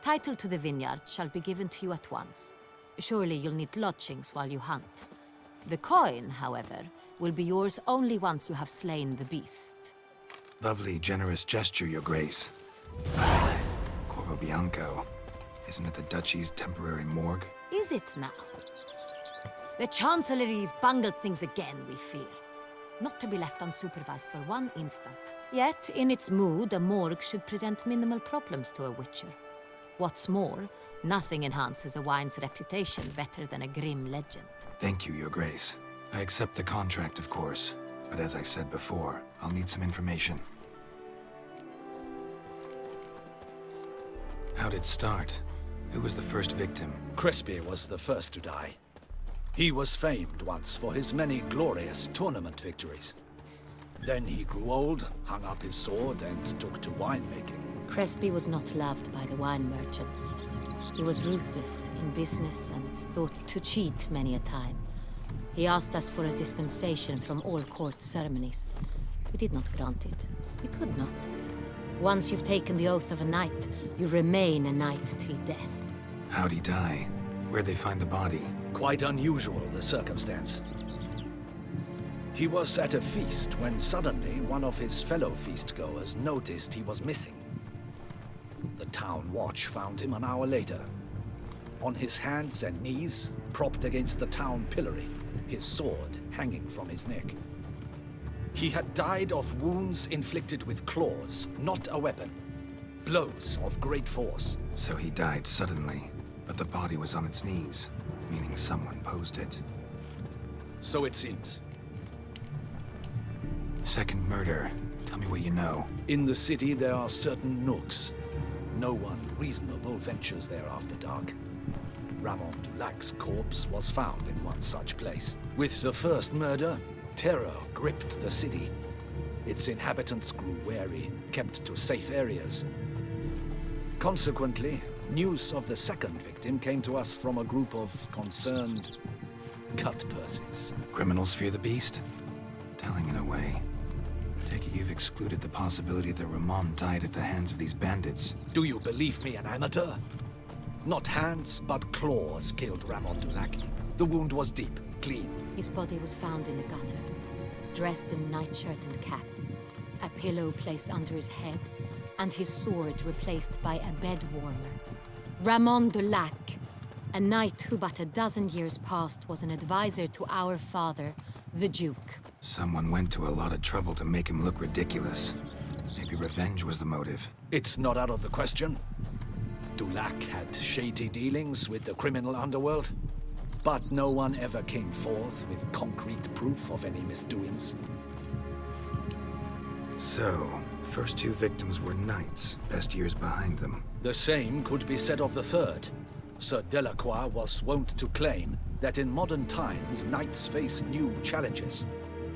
Title to the vineyard shall be given to you at once. Surely you'll need lodgings while you hunt. The coin, however, will be yours only once you have slain the beast. Lovely, generous gesture, Your Grace. Corvo Bianco. Isn't it the Duchy's temporary morgue? Is it now? The Chancellery's bungled things again, we fear. Not to be left unsupervised for one instant. Yet, in its mood, a morgue should present minimal problems to a Witcher. What's more, nothing enhances a wine's reputation better than a grim legend. Thank you, Your Grace. I accept the contract, of course. But as I said before, I'll need some information. How'd it start? Who was the first victim? Crespi was the first to die. He was famed once for his many glorious tournament victories. Then he grew old, hung up his sword, and took to winemaking. Crespi was not loved by the wine merchants. He was ruthless in business and thought to cheat many a time. He asked us for a dispensation from all court ceremonies. We did not grant it. We could not. Once you've taken the oath of a knight, you remain a knight till death. How'd he die? Where'd they find the body? Quite unusual, the circumstance. He was at a feast when suddenly one of his fellow feastgoers noticed he was missing. The town watch found him an hour later. On his hands and knees, propped against the town pillory, his sword hanging from his neck. He had died of wounds inflicted with claws, not a weapon. Blows of great force. So he died suddenly, but the body was on its knees, meaning someone posed it. So it seems. Second murder. Tell me what you know. In the city, there are certain nooks. No one reasonable ventures there after dark. Ramon Dulac's corpse was found in one such place. With the first murder, terror gripped the city. Its inhabitants grew wary, kept to safe areas. Consequently, news of the second victim came to us from a group of concerned cut-purses. Criminals fear the beast? Telling in a way. Take it you've excluded the possibility that Ramon died at the hands of these bandits. Do you believe me an amateur? Not hands, but claws killed Ramon Dulac. The wound was deep, clean. His body was found in the gutter, dressed in nightshirt and cap, a pillow placed under his head, and his sword replaced by a bed warmer. Ramon Dulac, a knight who but a dozen years past was an advisor to our father, the Duke. Someone went to a lot of trouble to make him look ridiculous. Maybe revenge was the motive. It's not out of the question. Dulac had shady dealings with the criminal underworld, but no one ever came forth with concrete proof of any misdoings. So, first two victims were knights, best years behind them. The same could be said of the third. Sir Delacroix was wont to claim that in modern times, knights face new challenges,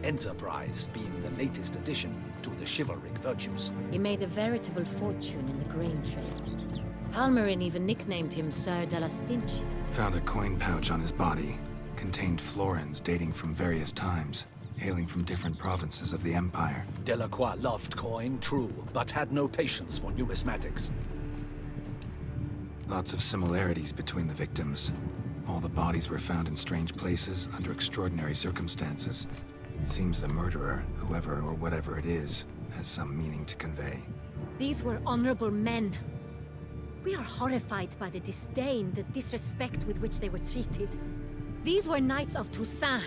enterprise being the latest addition to the chivalric virtues. He made a veritable fortune in the grain trade. Palmerin even nicknamed him Sir de la Stinch. Found a coin pouch on his body. Contained florins dating from various times, hailing from different provinces of the Empire. Delacroix loved coin, true, but had no patience for numismatics. Lots of similarities between the victims. All the bodies were found in strange places under extraordinary circumstances. Seems the murderer, whoever or whatever it is, has some meaning to convey. These were honorable men. We are horrified by the disdain, the disrespect with which they were treated. These were knights of Toussaint.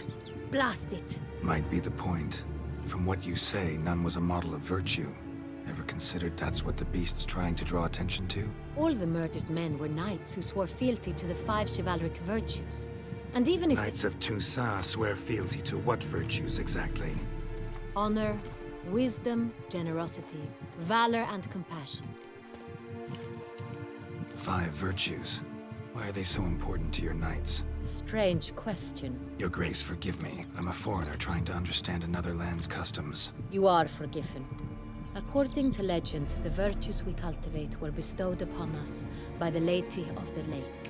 Blast it. Might be the point. From what you say, none was a model of virtue. Ever considered that's what the beast's trying to draw attention to? All the murdered men were knights who swore fealty to the 5 chivalric virtues. And even if Knights of Toussaint swear fealty to what virtues exactly? honor, wisdom, generosity, valor, and compassion. 5 virtues. Why are they so important to your knights? Strange question. Your Grace, forgive me. I'm a foreigner trying to understand another land's customs. You are forgiven. According to legend, the virtues we cultivate were bestowed upon us by the Lady of the Lake.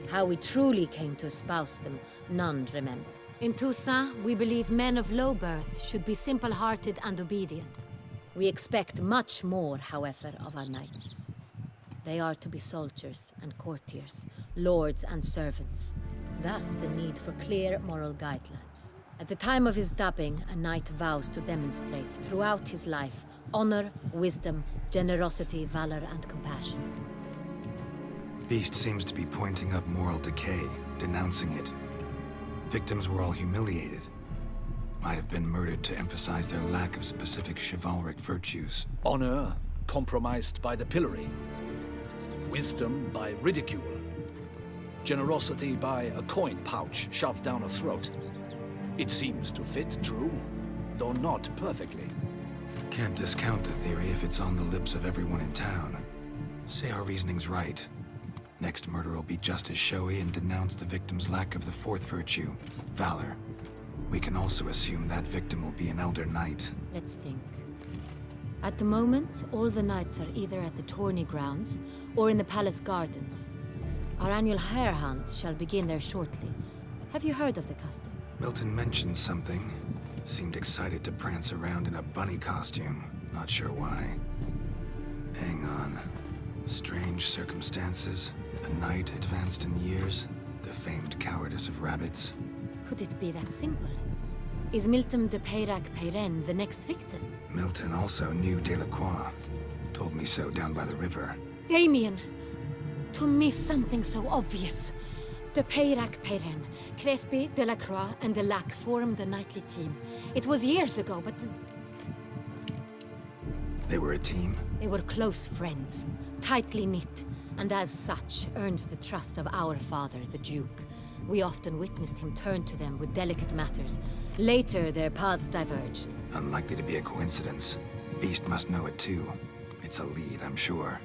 How we truly came to espouse them, none remember. In Toussaint, we believe men of low birth should be simple-hearted and obedient. We expect much more, however, of our knights. They are to be soldiers and courtiers, lords and servants. Thus, the need for clear moral guidelines. At the time of his dubbing, a knight vows to demonstrate throughout his life honor, wisdom, generosity, valor, and compassion. Beast seems to be pointing up moral decay, denouncing it. Victims were all humiliated. Might have been murdered to emphasize their lack of specific chivalric virtues. Honor compromised by the pillory. Wisdom by ridicule. Generosity by a coin pouch shoved down a throat. It seems to fit, true, though not perfectly. Can't discount the theory if it's on the lips of everyone in town. Say our reasoning's right. Next murder will be just as showy and denounce the victim's lack of the 4th virtue, valor. We can also assume that victim will be an elder knight. Let's think. At the moment, all the knights are either at the tourney grounds or in the palace gardens. Our annual hare hunt shall begin there shortly. Have you heard of the custom? Milton mentioned something. Seemed excited to prance around in a bunny costume. Not sure why. Hang on. Strange circumstances. A knight advanced in years. The famed cowardice of rabbits. Could it be that simple? Is Milton de Peyrac Peyren the next victim? Milton also knew Delacroix. Told me so down by the river. Damien! To miss something so obvious. De Peyrac Peyren, Crespi, Delacroix, and Delac formed a knightly team. It was years ago, but... They were a team? They were close friends, tightly knit, and as such, earned the trust of our father, the Duke. We often witnessed him turn to them with delicate matters. Later, their paths diverged. Unlikely to be a coincidence. Beast must know it too. It's a lead, I'm sure.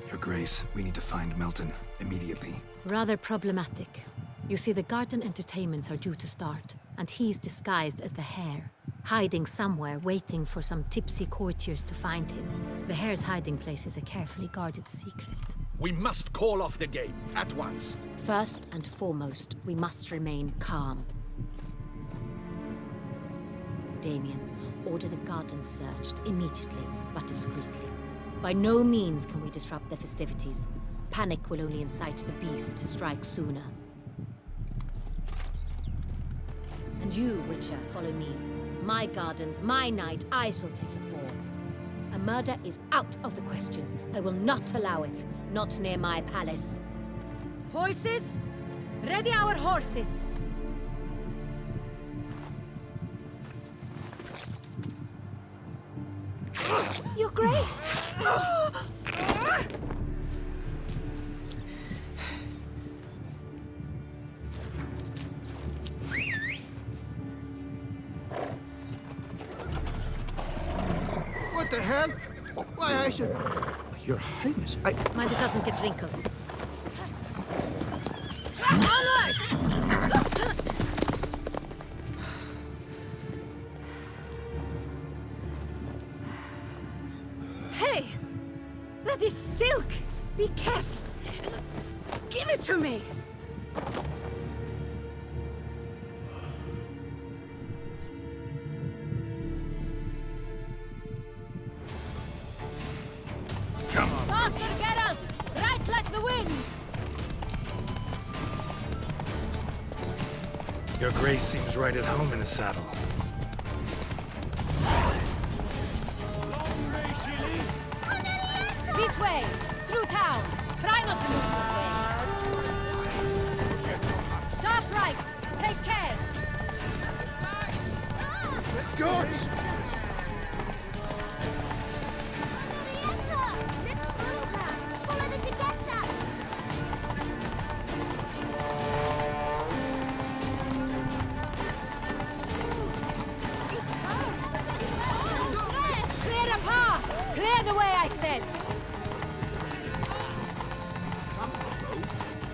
Your Grace, we need to find Milton, immediately. Rather problematic. You see, the garden entertainments are due to start, and he's disguised as the hare. hiding somewhere, waiting for some tipsy courtiers to find him. The Hare's hiding place is a carefully guarded secret. We must call off the game, at once. First and foremost, we must remain calm. Damien, order the gardens searched immediately, but discreetly. By no means can we disrupt the festivities. Panic will only incite the beast to strike sooner. And you, Witcher, follow me. My gardens, my night, I shall take the fall. A murder is out of the question. I will not allow it. Not near my palace. Horses? Ready our horses! Your Grace! What the hell? Why, I should... Your Highness, Mind it doesn't get wrinkled. Onward! Hey! That is silk! Be careful! Give it to me! Come on! Faster, Geralt! Right like the wind! Your Grace seems right at home in the saddle. This way! Through town! Try not to lose your way! Sharp right! Take care! Let's go! Follow the Jagessa! Clear a path! Clear the way, I said!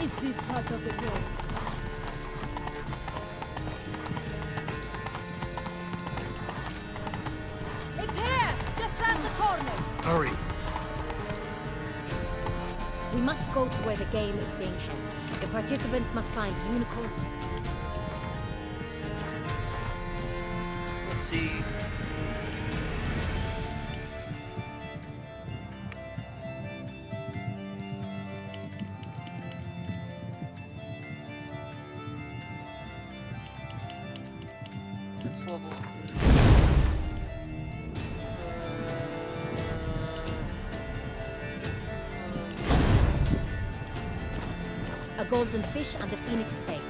Is this part of the road? It's here! Just round the corner! Hurry! We must go to where the game is being held. The participants must find unicorns. Let's see. Let's level this. A golden fish and a phoenix egg.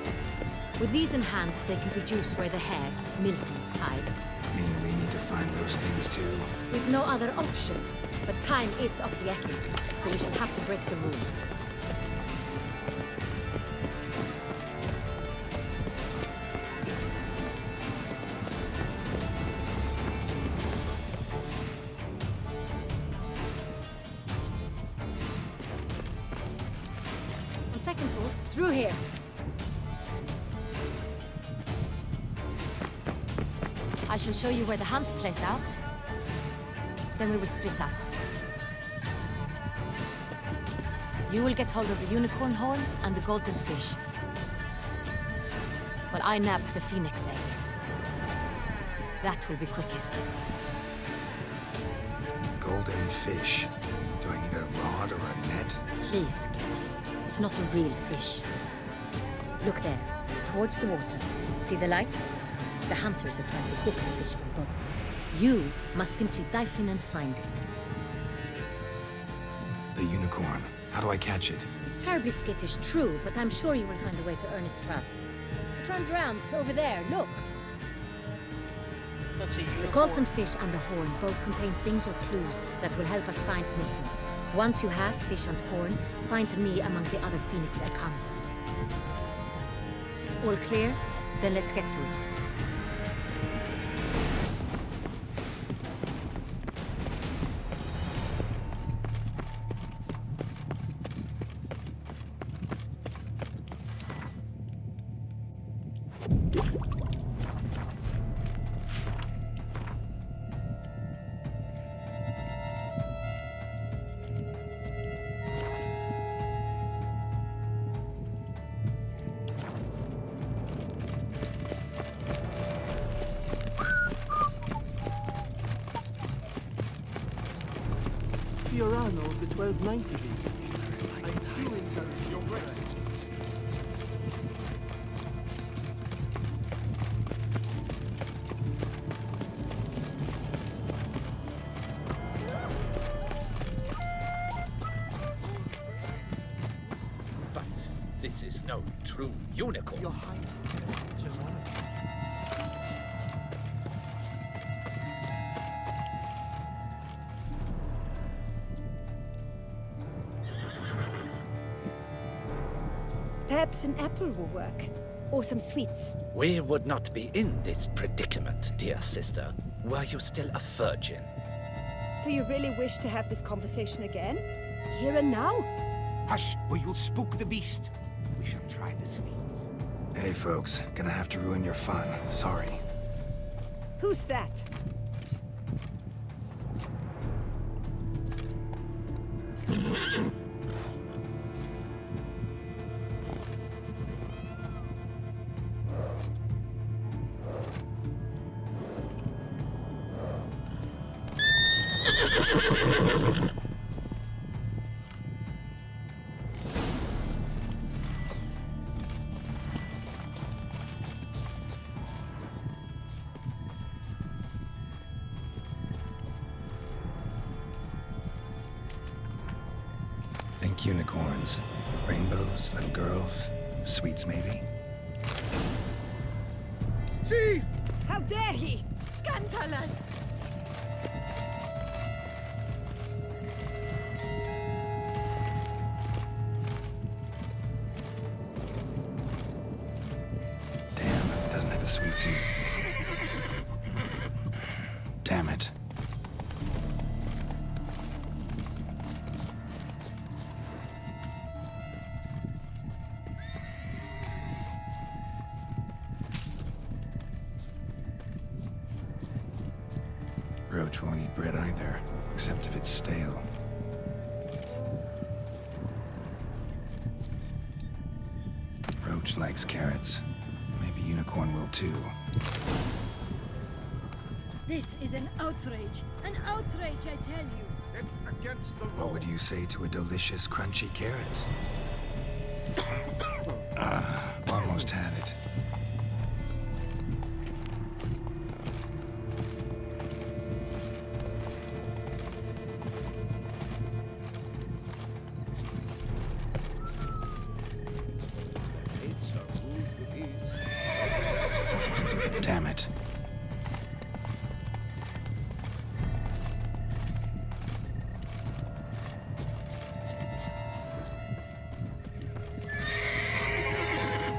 With these in hand, they can deduce where the hare, Milton, hides. Mean we need to find those things too. We've no other option, but time is of the essence, so we shall have to break the rules. On second thought, through here. I shall show you where the hunt plays out. Then we will split up. You will get hold of the unicorn horn and the golden fish, while I nab the phoenix egg. That will be quickest. Golden fish. Do I need a rod or a net? Please, Geralt. It's not a real fish. Look there, towards the water. See the lights? The hunters are trying to hook the fish from boats. You must simply dive in and find it. The unicorn. How do I catch it? It's terribly skittish, true, but I'm sure you will find a way to earn its trust. It runs around over there, look. That's a The unicorn. golden fish and the horn both contain things or clues that will help us find Milton. Once you have fish and horn, find me among the other phoenix egg hunters. All clear? Then let's get to it. Fiorano of the 1290 vintage. I do encourage your rest. But this is no true unicorn. Your Highness, it's an honor. Perhaps an apple will work. Or some sweets. We would not be in this predicament, dear sister, were you still a virgin. Do you really wish to have this conversation again? Here and now? Hush, or you'll spook the beast. We shall try the sweets. Hey, folks. Gonna have to ruin your fun. Sorry. Who's that? Think unicorns. Rainbows, little girls. Sweets, maybe? Thief! How dare he! Scandalous! Doesn't have a sweet tooth. Damn it. Roach won't eat bread either, except if it's stale. Roach likes carrots. Maybe Unicorn will too. This is an outrage! An outrage, I tell you! It's against the law. What would you say to a delicious, crunchy carrot? Almost had it. Damn it.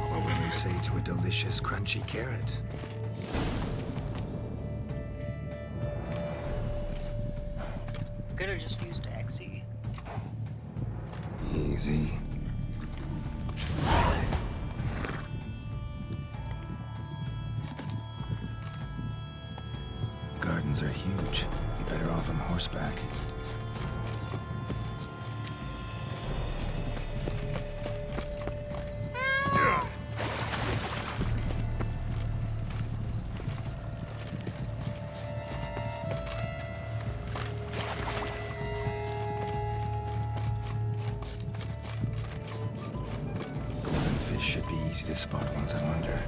What would you say to a delicious, crunchy carrot? Could have just used Axie. Easy. Gardens are huge. Be better off on horseback. Golden fish should be easy to spot once I'm under.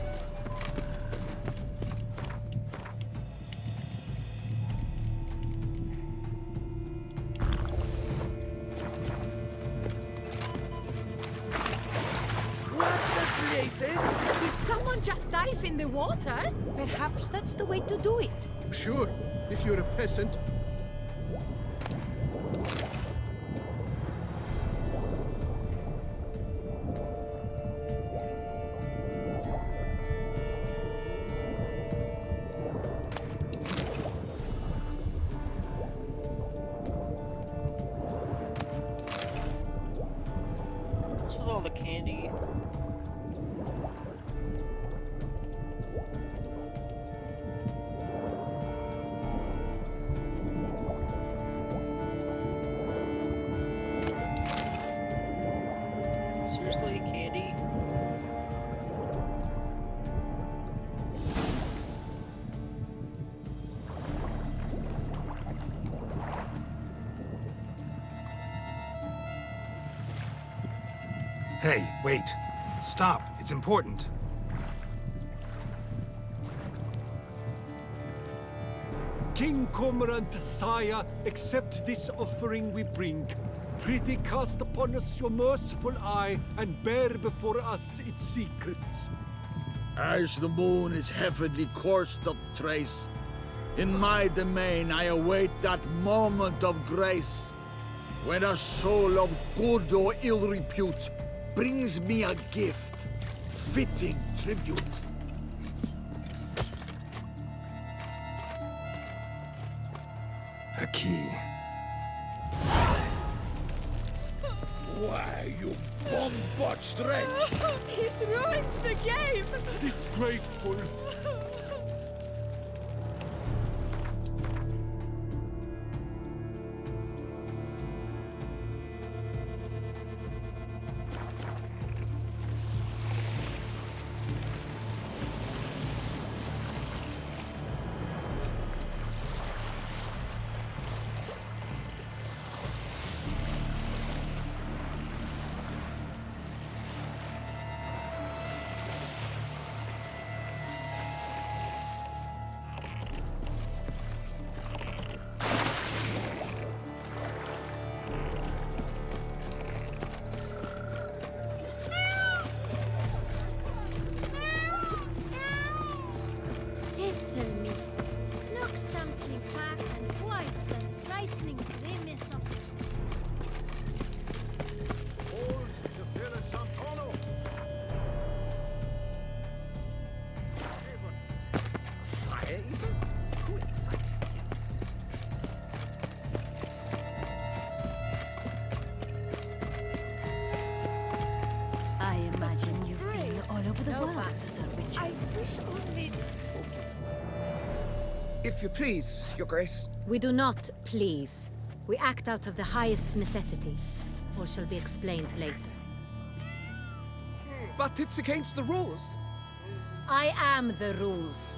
Did someone just dive in the water? Perhaps that's the way to do it. Sure, if you're a peasant. What's with all the candy? Seriously, candy? Hey, wait. Stop. It's important. King Cormorant, sire, accept this offering we bring. Prithee cast upon us your merciful eye, and bear before us its secrets. As the moon is heavenly course doth trace, in my domain I await that moment of grace, when a soul of good or ill repute brings me a gift, fitting tribute. A key. Why, you bomb-botched wretch! He's ruined the game! Disgraceful! Tell me, look something black and white and frightening grimace of Hold the Villa Sant'Anno! Fire even? Who invited I imagine you've been all over the world, Sir Richard. I wish only... If you please, Your Grace. We do not please. We act out of the highest necessity. All shall be explained later. But it's against the rules. I am the rules.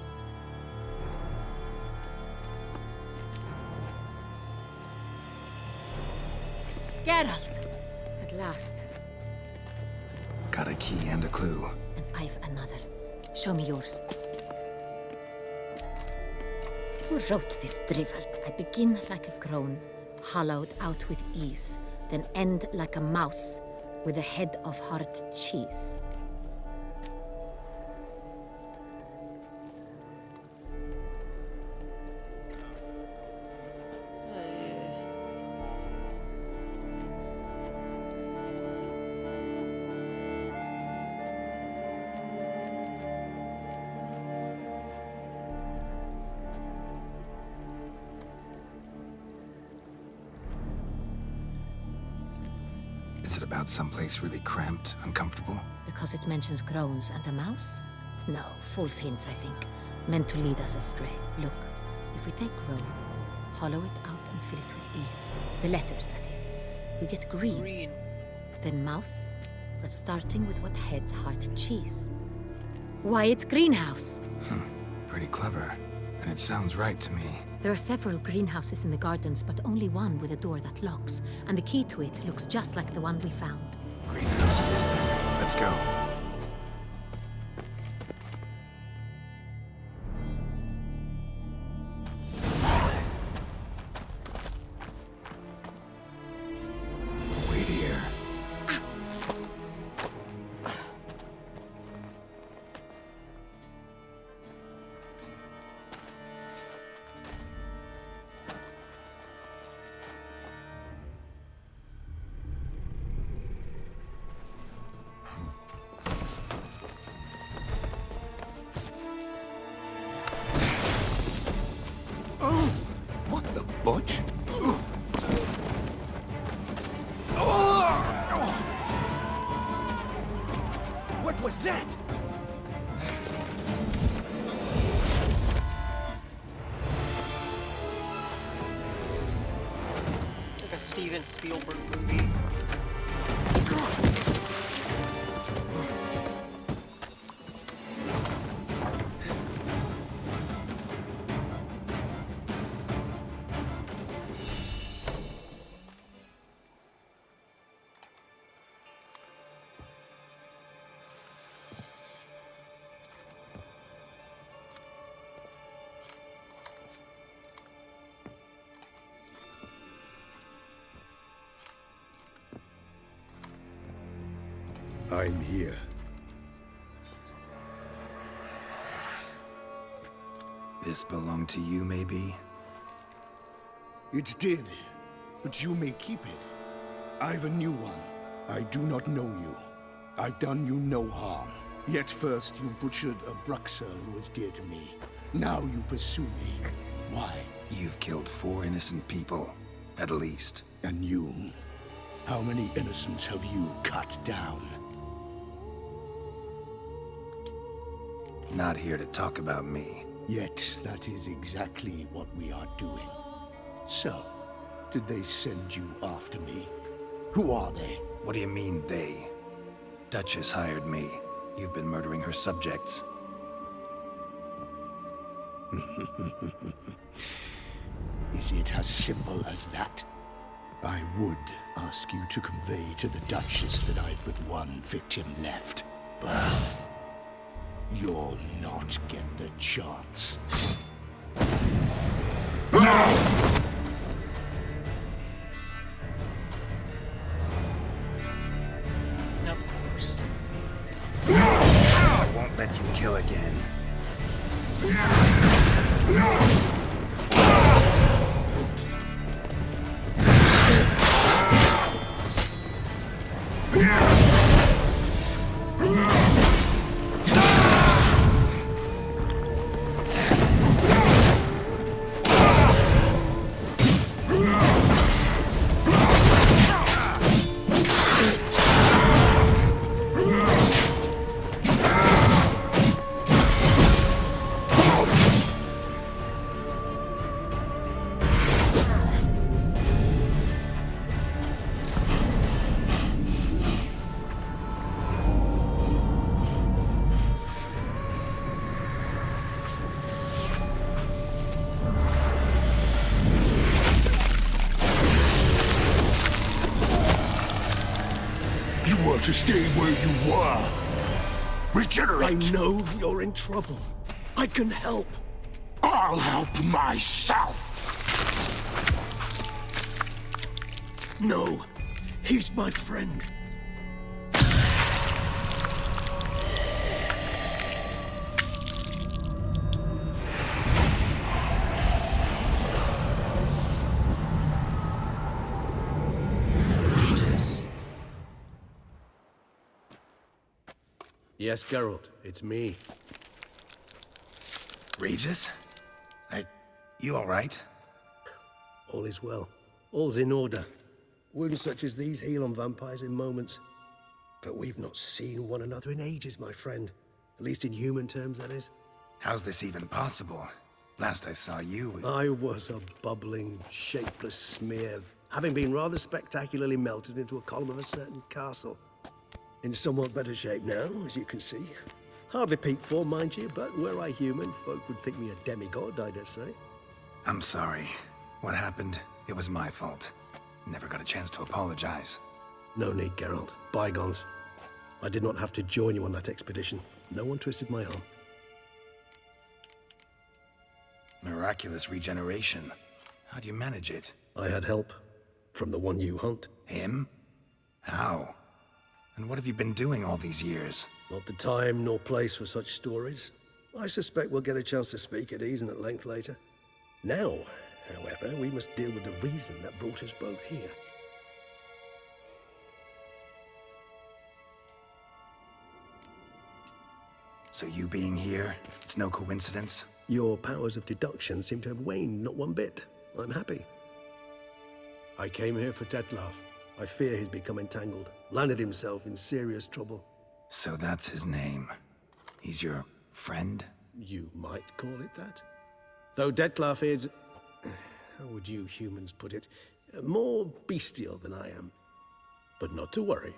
Geralt! At last. Got a key and a clue. And I've another. Show me yours. Who wrote this drivel? I begin like a groan, hollowed out with ease, then end like a mouse with a head of hard cheese. Is it about someplace really cramped, uncomfortable? Because it mentions groans and a mouse? No, false hints, I think. Meant to lead us astray. Look, if we take groan, hollow it out and fill it with ease. The letters, that is. We get green. Then mouse, but starting with what heads heart cheese. Why, it's greenhouse! Pretty clever. And it sounds right to me. There are several greenhouses in the gardens, but only one with a door that locks. And the key to it looks just like the one we found. Greenhouse it is then. Let's go. Wait here. Oh! What the butch? What was that? Like a Steven Spielberg movie. I'm here. This belonged to you, maybe? It did, but you may keep it. I've a new one. I do not know you. I've done you no harm. Yet first you butchered a Bruxer who was dear to me. Now you pursue me. Why? You've killed 4 innocent people, at least. And you? How many innocents have you cut down? Not here to talk about me. Yet that is exactly what we are doing. So, did they send you after me? Who are they? What do you mean, they? Duchess hired me. You've been murdering her subjects. Is it as simple as that? I would ask you to convey to the Duchess that I've but one victim left, but you'll not get the chance. Of course. I won't let you kill again. To stay where you were. Regenerate! I know you're in trouble. I can help. I'll help myself! No, he's my friend. Yes, Geralt, it's me. Regis? You alright? All is well. All's in order. Wounds such as these heal on vampires in moments. But we've not seen one another in ages, my friend. At least in human terms, that is. How's this even possible? Last I saw you... I was a bubbling, shapeless smear, having been rather spectacularly melted into a column of a certain castle. In somewhat better shape now, as you can see. Hardly peak form, mind you, but were I human, folk would think me a demigod, I dare say. I'm sorry. What happened, it was my fault. Never got a chance to apologize. No need, Geralt. Bygones. I did not have to join you on that expedition. No one twisted my arm. Miraculous regeneration. How'd you manage it? I had help. From the one you hunt. Him? How? And what have you been doing all these years? Not the time nor place for such stories. I suspect we'll get a chance to speak at ease and at length later. Now, however, we must deal with the reason that brought us both here. So you being here, it's no coincidence? Your powers of deduction seem to have waned not one bit. I'm happy. I came here for Dettlaff. I fear he's become entangled, landed himself in serious trouble. So that's his name. He's your friend? You might call it that. Though Dettlaff is... how would you humans put it? More bestial than I am. But not to worry.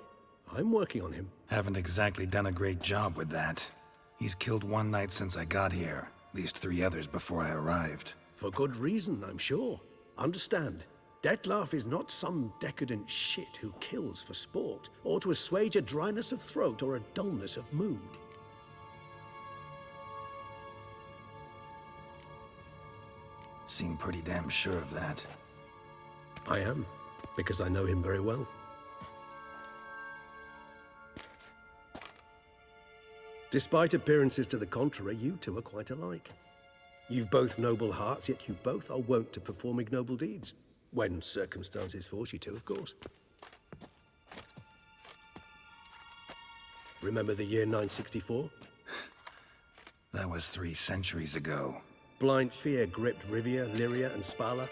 I'm working on him. Haven't exactly done a great job with that. He's killed one knight since I got here. At least 3 others before I arrived. For good reason, I'm sure. Understand, Dettlaff is not some decadent shit who kills for sport, or to assuage a dryness of throat or a dullness of mood. Seem pretty damn sure of that. I am, because I know him very well. Despite appearances to the contrary, you two are quite alike. You've both noble hearts, yet you both are wont to perform ignoble deeds. When circumstances force you to, of course. Remember the year 964? That was 3 centuries ago. Blind fear gripped Rivia, Lyria, and Spala.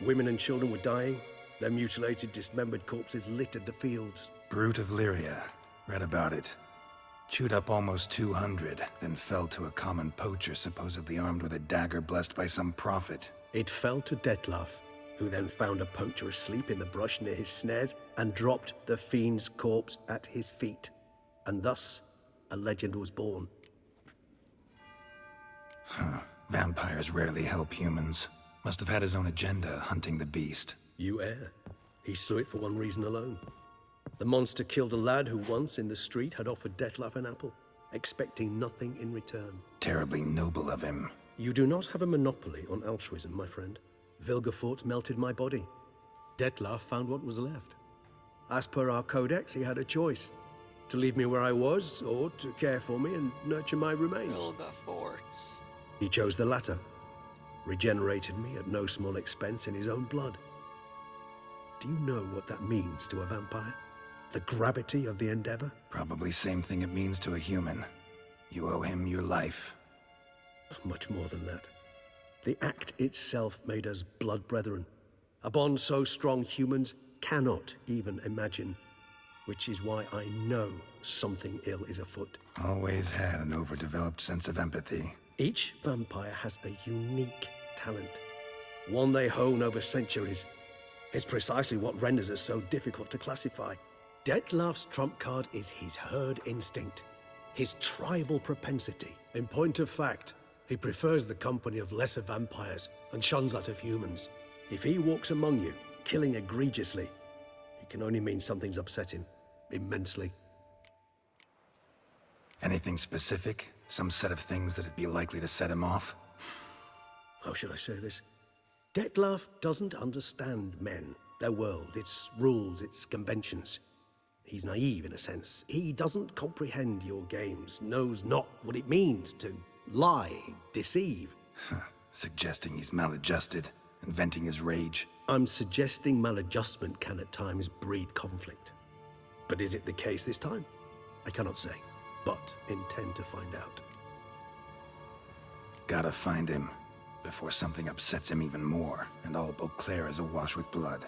Women and children were dying. Their mutilated, dismembered corpses littered the fields. Brute of Lyria. Read about it. Chewed up almost 200, then fell to a common poacher supposedly armed with a dagger blessed by some prophet. It fell to Dettlaff, who then found a poacher asleep in the brush near his snares and dropped the fiend's corpse at his feet. And thus, a legend was born. Huh. Vampires rarely help humans. Must have had his own agenda, hunting the beast. You err. He slew it for one reason alone. The monster killed a lad who once, in the street, had offered Dettlaff an apple, expecting nothing in return. Terribly noble of him. You do not have a monopoly on altruism, my friend. Vilgefortz melted my body. Dettlaff found what was left. As per our codex, he had a choice. To leave me where I was, or to care for me and nurture my remains. Vilgefortz. He chose the latter. Regenerated me at no small expense in his own blood. Do you know what that means to a vampire? The gravity of the endeavor? Probably same thing it means to a human. You owe him your life. Much more than that. The act itself made us blood brethren. A bond so strong humans cannot even imagine. Which is why I know something ill is afoot. Always had an overdeveloped sense of empathy. Each vampire has a unique talent. One they hone over centuries. It's precisely what renders us so difficult to classify. Dettlaff's trump card is his herd instinct, his tribal propensity. In point of fact, he prefers the company of lesser vampires and shuns that of humans. If he walks among you, killing egregiously, it can only mean something's upset him, immensely. Anything specific? Some set of things that'd be likely to set him off? How should I say this? Dettlaff doesn't understand men, their world, its rules, its conventions. He's naive in a sense. He doesn't comprehend your games, knows not what it means to lie, deceive. Suggesting he's maladjusted, and venting his rage. I'm suggesting maladjustment can at times breed conflict. But is it the case this time? I cannot say, but intend to find out. Gotta find him, before something upsets him even more, and all Beauclair is awash with blood.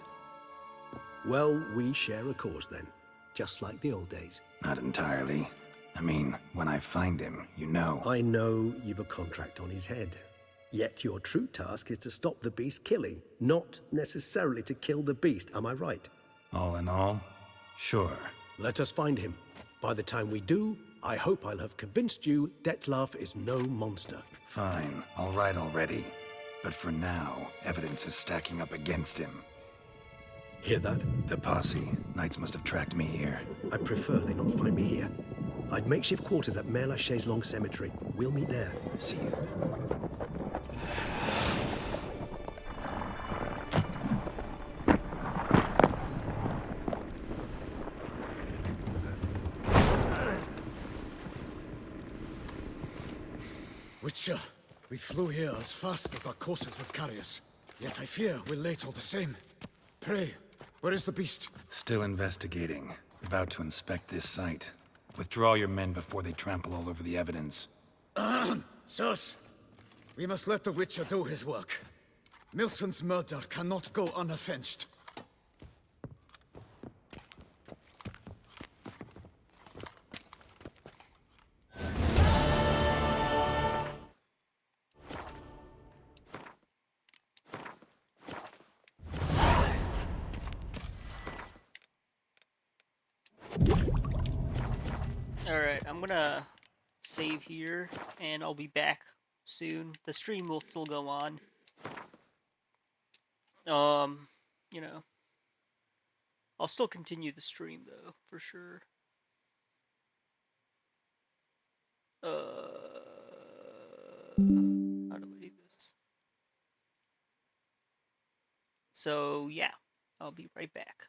Well, we share a cause then, just like the old days. Not entirely. I mean, when I find him, you know. I know you've a contract on his head. Yet your true task is to stop the beast killing, not necessarily to kill the beast, am I right? All in all, sure. Let us find him. By the time we do, I hope I'll have convinced you Dettlaff is no monster. Fine, all right already. But for now, evidence is stacking up against him. Hear that? The posse. Knights must have tracked me here. I prefer they not find me here. I've makeshift quarters at Mère Lachaise Long Cemetery. We'll meet there. See you. Witcher, we flew here as fast as our courses would carry us. Yet I fear we're late all the same. Pray, where is the beast? Still investigating. About to inspect this site. Withdraw your men before they trample all over the evidence. Sirs, we must let the Witcher do his work. Milton's murder cannot go unavenged. Alright, I'm gonna save here, and I'll be back soon. The stream will still go on. You know, I'll still continue the stream though, for sure. How do I do this? So yeah, I'll be right back.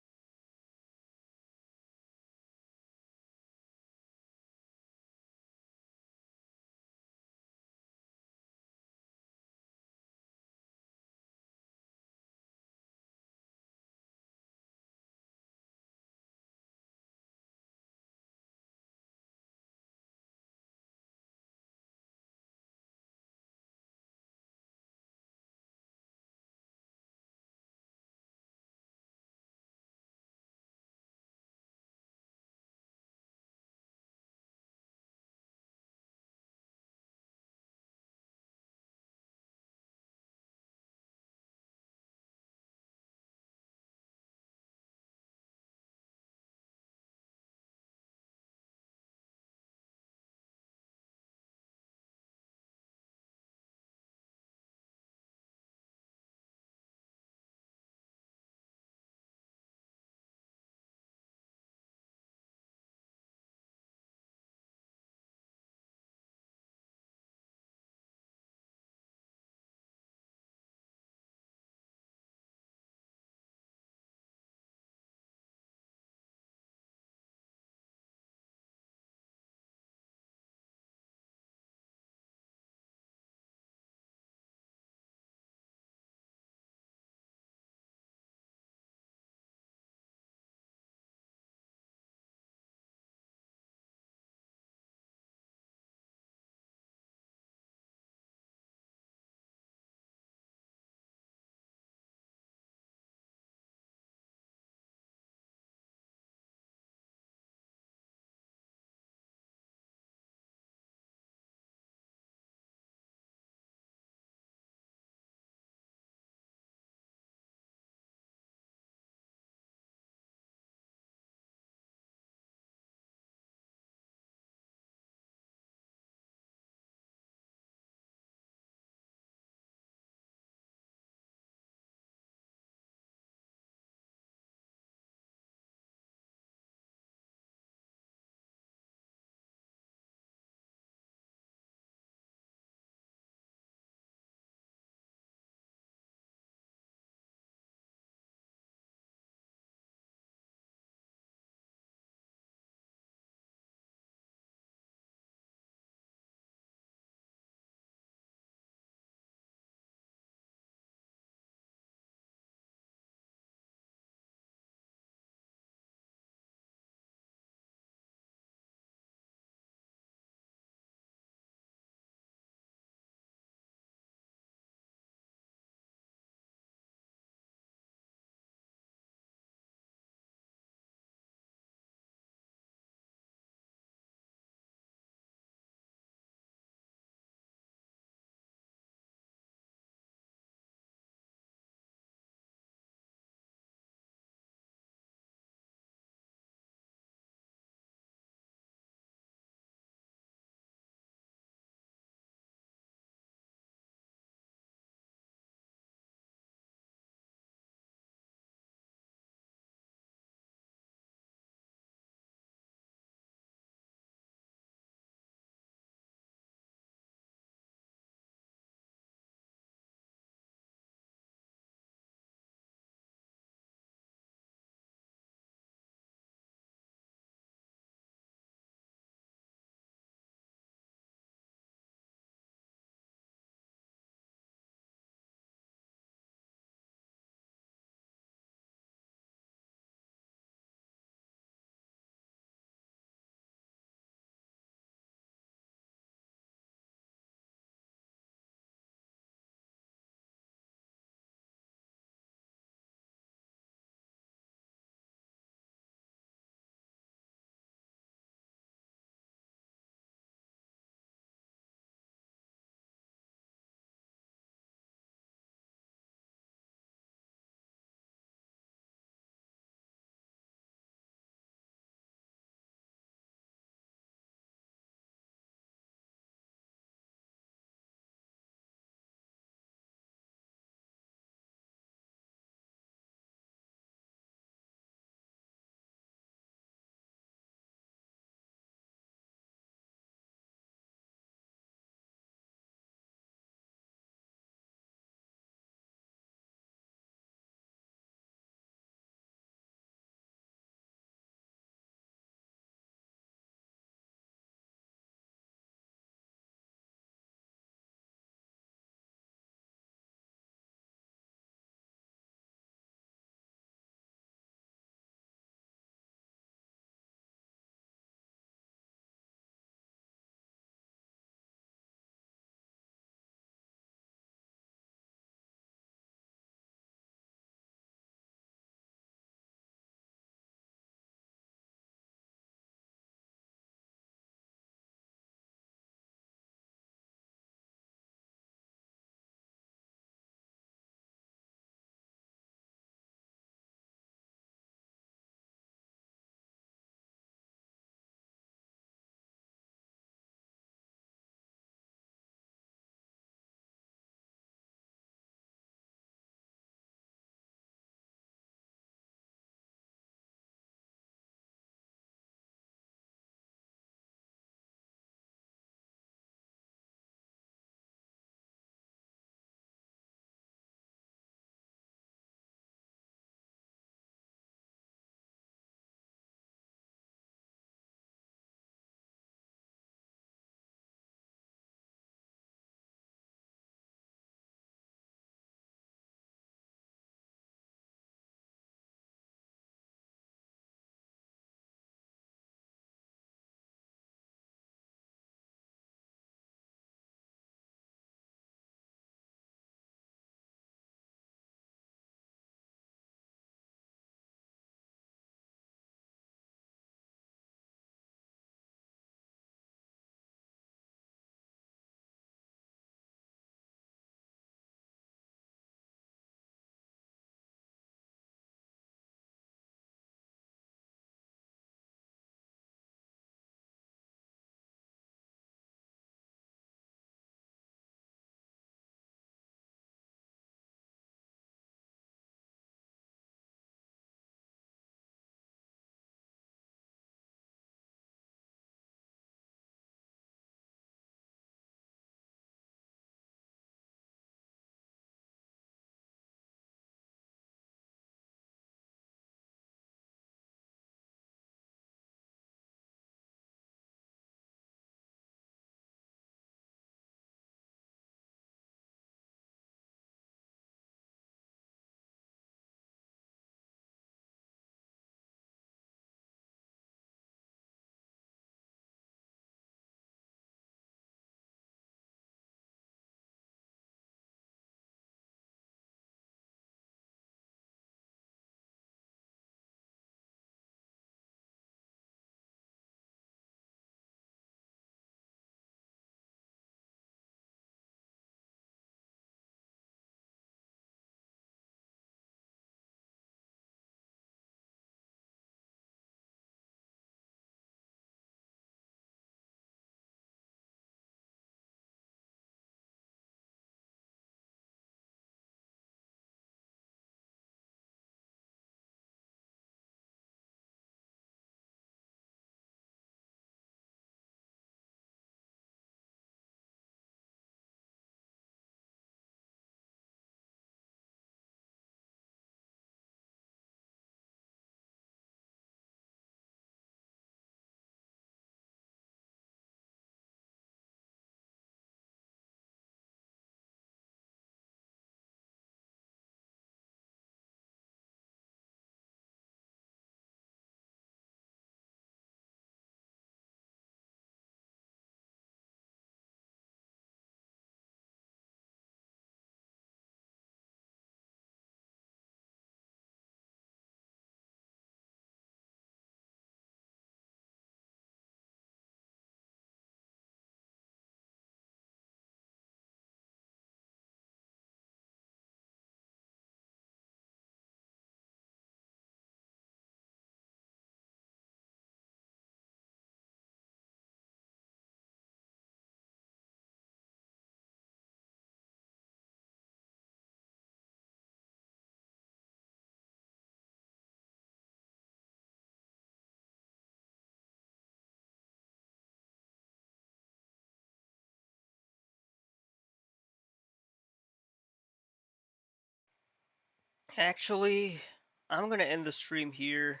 Actually, I'm gonna end the stream here.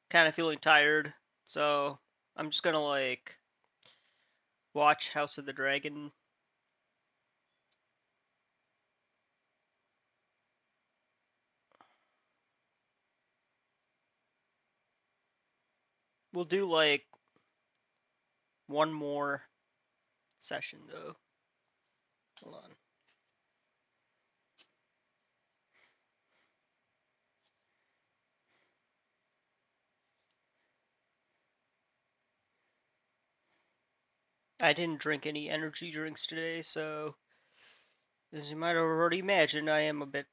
Kind of feeling tired, so I'm just gonna like watch House of the Dragon. We'll do like one more session though. Hold on. I didn't drink any energy drinks today, so as you might have already imagined, I am a bit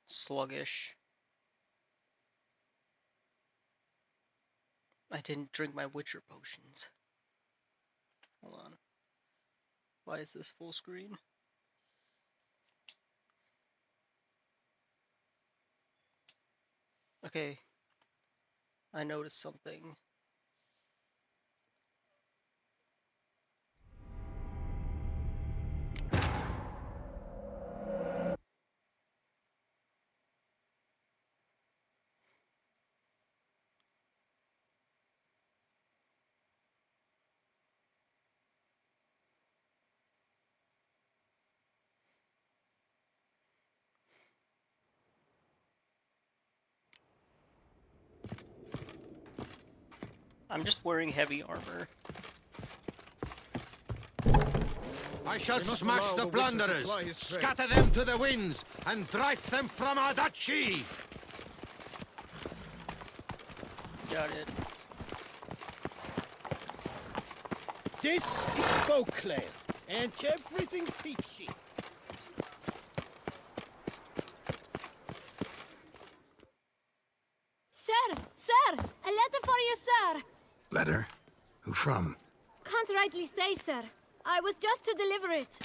sluggish. I didn't drink my Witcher potions. Hold on. Why is this full screen? Okay. I noticed something. I'm just wearing heavy armor. I shall smash the plunderers, scatter them to the winds, and drive them from our duchy! Got it. This is Beauclair, and everything's peachy. Sir! Sir! A letter for you, sir! Letter? Who from? Can't rightly say, sir. I was just to deliver it.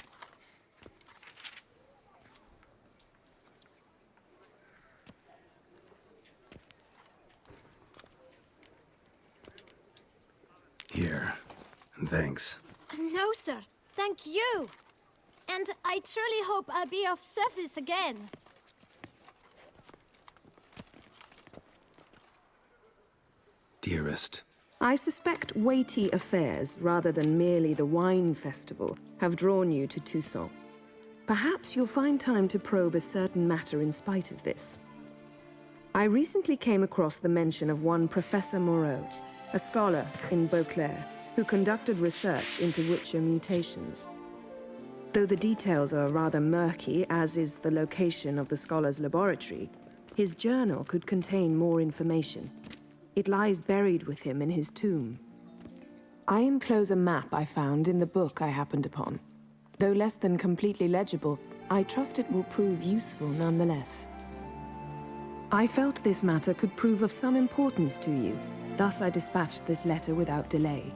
Here. And thanks. No, sir. Thank you. And I truly hope I'll be of service again. Dearest. I suspect weighty affairs, rather than merely the wine festival, have drawn you to Toussaint. Perhaps you'll find time to probe a certain matter in spite of this. I recently came across the mention of one Professor Moreau, a scholar in Beauclair, who conducted research into Witcher mutations. Though the details are rather murky, as is the location of the scholar's laboratory, his journal could contain more information. It lies buried with him in his tomb. I enclose a map I found in the book I happened upon. Though less than completely legible, I trust it will prove useful nonetheless. I felt this matter could prove of some importance to you, thus I dispatched this letter without delay.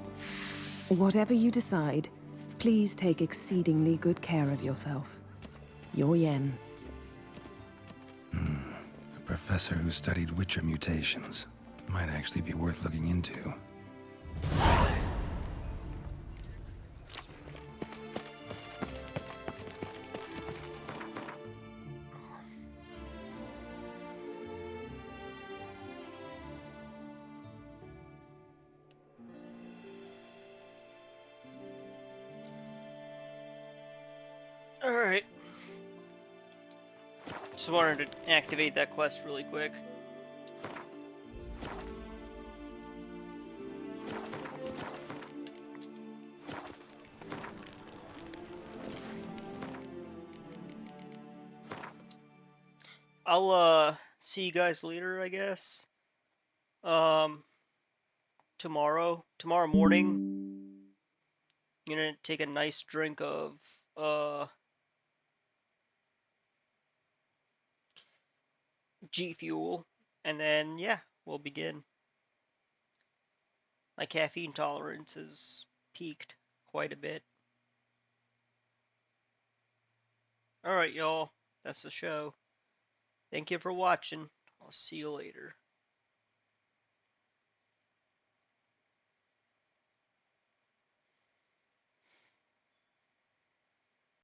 Whatever you decide, please take exceedingly good care of yourself. Your Yen. A professor who studied Witcher mutations. Might actually be worth looking into. Alright. Just wanted to activate that quest really quick. I'll see you guys later, I guess. Tomorrow morning, I'm gonna take a nice drink of G Fuel, and then yeah, we'll begin. My caffeine tolerance has peaked quite a bit. Alright, y'all, that's the show. Thank you for watching. I'll see you later.